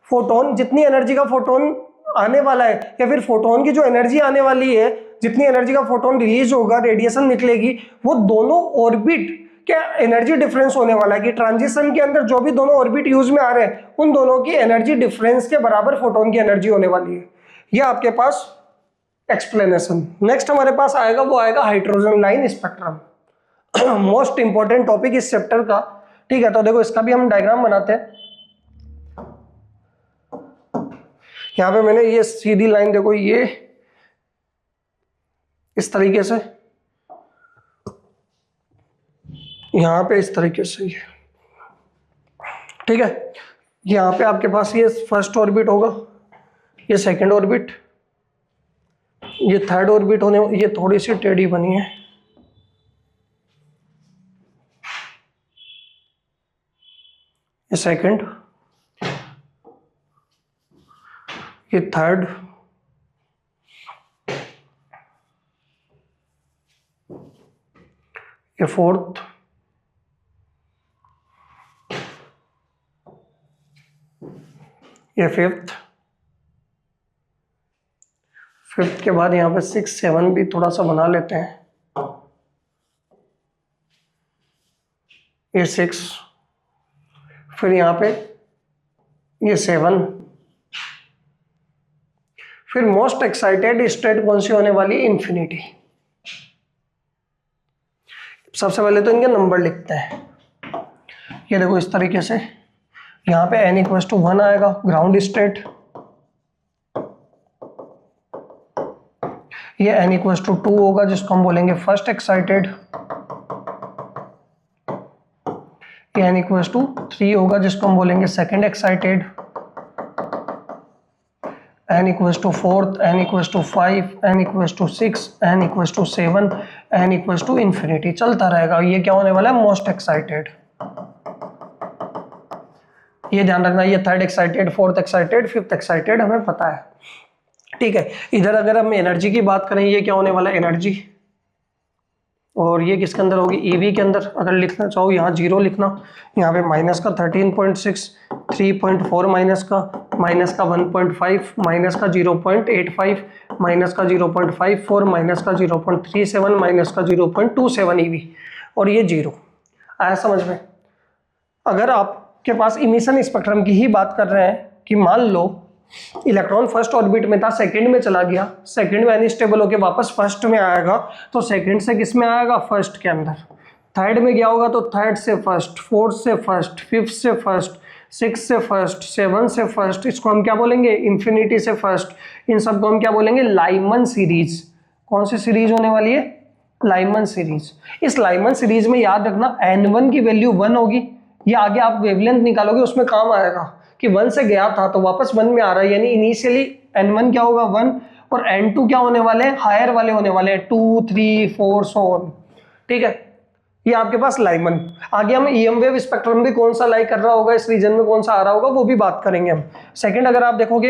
फोटोन, जितनी एनर्जी का फोटोन आने वाला है, या फिर फोटोन की जो एनर्जी आने वाली है, जितनी एनर्जी का फोटोन रिलीज होगा, रेडिएशन निकलेगी, वो दोनों ऑर्बिट क्या एनर्जी डिफरेंस होने वाला है कि ट्रांजिशन के अंदर जो भी दोनों ऑर्बिट यूज में आ रहे हैं उन दोनों की एनर्जी डिफरेंस के बराबर फोटोन की एनर्जी होने वाली है। ये आपके पास एक्सप्लेनेशन। नेक्स्ट हमारे पास आएगा, वो आएगा hydrogen line spectrum. Most important topic इस चैप्टर का। ठीक है, तो देखो इसका भी हम डायग्राम बनाते हैं। यहां पे मैंने ये सीधी लाइन, देखो ये इस तरीके से, यहां पे इस तरीके से ये, ठीक है। यहां पे आपके पास ये फर्स्ट ऑर्बिट होगा, ये सेकंड ऑर्बिट, ये थर्ड ऑर्बिट होने, ये थोड़ी सी टेढ़ी बनी है, ये सेकंड, ये थर्ड, ये फोर्थ, ये फिफ्थ, फिफ्थ के बाद यहाँ पे 6 7 भी थोड़ा सा बना लेते हैं, ये 6, फिर यहाँ पे ये 7, फिर मोस्ट एक्साइटेड स्टेट कौन सी होने वाली? इंफिनिटी। सबसे पहले तो इनके नंबर लिखते हैं। ये देखो इस तरीके से, यहाँ पे n=1 आएगा, ग्राउंड स्टेट। ये n=2 होगा, जिसको हम बोलेंगे फर्स्ट एक्साइटेड। ये n=3 होगा, जिसको हम बोलेंगे second excited. n=4, n=5, n=6, n=7, n=infinity। चलता रहेगा। ये क्या होने वाला है? Most excited. ये ध्यान रखना, ये third excited, fourth excited, fifth excited हमें पता है। ठीक है। इधर अगर हम एनर्जी की बात करें, ये क्या होने वाला है? एनर्जी। और ये किसके अंदर होगी? ईवी के अंदर। अगर लिखना चाहो यहाँ 0 लिखना, यहाँ पे माइनस का 13.6, 3.4 माइनस का 1.5, माइनस का 0.85, माइनस का 0.54, माइनस का 0.37, माइनस का 0.27 ईवी, और ये 0 आया समझ में? अगर आपके पास इमिशन स्पेक्ट्रम की ही बात कर रहे हैं कि मान लो इलेक्ट्रॉन फर्स्ट ऑर्बिट में था, सेकंड में चला गया, सेकंड में अनस्टेबल होकर वापस फर्स्ट में आएगा, तो सेकंड से किस में आएगा? फर्स्ट के अंदर। थर्ड में गया होगा तो थर्ड से फर्स्ट, फोर्थ से फर्स्ट, फिफ्थ से फर्स्ट, सिक्स से फर्स्ट, सेवन से फर्स्ट। इसको हम क्या बोलेंगे? इंफिनिटी से फर्स्ट। इन सबको हम क्या बोलेंगे? Lyman series. कौन सी सीरीज होने वाली है? Lyman series. इस लाइमन सीरीज में याद रखना n1 की वैल्यू 1 होगी। ये आगे आप वेवलेंथ निकालोगे उसमें काम आएगा कि 1 से गया था तो वापस 1 में आ रहा है, यानी इनिशियली n1 क्या होगा? 1, और n2 क्या होने वाले हैं? हायर वाले होने वाले हैं, 2 3 4 सो ऑन। ठीक है, ये आपके पास लाइमन। आगे हम ईएम वेव स्पेक्ट्रम भी कौन सा लाई कर रहा होगा, इस रीजन में कौन सा आ रहा होगा, वो भी बात करेंगे हम। सेकंड अगर आप देखोगे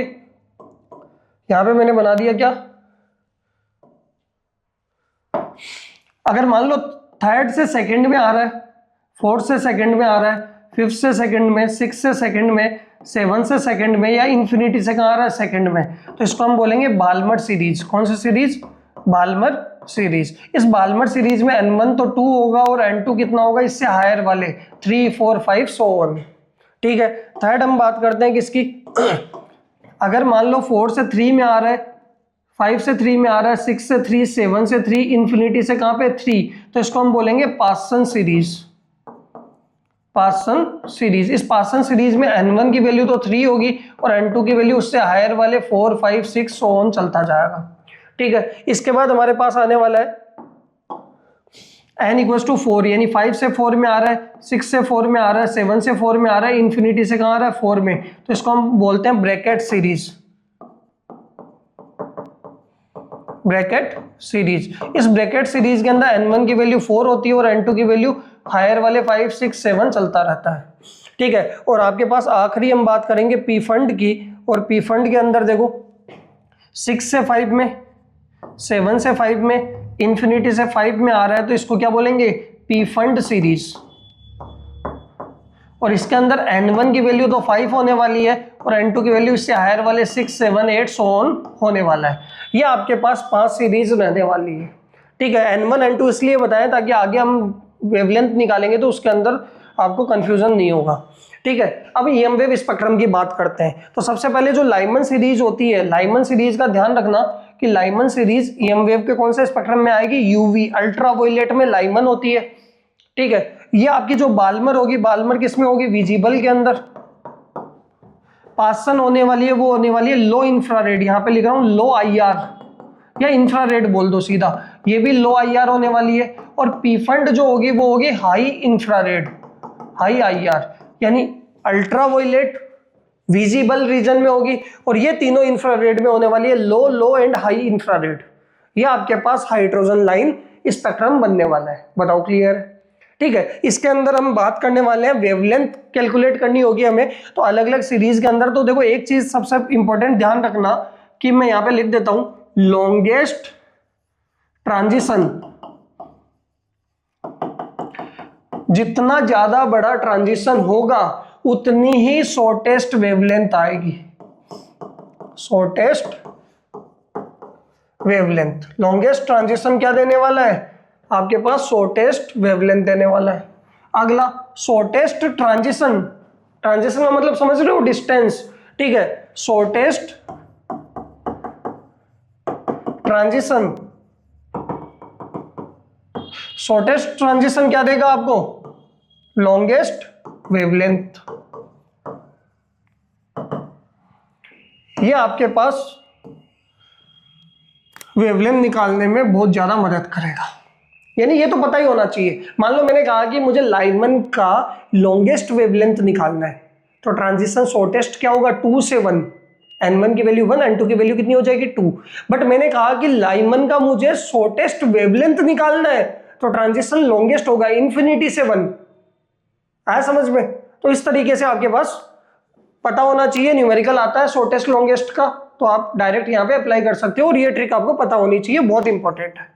यहां पे मैंने बना दिया क्या, अगर मान लो थर्ड से सेकंड में आ रहा है फोर्थ से सेकंड में आ रहा है, फिफ्थ से सेकंड में, सिक्स से सेकंड में, सेवन से सेकंड में, या इन्फिनिटी से कहाँ आ रहा है, सेकंड में। तो इसको हम बोलेंगे बाल्मर सीरीज। कौन सी सीरीज? Balmer series. इस बाल्मर सीरीज में n1 तो 2 होगा और n2 कितना होगा इससे हायर वाले, 3, 4, 5 सो ऑन। ठीक है। थर्ड हम बात करते हैं किसकी अगर मान लो 4 से 3 में आ रहा है, 5 से 3 में आ रहा है, 6 से 3, 7 से 3, इन्फिनिटी से कहाँ पे 3, तो इसको हम बोलेंगे पासन सीरीज। पासन सीरीज। इस पासन सीरीज में n1 की वैल्यू तो 3 होगी और n2 की वैल्यू उससे हायर वाले 4, 5, 6 सो ऑन चलता जाएगा। ठीक है। इसके बाद हमारे पास आने वाला है n इक्वल्स टू 4, यानी 5 से 4 में आ रहा है, 6 से 4 में आ रहा है, 7 से 4 में आ रहा है, इन्फिनिटी से कहाँ आ रहा है, 4 में। तो इसको हम बोलते हैं ब्रैकेट सीरीज। Brackett series. इस ब्रैकेट सीरीज के अंदर n1 की वैल्यू 4 होती है और n2 की वैल्यू हायर वाले 5, 6, 7 चलता रहता है। ठीक है। और आपके पास आखिरी हम बात करेंगे पी फंड की, और पी फंड के अंदर देखो 6 से 5 में, 7 से 5 में, इन्फिनिटी से 5 में आ रहा है, तो इसको क्या बोलेंगे, पी फंड सीरीज। और इसके अंदर n1 की वैल्यू तो 5 होने वाली है और n2 की वैल्यू इससे हायर वाले 6, 7, 8 सो ऑन होने वाला है। ये आपके पास 5 सीरीज रहने वाली है। ठीक है। n1 n2 इसलिए बताएं ताकि आगे हम वेवलेंथ निकालेंगे तो उसके अंदर आपको कंफ्यूजन नहीं होगा। ठीक है। अब EM वेव स्पेक्ट्रम की बात करते हैं। तो सबसे पहले जो लाइमन सीरीज होती है, लाइमन सीरीज का ध्यान रखना कि लाइमन सीरीज EM वेव के कौन से स्पेक्ट्रम में आएगी, यूवी अल्ट्रावायलेट में लाइमन होती है। ठीक है। ये आपकी जो बाल्मर होगी, बाल्मर किस में होगी, विजिबल के अंदर। पासन होने वाली है वो होने वाली है लो इंफ्रारेड, यहां पे लिख रहा हूं लो IR या इंफ्रारेड बोल दो सीधा, ये भी लो IR होने वाली है। और पी फंड जो होगी वो होगी हाई इंफ्रारेड, हाई IR, यानी अल्ट्रावायलेट विजिबल रीजन में होगी, और ये तीनों इंफ्रारेड में होने वाली है, लो, लो एंड हाई इंफ्रारेड। ये आपके पास हाइड्रोजन लाइन स्पेक्ट्रम बनने वाला है। बताओ क्लियर है? ठीक है। इसके अंदर हम बात करने वाले हैं वेवलेंथ कैलकुलेट करनी होगी हमें, तो अलग अलग सीरीज के अंदर। तो देखो एक चीज सबसे इंपॉर्टेंट ध्यान रखना कि मैं यहां पे लिख देता हूं लॉन्गेस्ट ट्रांजिशन। जितना ज्यादा बड़ा ट्रांजिशन होगा उतनी ही शॉर्टेस्ट वेवलेंथ आएगी, शॉर्टेस्ट वेवलेंथ। लॉन्गेस्ट ट्रांजिशन क्या देने वाला है आपके पास, शॉर्टेस्ट वेवलेंथ देने वाला है। अगला शॉर्टेस्ट ट्रांजिशन, ट्रांजिशन का मतलब समझ रहे हो, डिस्टेंस। ठीक है। शॉर्टेस्ट ट्रांजिशन, शॉर्टेस्ट ट्रांजिशन क्या देगा आपको, लॉन्गेस्ट वेवलेंथ। ये आपके पास वेवलेंथ निकालने में बहुत ज्यादा मदद करेगा, यानी ये तो पता ही होना चाहिए। मान लो मैंने कहा कि मुझे लाइमन का लॉन्गेस्ट वेवलेंथ निकालना है, तो ट्रांजिशन शॉर्टेस्ट क्या होगा, 2 से 1, n1 की वैल्यू 1, n2 की वैल्यू कितनी हो जाएगी 2। बट मैंने कहा कि लाइमन का मुझे शॉर्टेस्ट वेवलेंथ निकालना है, तो ट्रांजिशन लॉन्गेस्ट होगा इन्फिनिटी से 1। आया समझ में? तो इस तरीके से आपके पास पता होना चाहिए, न्यूमेरिकल आता है शॉर्टेस्ट लॉन्गेस्ट का, तो आप डायरेक्ट यहाँ पे अप्लाई कर सकते हो, और ये ट्रिक आपको पता होनी चाहिए, बहुत इंपॉर्टेंट है।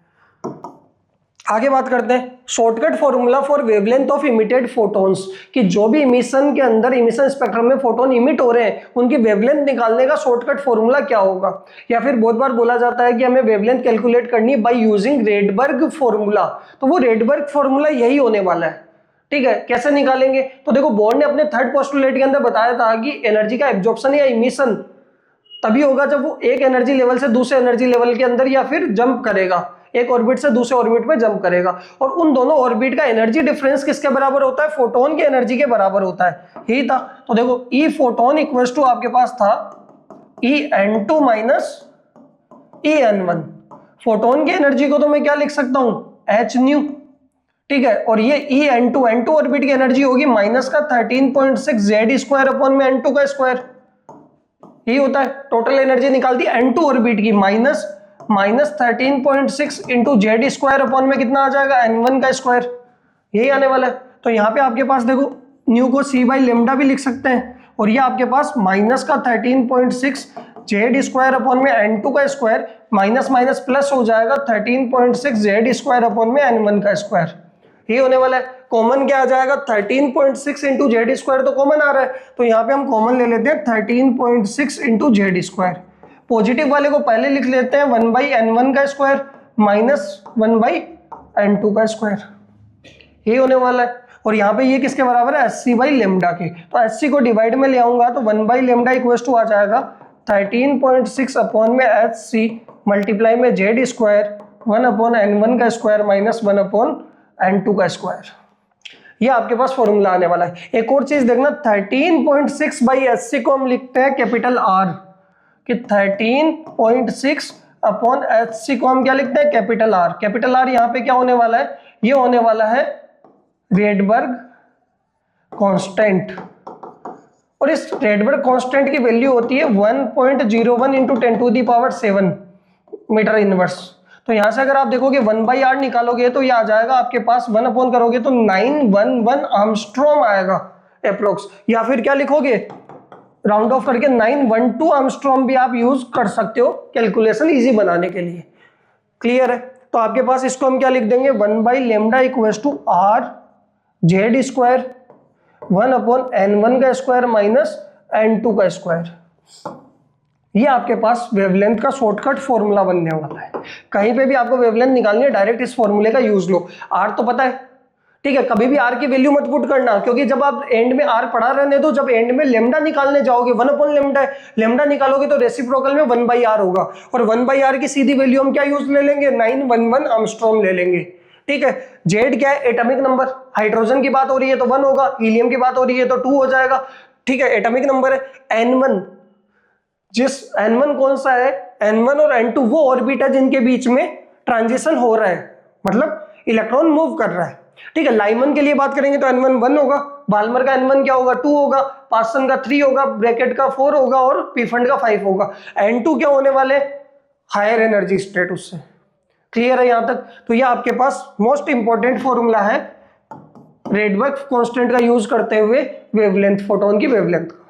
आगे बात करते हैं shortcut formula for wavelength of emitted photons, कि जो भी इमिशन के अंदर, इमिशन स्पेक्ट्रम में फोटोन इमिट हो रहे हैं उनकी वेवलेंथ निकालने का शॉर्टकट फॉर्मूला क्या होगा। या फिर बहुत बार बोला जाता है कि हमें वेवलेंथ कैलकुलेट करनी है बाय यूजिंग रेडबर्ग फॉर्मूला, तो वो रेडबर्ग फॉर्मूला यही होने वाला है। ठीक है। कैसे निकालेंगे, तो देखो बोर्न ने अपने थर्ड पोस्टुलेट के अंदर बताया था कि एनर्जी का एब्जॉर्प्शन या इमिशन तभी होगा जब वो एक एनर्जी लेवल से दूसरे एनर्जी लेवल के अंदर या फिर जंप करेगा, एक ऑर्बिट से दूसरे ऑर्बिट में जंप करेगा, और उन दोनों ऑर्बिट का एनर्जी डिफरेंस किसके बराबर होता है, फोटोन की एनर्जी के बराबर होता है। यही था। तो देखो ई फोटोन इक्वल्स टू आपके पास था En2 माइनस En1। फोटोन की एनर्जी को तो मैं क्या लिख सकता हूं, h न्यू। ठीक है। और ये En2 ऑर्बिट की एनर्जी होगी माइनस का 13.6 z स्क्वायर अपॉन में n2 का स्क्वायर, यही होता है। टोटल एनर्जी निकाल दी n2 ऑर्बिट की minus 13.6 into Z square upon में कितना आ जाएगा, n1 का स्क्वायर, यही आने वाला है। तो यहाँ पे आपके पास देखो न्यू को c बाई लेमडा भी लिख सकते हैं, और ये आपके पास माइनस का 13.6 जेड स्क्वायर अपॉन में n2 का स्क्वायर माइनस माइनस प्लस हो जाएगा 13.6 जेड स्क्वायर अपॉन में n1 का स्क्वायर, ये होने वाला है। कॉमन क्या आ जाएगा 13.6 इंटू जेड स्क्वायर, तो कॉमन आ रहा है, तो यहाँ पे हम कॉमन ले लेते हैं 13.6 इंटू जेड स्क्वायर। पॉजिटिव वाले को पहले लिख लेते हैं 1/n1 का स्क्वायर माइनस 1/n2 का स्क्वायर, ये होने वाला है। और यहाँ पे ये किसके बराबर है SC बाई लेमडा के, तो SC को डिवाइड में ले आऊंगा तो 1/λ इक्वल टू आ जाएगा 13.6 अपॉन में HC मल्टीप्लाई में जेड स्क्वायर 1/n1 का स्क्वायर माइनस 1/n2 का स्क्वायर। ये आपके पास फॉर्मूला आने वाला है। एक और चीज देखना, 13.6 बाई SC को हम लिखते हैं कैपिटल R, कि 13.6 अपॉन HC को हम क्या लिखते हैं कैपिटल R। कैपिटल R यहाँ पे क्या होने वाला है, ये होने वाला है रेडबर्ग कांस्टेंट, और इस रेडबर्ग कांस्टेंट की वैल्यू होती है 1.01 इंटू 10⁻7 मीटर इनवर्स। तो यहां से अगर आप देखोगे 1/r निकालोगे तो ये आ जाएगा आपके पास 1 अपॉन करोगे तो 911 आर्मस्ट्रॉन्ग आएगा अप्रोक्स, या फिर क्या लिखोगे राउंड ऑफ करके 912 आर्मस्ट्रॉन्ग भी आप यूज कर सकते हो कैलकुलेशन इजी बनाने के लिए। क्लियर है? तो आपके पास इसको हम क्या लिख देंगे 1/λ equals to R Z square 1/n1 का स्क्वायर माइनस n2 का स्क्वायर। ये आपके पास वेवलेंथ का शॉर्टकट फॉर्मूला बनने वाला है। कहीं पे भी आपको वेवलेंथ निकालनी है डायरेक्ट इस फॉर्मूले का यूज लो। R तो पता है, ठीक है, कभी भी R की वैल्यू मत पुट करना, क्योंकि जब आप एंड में R पढ़ा रहने दो, जब एंड में लेमडा निकालने जाओगे 1/λ है, लेमडा निकालोगे तो रेसिप्रोकल में 1/r होगा, और 1/r की सीधी वैल्यू हम क्या यूज ले लेंगे 911 आर्मस्ट्रॉन्ग ले लेंगे। ठीक है, जेड क्या है एटॉमिक नंबर, हाइड्रोजन की बात हो रही है तो 1 होगा, हीलियम की बात हो रही है तो 2 हो जाएगा। ठीक है, एटॉमिक नंबर है। n1, जिस n1 कौन सा है, n1 और n2 वो ऑर्बिट है जिनके बीच में ट्रांजिशन हो रहा है, मतलब इलेक्ट्रॉन मूव कर रहा है। ठीक है, लाइमन के लिए बात करेंगे तो n1 1 होगा, बाल्मर का n1 क्या होगा 2 होगा, पार्सन का 3 होगा, ब्रैकेट का 4 होगा और पीफंड का 5 होगा। n2 क्या होने वाले हायर एनर्जी स्टेट उससे। क्लियर है यहां तक? तो ये आपके पास मोस्ट इंपॉर्टेंट फॉर्मूला है रेडबर्ग कांस्टेंट का यूज करते हुए वेवलेंथ, फोटोन की वेवलेंथ का।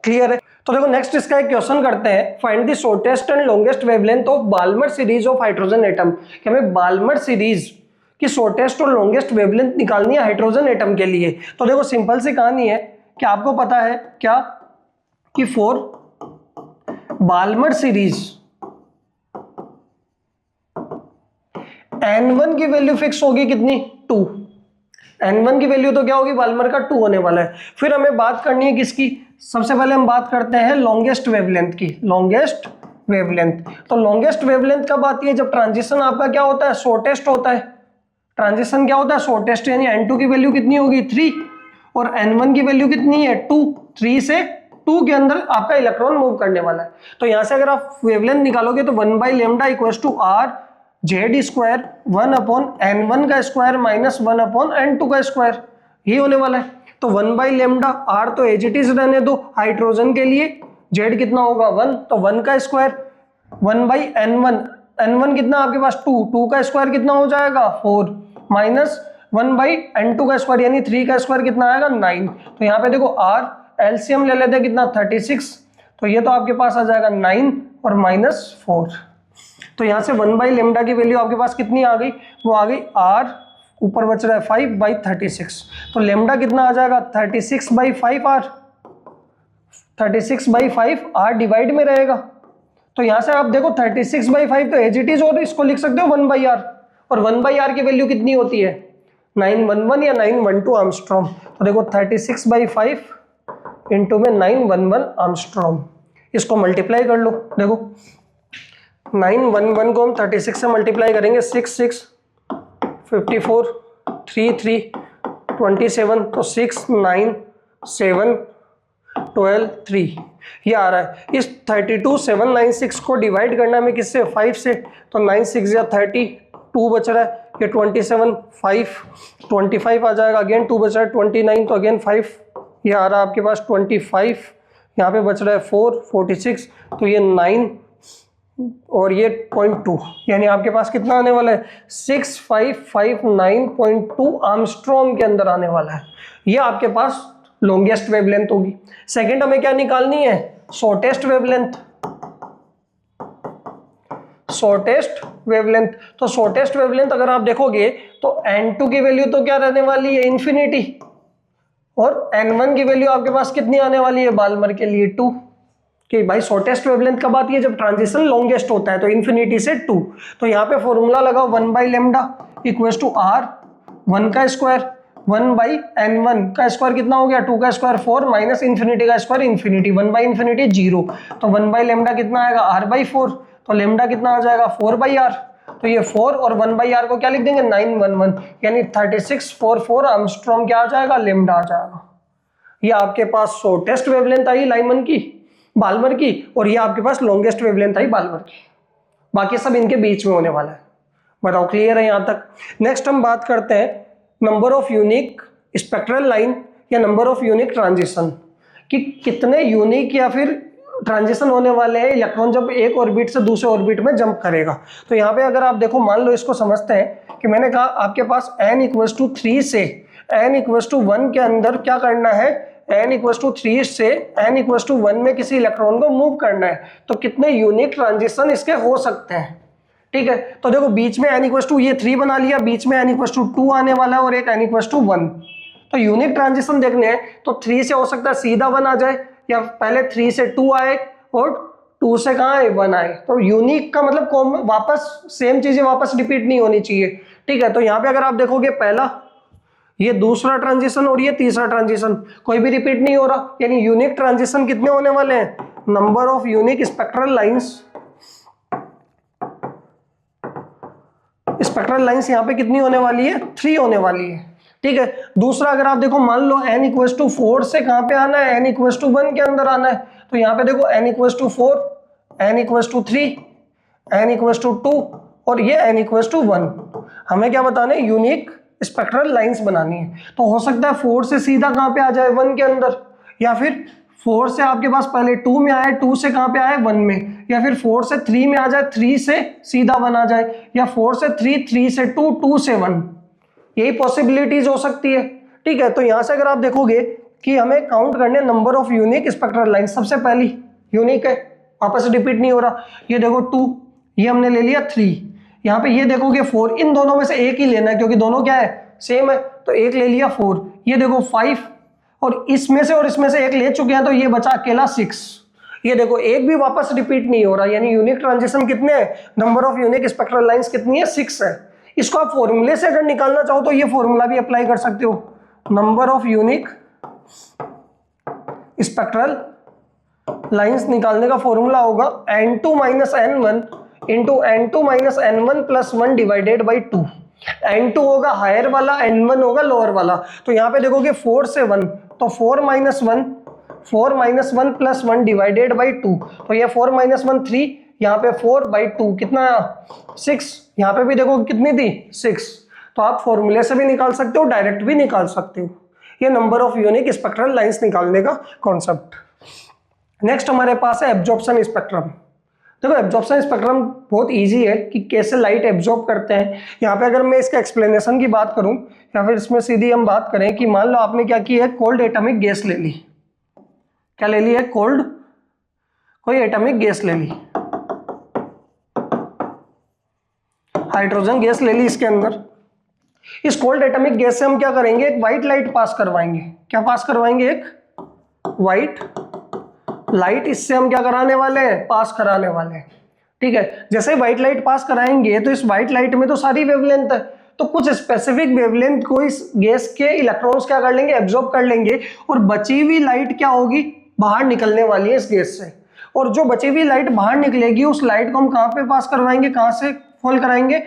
क्लियर है? तो देखो नेक्स्ट इसका एक क्वेश्चन करते हैं, find the shortest and longest wavelength of Balmer series of hydrogen atom. कि हमें बाल्मर सीरीज की शॉर्टेस्ट और लॉन्गेस्ट वेवलेंथ निकालनी है हाइड्रोजन एटम के लिए। तो देखो सिंपल सी कहानी है कि आपको पता है क्या कि फॉर बाल्मर सीरीज n1 की वैल्यू फिक्स होगी कितनी 2। n1 की वैल्यू तो क्या होगी बाल्मर का 2 होने वाला है। फिर हमें बात करनी है किसकी, सबसे पहले हम बात करते हैं लॉन्गेस्ट वेवलेंथ की। लॉन्गेस्ट वेवलेंथ, तो लॉन्गेस्ट वेवलेंथ कब आती है, जब ट्रांजिशन आपका क्या होता है शॉर्टेस्ट होता है। ट्रांजिशन क्या होता है शॉर्टेस्ट, यानी n2 की वैल्यू कितनी होगी 3 और n1 की वैल्यू कितनी है 2। 3 से 2 के अंदर आपका इलेक्ट्रॉन मूव करने वाला है। तो यहां से अगर आप वेवलेंथ निकालोगे तो 1/λ equals to R Z square 1/n1 का स्क्वायर माइनस 1/n2 का स्क्वायर, ये होने वाला है। तो 1/λ, R तो एज इट इज रहने दो हाइड्रोजन के लिए, जेड कितना होगा 1, तो 1 का स्क्वायर 1/n1, n1 कितना आपके पास 2, 2 का स्क्वायर कितना हो जाएगा 4 माइनस 1/n2 का स्क्वायर यानी 3 का स्क्वायर कितना आएगा 9। तो यहाँ पे देखो R एलसीएम ले लेते हैं कितना 36, तो ये तो आपके पास आ जाएगा 9 और माइनस 4। तो यहाँ से 1/λ की वैल्यू आपके पास कितनी आ गई, वो आ गई R, ऊपर बच रहा है 5/36, तो लेमडा कितना आ जाएगा 36/5 R, 36/5 R डिवाइड में रहेगा। तो यहाँ से आप देखो 36/5 तो एज इट इज, और इसको लिख सकते हो 1/R, और 1/R की वैल्यू कितनी होती है 911 या 912 आर्मस्ट्रॉन्ग। तो देखो 36/5 इंटू में 911 आर्मस्ट्रॉन्ग, इसको मल्टीप्लाई कर लो। देखो 911 को हम 36 से मल्टीप्लाई करेंगे 6 6 54 3 3 27, तो 6 9 7 12 3 ये आ रहा है। इस 32796 को डिवाइड करना में किससे 5 से, तो 9 6 या 30, 2 बच रहा है, ये 27 5 25 आ जाएगा, अगेन 2 बच रहा है 29, तो अगेन 5 ये आ रहा है आपके पास 25, यहाँ पे बच रहा है 4 46, तो ये 9 और ये 0.2, यानी आपके पास कितना आने वाला है 6559.2 आर्मस्ट्रॉन्ग के अंदर आने वाला है। ये आपके पास लॉन्गेस्ट वेवलेंथ होगी। सेकंड हमें क्या निकालनी है शॉर्टेस्ट वेवलेंथ। Shortest wavelength. तो शॉर्टेस्ट वेवलेंथ अगर आप देखोगे तो N2 की वैल्यू तो क्या रहने वाली है, इन्फिनिटी, और N1 की वैल्यू आपके पास कितनी आने वाली है बाल्मर के लिए, 2। कि भाई शॉर्टेस्ट वेवलेंथ कब आती है, जब ट्रांजिशन लॉन्गेस्ट होता है, तो इन्फिनिटी से 2। तो यहाँ पे फॉर्मूला लगाओ 1/λ इक्वल्स टू R 1 का स्क्वायर 1/N1 का स्क्वायर कितना हो गया, 2 का स्क्वायर 4 माइनस इन्फिनिटी का स्क्वायर इन्फिनिटी, 1/∞ 0। तो 1/λ कितना आएगा, R/4। तो लैम्डा कितना आ जाएगा, 4/R। तो ये 4 और 1/R को क्या लिख देंगे, 911, यानी 3644 एंगस्ट्रॉम क्या आ जाएगा, लैम्डा आ जाएगा। ये आपके पास शॉर्टेस्ट वेवलेंथ आई लाइमन की, बाल्मर की, और ये आपके पास लॉन्गेस्ट वेवलेंथ आई बाल्मर की। बाकी सब इनके बीच में होने वाला है। बताओ क्लियर है यहाँ तक। नेक्स्ट हम बात करते हैं number of unique spectral line या नंबर ऑफ यूनिक ट्रांजिशन, कि कितने यूनिक या फिर ट्रांजिशन होने वाले हैं इलेक्ट्रॉन जब एक ऑर्बिट से दूसरे ऑर्बिट में जंप करेगा। तो यहाँ पे अगर आप देखो, मान लो इसको समझते हैं कि मैंने कहा आपके पास n=3 से n=1 के अंदर क्या करना है, n=3 से n=1 में किसी इलेक्ट्रॉन को मूव करना है, तो कितने यूनिक ट्रांजिशन इसके हो सकते हैं। ठीक है, तो देखो बीच में ये 3 बना लिया, बीच में n=2 आने वाला है और एक n=1। तो यूनिक ट्रांजिशन देखने हैं तो 3 से हो सकता है सीधा 1 आ जाए, या पहले 3 से 2 आए और 2 से कहाँ आए, 1 आए। तो यूनिक का मतलब वापस सेम चीजें वापस रिपीट नहीं होनी चाहिए। ठीक है, तो यहाँ पे अगर आप देखोगे पहला, ये दूसरा ट्रांजिशन और ये तीसरा ट्रांजिशन कोई भी रिपीट नहीं हो रहा, यानी यूनिक ट्रांजिशन कितने होने वाले हैं, number of unique spectral lines यहाँ पे कितनी होने वाली है, 3 होने वाली है। ठीक है, दूसरा अगर आप देखो, मान लो n=4 से कहाँ पे आना है, n=1 के अंदर आना है। तो यहाँ पे देखो n=4, n=3, n=2 और ये n=1। हमें क्या बताना है, यूनिक स्पेक्ट्रल लाइंस बनानी है। तो हो सकता है 4 से सीधा कहाँ पे आ जाए, 1 के अंदर, या फिर 4 से आपके पास पहले 2 में आए, 2 से कहाँ पे आए, 1 में, या फिर 4 से 3 में आ जाए, 3 से सीधा 1 आ जाए, या 4 से 3, 3 से 2, 2 से 1। यही पॉसिबिलिटीज हो सकती है। ठीक है, तो यहां से अगर आप देखोगे कि हमें काउंट करने number of unique spectral line, सबसे पहली यूनिक है, वापस रिपीट नहीं हो रहा। ये देखो 2, ये हमने ले लिया 3, यहाँ पे ये देखोगे 4, इन दोनों में से एक ही लेना है क्योंकि दोनों क्या है, सेम है, तो एक ले लिया 4। ये देखो 5, और इसमें से एक ले चुके हैं, तो ये बचा अकेला 6। ये देखो एक भी वापस रिपीट नहीं हो रहा, यानी यूनिक ट्रांजिशन कितने हैं, number of unique spectral lines कितनी है, 6 है। इसको आप फॉर्मूले से अगर निकालना चाहो तो ये फॉर्मूला भी अप्लाई कर सकते हो, number of unique spectral lines निकालने का फॉर्मूला होगा n2 - n1 into n2 - n1 + 1 divided by 2। n2 होगा हायर वाला, n1 होगा लोअर वाला। तो यहाँ पे देखोगे 4 से 1, तो 4 - 1 + 1 डिवाइडेड बाई 2। तो ये 4 - 1 3, यहाँ पे 4/2 कितना, 6। यहाँ पे भी देखो कितनी थी, 6। तो आप फॉर्मूले से भी निकाल सकते हो, डायरेक्ट भी निकाल सकते हो। ये number of unique spectral lines निकालने का कॉन्सेप्ट। नेक्स्ट हमारे पास है एब्जॉर्प्शन स्पेक्ट्रम। देखो एब्जॉर्प्शन स्पेक्ट्रम बहुत इजी है कि कैसे लाइट एब्जॉर्ब करते हैं। यहाँ पे अगर मैं इसका एक्सप्लेनेशन की बात करूँ या फिर इसमें सीधी हम बात करें कि मान लो आपने क्या की है, कोल्ड एटॉमिक गैस ले ली। क्या ले ली है, कोल्ड कोई एटॉमिक गैस ले ली, हाइड्रोजन गैस ले ली इसके अंदर। इस कोल्ड एटॉमिक गैस से हम क्या करेंगे, एक व्हाइट लाइट पास करवाएंगे। क्या पास करवाएंगे, एक व्हाइट लाइट इससे हम क्या कराने वाले हैं, पास कराने वाले हैं। ठीक है, जैसे व्हाइट लाइट पास कराएंगे तो इस व्हाइट लाइट में तो सारी वेवलेंथ है, तो कुछ स्पेसिफिक वेवलेंथ को इस गैस के इलेक्ट्रॉन्स क्या कर लेंगे, एब्जॉर्ब कर लेंगे, और बची हुई लाइट क्या होगी, बाहर निकलने वाली है इस गैस से। और जो बची हुई लाइट बाहर निकलेगी उस लाइट को हम कहाँ पे पास करवाएंगे, कहाँ से फॉल कराएंगे,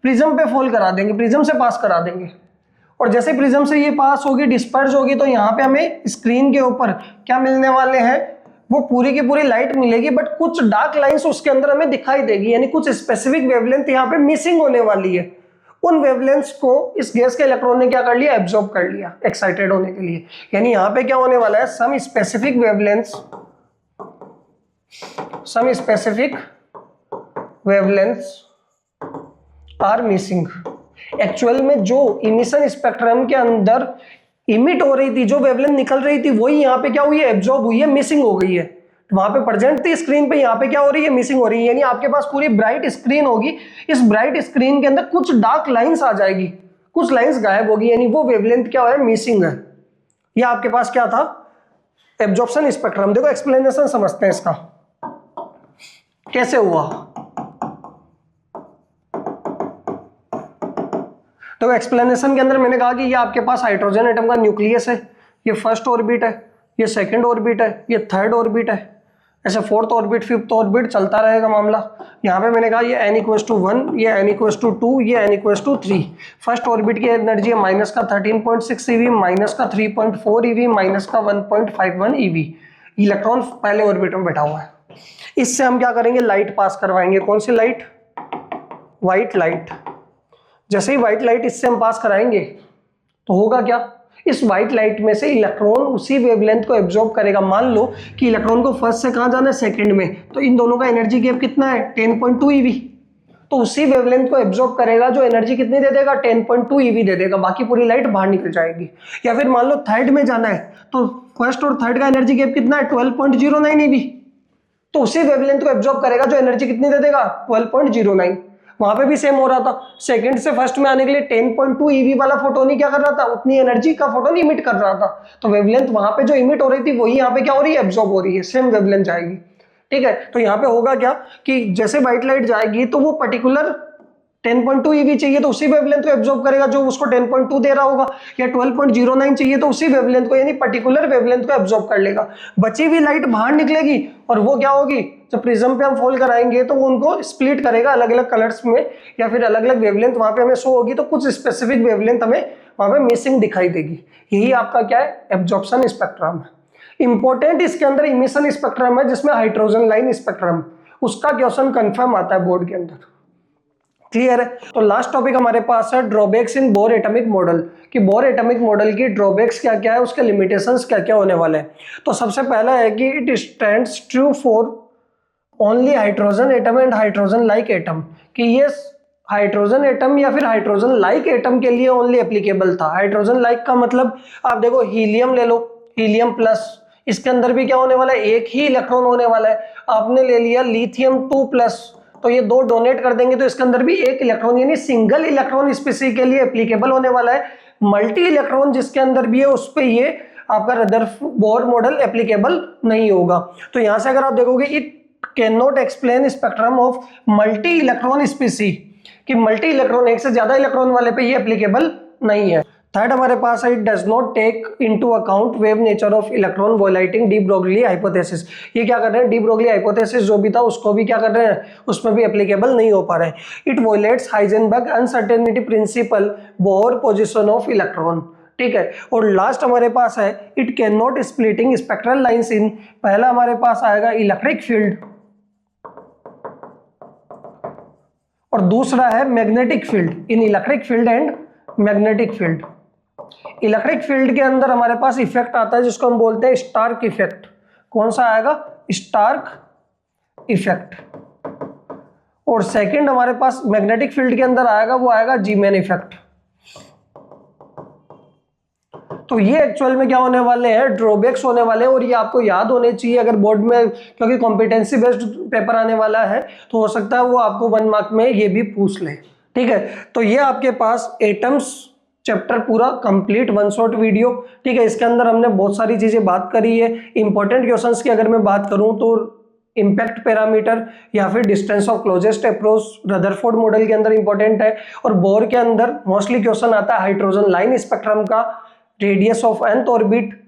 प्रिज्म पे फॉल करा देंगे, प्रिज्म से पास करा देंगे। और जैसे प्रिज्म से ये पास होगी, डिस्पर्स होगी, तो यहाँ पे हमें स्क्रीन के ऊपर क्या मिलने वाले हैं, वो पूरी की पूरी लाइट मिलेगी, बट कुछ डार्क लाइंस उसके अंदर हमें दिखाई देगी, यानी कुछ स्पेसिफिक वेवलेंथ यहाँ पे मिसिंग होने वाली है। उन वेवलेंथ्स को इस गैस के इलेक्ट्रॉन ने क्या कर लिया, एब्जॉर्ब कर लिया एक्साइटेड होने के लिए। यानी यहाँ पे क्या होने वाला है, some specific wavelengths are missing. Actual में जो इमिशन स्पेक्ट्रम के अंदर इमिट हो रही थी, जो वेवलेंथ निकल रही थी, वही यहाँ पे क्या हुई है, एब्जॉर्ब हुई है, मिसिंग हो गई है। वहां पे प्रेजेंट थी स्क्रीन पे, यहाँ पे क्या हो रही है, मिसिंग हो रही है। यानी आपके पास पूरी ब्राइट स्क्रीन होगी, इस ब्राइट स्क्रीन के अंदर कुछ डार्क लाइंस आ जाएगी, कुछ लाइंस गायब होगी, यानी वो वेवलेंथ क्या है, मिसिंग है। ये आपके पास क्या था, एब्जॉर्प्शन स्पेक्ट्रम। देखो एक्सप्लेनेशन समझते हैं इसका कैसे हुआ। तो एक्सप्लेनेशन के अंदर मैंने कहा कि ये आपके पास हाइड्रोजन एटम का न्यूक्लियस है, ये फर्स्ट ऑर्बिट है, ये सेकंड ऑर्बिट है, ये थर्ड ऑर्बिट है, ऐसे फोर्थ ऑर्बिट, फिफ्थ ऑर्बिट चलता रहेगा मामला। यहाँ पे मैंने कहा ये n=1, ये n=2, ये n=3। फर्स्ट ऑर्बिट की एनर्जी है माइनस का 13.6 eV, माइनस का 3.4 eV, माइनस का 1.51 eV। इलेक्ट्रॉन पहले ऑर्बिट में बैठा हुआ है। इससे हम क्या करेंगे, लाइट पास करवाएंगे। कौन सी लाइट, व्हाइट लाइट। जैसे ही व्हाइट लाइट इससे हम पास कराएंगे तो होगा क्या, इस व्हाइट लाइट में से इलेक्ट्रॉन उसी वेवलेंथ को एब्जॉर्ब करेगा। मान लो कि इलेक्ट्रॉन को फर्स्ट से कहां जाना है, सेकंड में, तो इन दोनों का एनर्जी गैप कितना है, 10.2 eV। तो उसी वेवलेंथ को एब्जॉर्ब करेगा जो एनर्जी कितनी दे देगा, 10.2 eV दे देगा, बाकी पूरी लाइट बाहर निकल जाएगी। या फिर मान लो थर्ड में जाना है, तो फर्स्ट और थर्ड का एनर्जी गैप कितना है, 12.09 eV। तो उसी वेवलेंथ को एब्जॉर्ब करेगा जो एनर्जी कितनी दे देगा, 12.09। वहां पे भी सेम हो रहा था, सेकंड से फर्स्ट में आने के लिए 10.2 eV वाला फोटोन ही क्या कर रहा था, उतनी एनर्जी का फोटोन इमिट कर रहा था। तो वेवलेंथ वहां पे जो इमिट हो रही थी वही यहाँ पे क्या हो रही है, एब्जॉर्ब हो रही है, सेम वेवलेंथ जाएगी। ठीक है, तो यहाँ पे होगा क्या कि जैसे व्हाइट लाइट जाएगी तो वो पर्टिकुलर 10.2 eV चाहिए तो उसी वेवलेंथ को एब्जॉर्ब करेगा जो उसको 10.2 दे रहा होगा, या 12.09 चाहिए तो उसी वेवलेंथ को, यानी पर्टिकुलर वेवलेंथ को एब्जॉर्ब कर लेगा। बची हुई लाइट बाहर निकलेगी और वो क्या होगी, जब प्रिज्म पे हम फोल्ड कराएंगे तो वो उनको स्प्लिट करेगा अलग अलग कलर्स में, या फिर अलग अलग वेवलेंथ वहां पे हमें शो होगी, तो कुछ स्पेसिफिक वेवलेंथ हमें वहां पे मिसिंग दिखाई देगी। यही आपका क्या है, एब्जॉर्प्शन स्पेक्ट्रम है। इंपॉर्टेंट इसके अंदर इमिशन स्पेक्ट्रम है जिसमें हाइड्रोजन लाइन स्पेक्ट्रम, उसका क्वेश्चन कंफर्म आता है बोर्ड के अंदर। क्लियर है। तो लास्ट टॉपिक हमारे पास है ड्रॉबैक्स इन बोर एटॉमिक मॉडल, कि बोर एटॉमिक मॉडल की ड्रॉबैक्स क्या क्या है, उसके लिमिटेशंस क्या क्या होने वाले हैं। तो सबसे पहला है कि it stands true for only hydrogen atom and hydrogen like atom, कि ये हाइड्रोजन एटम या फिर हाइड्रोजन लाइक एटम के लिए ओनली एप्लीकेबल था। हाइड्रोजन लाइक का मतलब आप देखो, हीलियम ले लो, हीलियम प्लस, इसके अंदर भी क्या होने वाला है, एक ही इलेक्ट्रॉन होने वाला है। आपने ले लिया लिथियम 2+, तो ये दो डोनेट कर देंगे तो इसके अंदर भी एक इलेक्ट्रॉन, यानी सिंगल इलेक्ट्रॉन स्पीसीज के लिए एप्लीकेबल होने वाला है। मल्टी इलेक्ट्रॉन जिसके अंदर भी है उस पे ये आपका रदरफोर्ड मॉडल एप्लीकेबल नहीं होगा। तो यहां से अगर आप देखोगे, it can not explain spectrum of multi electron species, कि मल्टी इलेक्ट्रॉन, एक से ज्यादा इलेक्ट्रॉन वाले पे ये एप्लीकेबल नहीं है। थर्ड हमारे पास है, it does not take into account wave nature of electron violating de Broglie hypothesis. ये क्या कर रहे हैं, डी ब्रोगली हाइपोथेसिस जो भी था उसको भी क्या कर रहे हैं, उसमें भी एप्लीकेबल नहीं हो पा रहे हैं। It violates Heisenberg uncertainty principle, bore position of electron. ठीक है, और लास्ट हमारे पास है, it can not splitting spectral lines in, पहला हमारे पास आएगा इलेक्ट्रिक फील्ड और दूसरा है magnetic field, in electric field and magnetic field. Electric field के अंदर हमारे पास इफेक्ट आता है जिसको हम बोलते हैं स्टार्क इफेक्ट। कौन सा आएगा, स्टार्क इफेक्ट। और सेकंड हमारे पास मैग्नेटिक फील्ड के अंदर आएगा, वो आएगा जीमैन इफेक्ट। तो ये एक्चुअल में क्या होने वाले हैं, ड्रॉबैक्स होने वाले हैं, और ये आपको याद होने चाहिए अगर बोर्ड में, क्योंकि कॉम्पिटेंसी बेस्ड पेपर आने वाला है तो हो सकता है वो आपको 1 मार्क में ये भी पूछ ले। ठीक है, तो ये आपके पास एटम्स चैप्टर पूरा कंप्लीट 1 शॉट वीडियो। ठीक है, इसके अंदर हमने बहुत सारी चीजें बात करी है। इंपॉर्टेंट क्वेश्चंस की अगर मैं बात करूं तो इम्पैक्ट पैरामीटर या फिर distance of closest approach Rutherford model के अंदर इंपॉर्टेंट है, और बोर के अंदर मोस्टली क्वेश्चन आता है हाइड्रोजन लाइन स्पेक्ट्रम का, रेडियस ऑफ nth ऑर्बिट,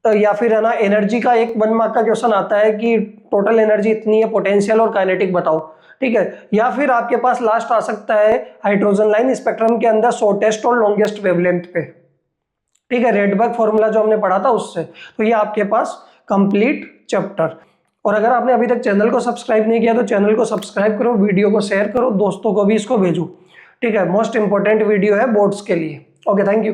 या फिर है ना एनर्जी का एक 1 मार्क का क्वेश्चन आता है कि टोटल एनर्जी इतनी है, पोटेंशियल और काइनेटिक बताओ। ठीक है, या फिर आपके पास लास्ट आ सकता है हाइड्रोजन लाइन स्पेक्ट्रम के अंदर शॉर्टेस्ट और लॉन्गेस्ट वेवलेंथ पे। ठीक है, रेडबर्ग फॉर्मूला जो हमने पढ़ा था उससे। तो ये आपके पास कंप्लीट चैप्टर। और अगर आपने अभी तक चैनल को सब्सक्राइब नहीं किया तो चैनल को सब्सक्राइब करो, वीडियो को शेयर करो, दोस्तों को भी इसको भेजो। ठीक है, मोस्ट इंपॉर्टेंट वीडियो है बोर्ड्स के लिए। Okay, thank you.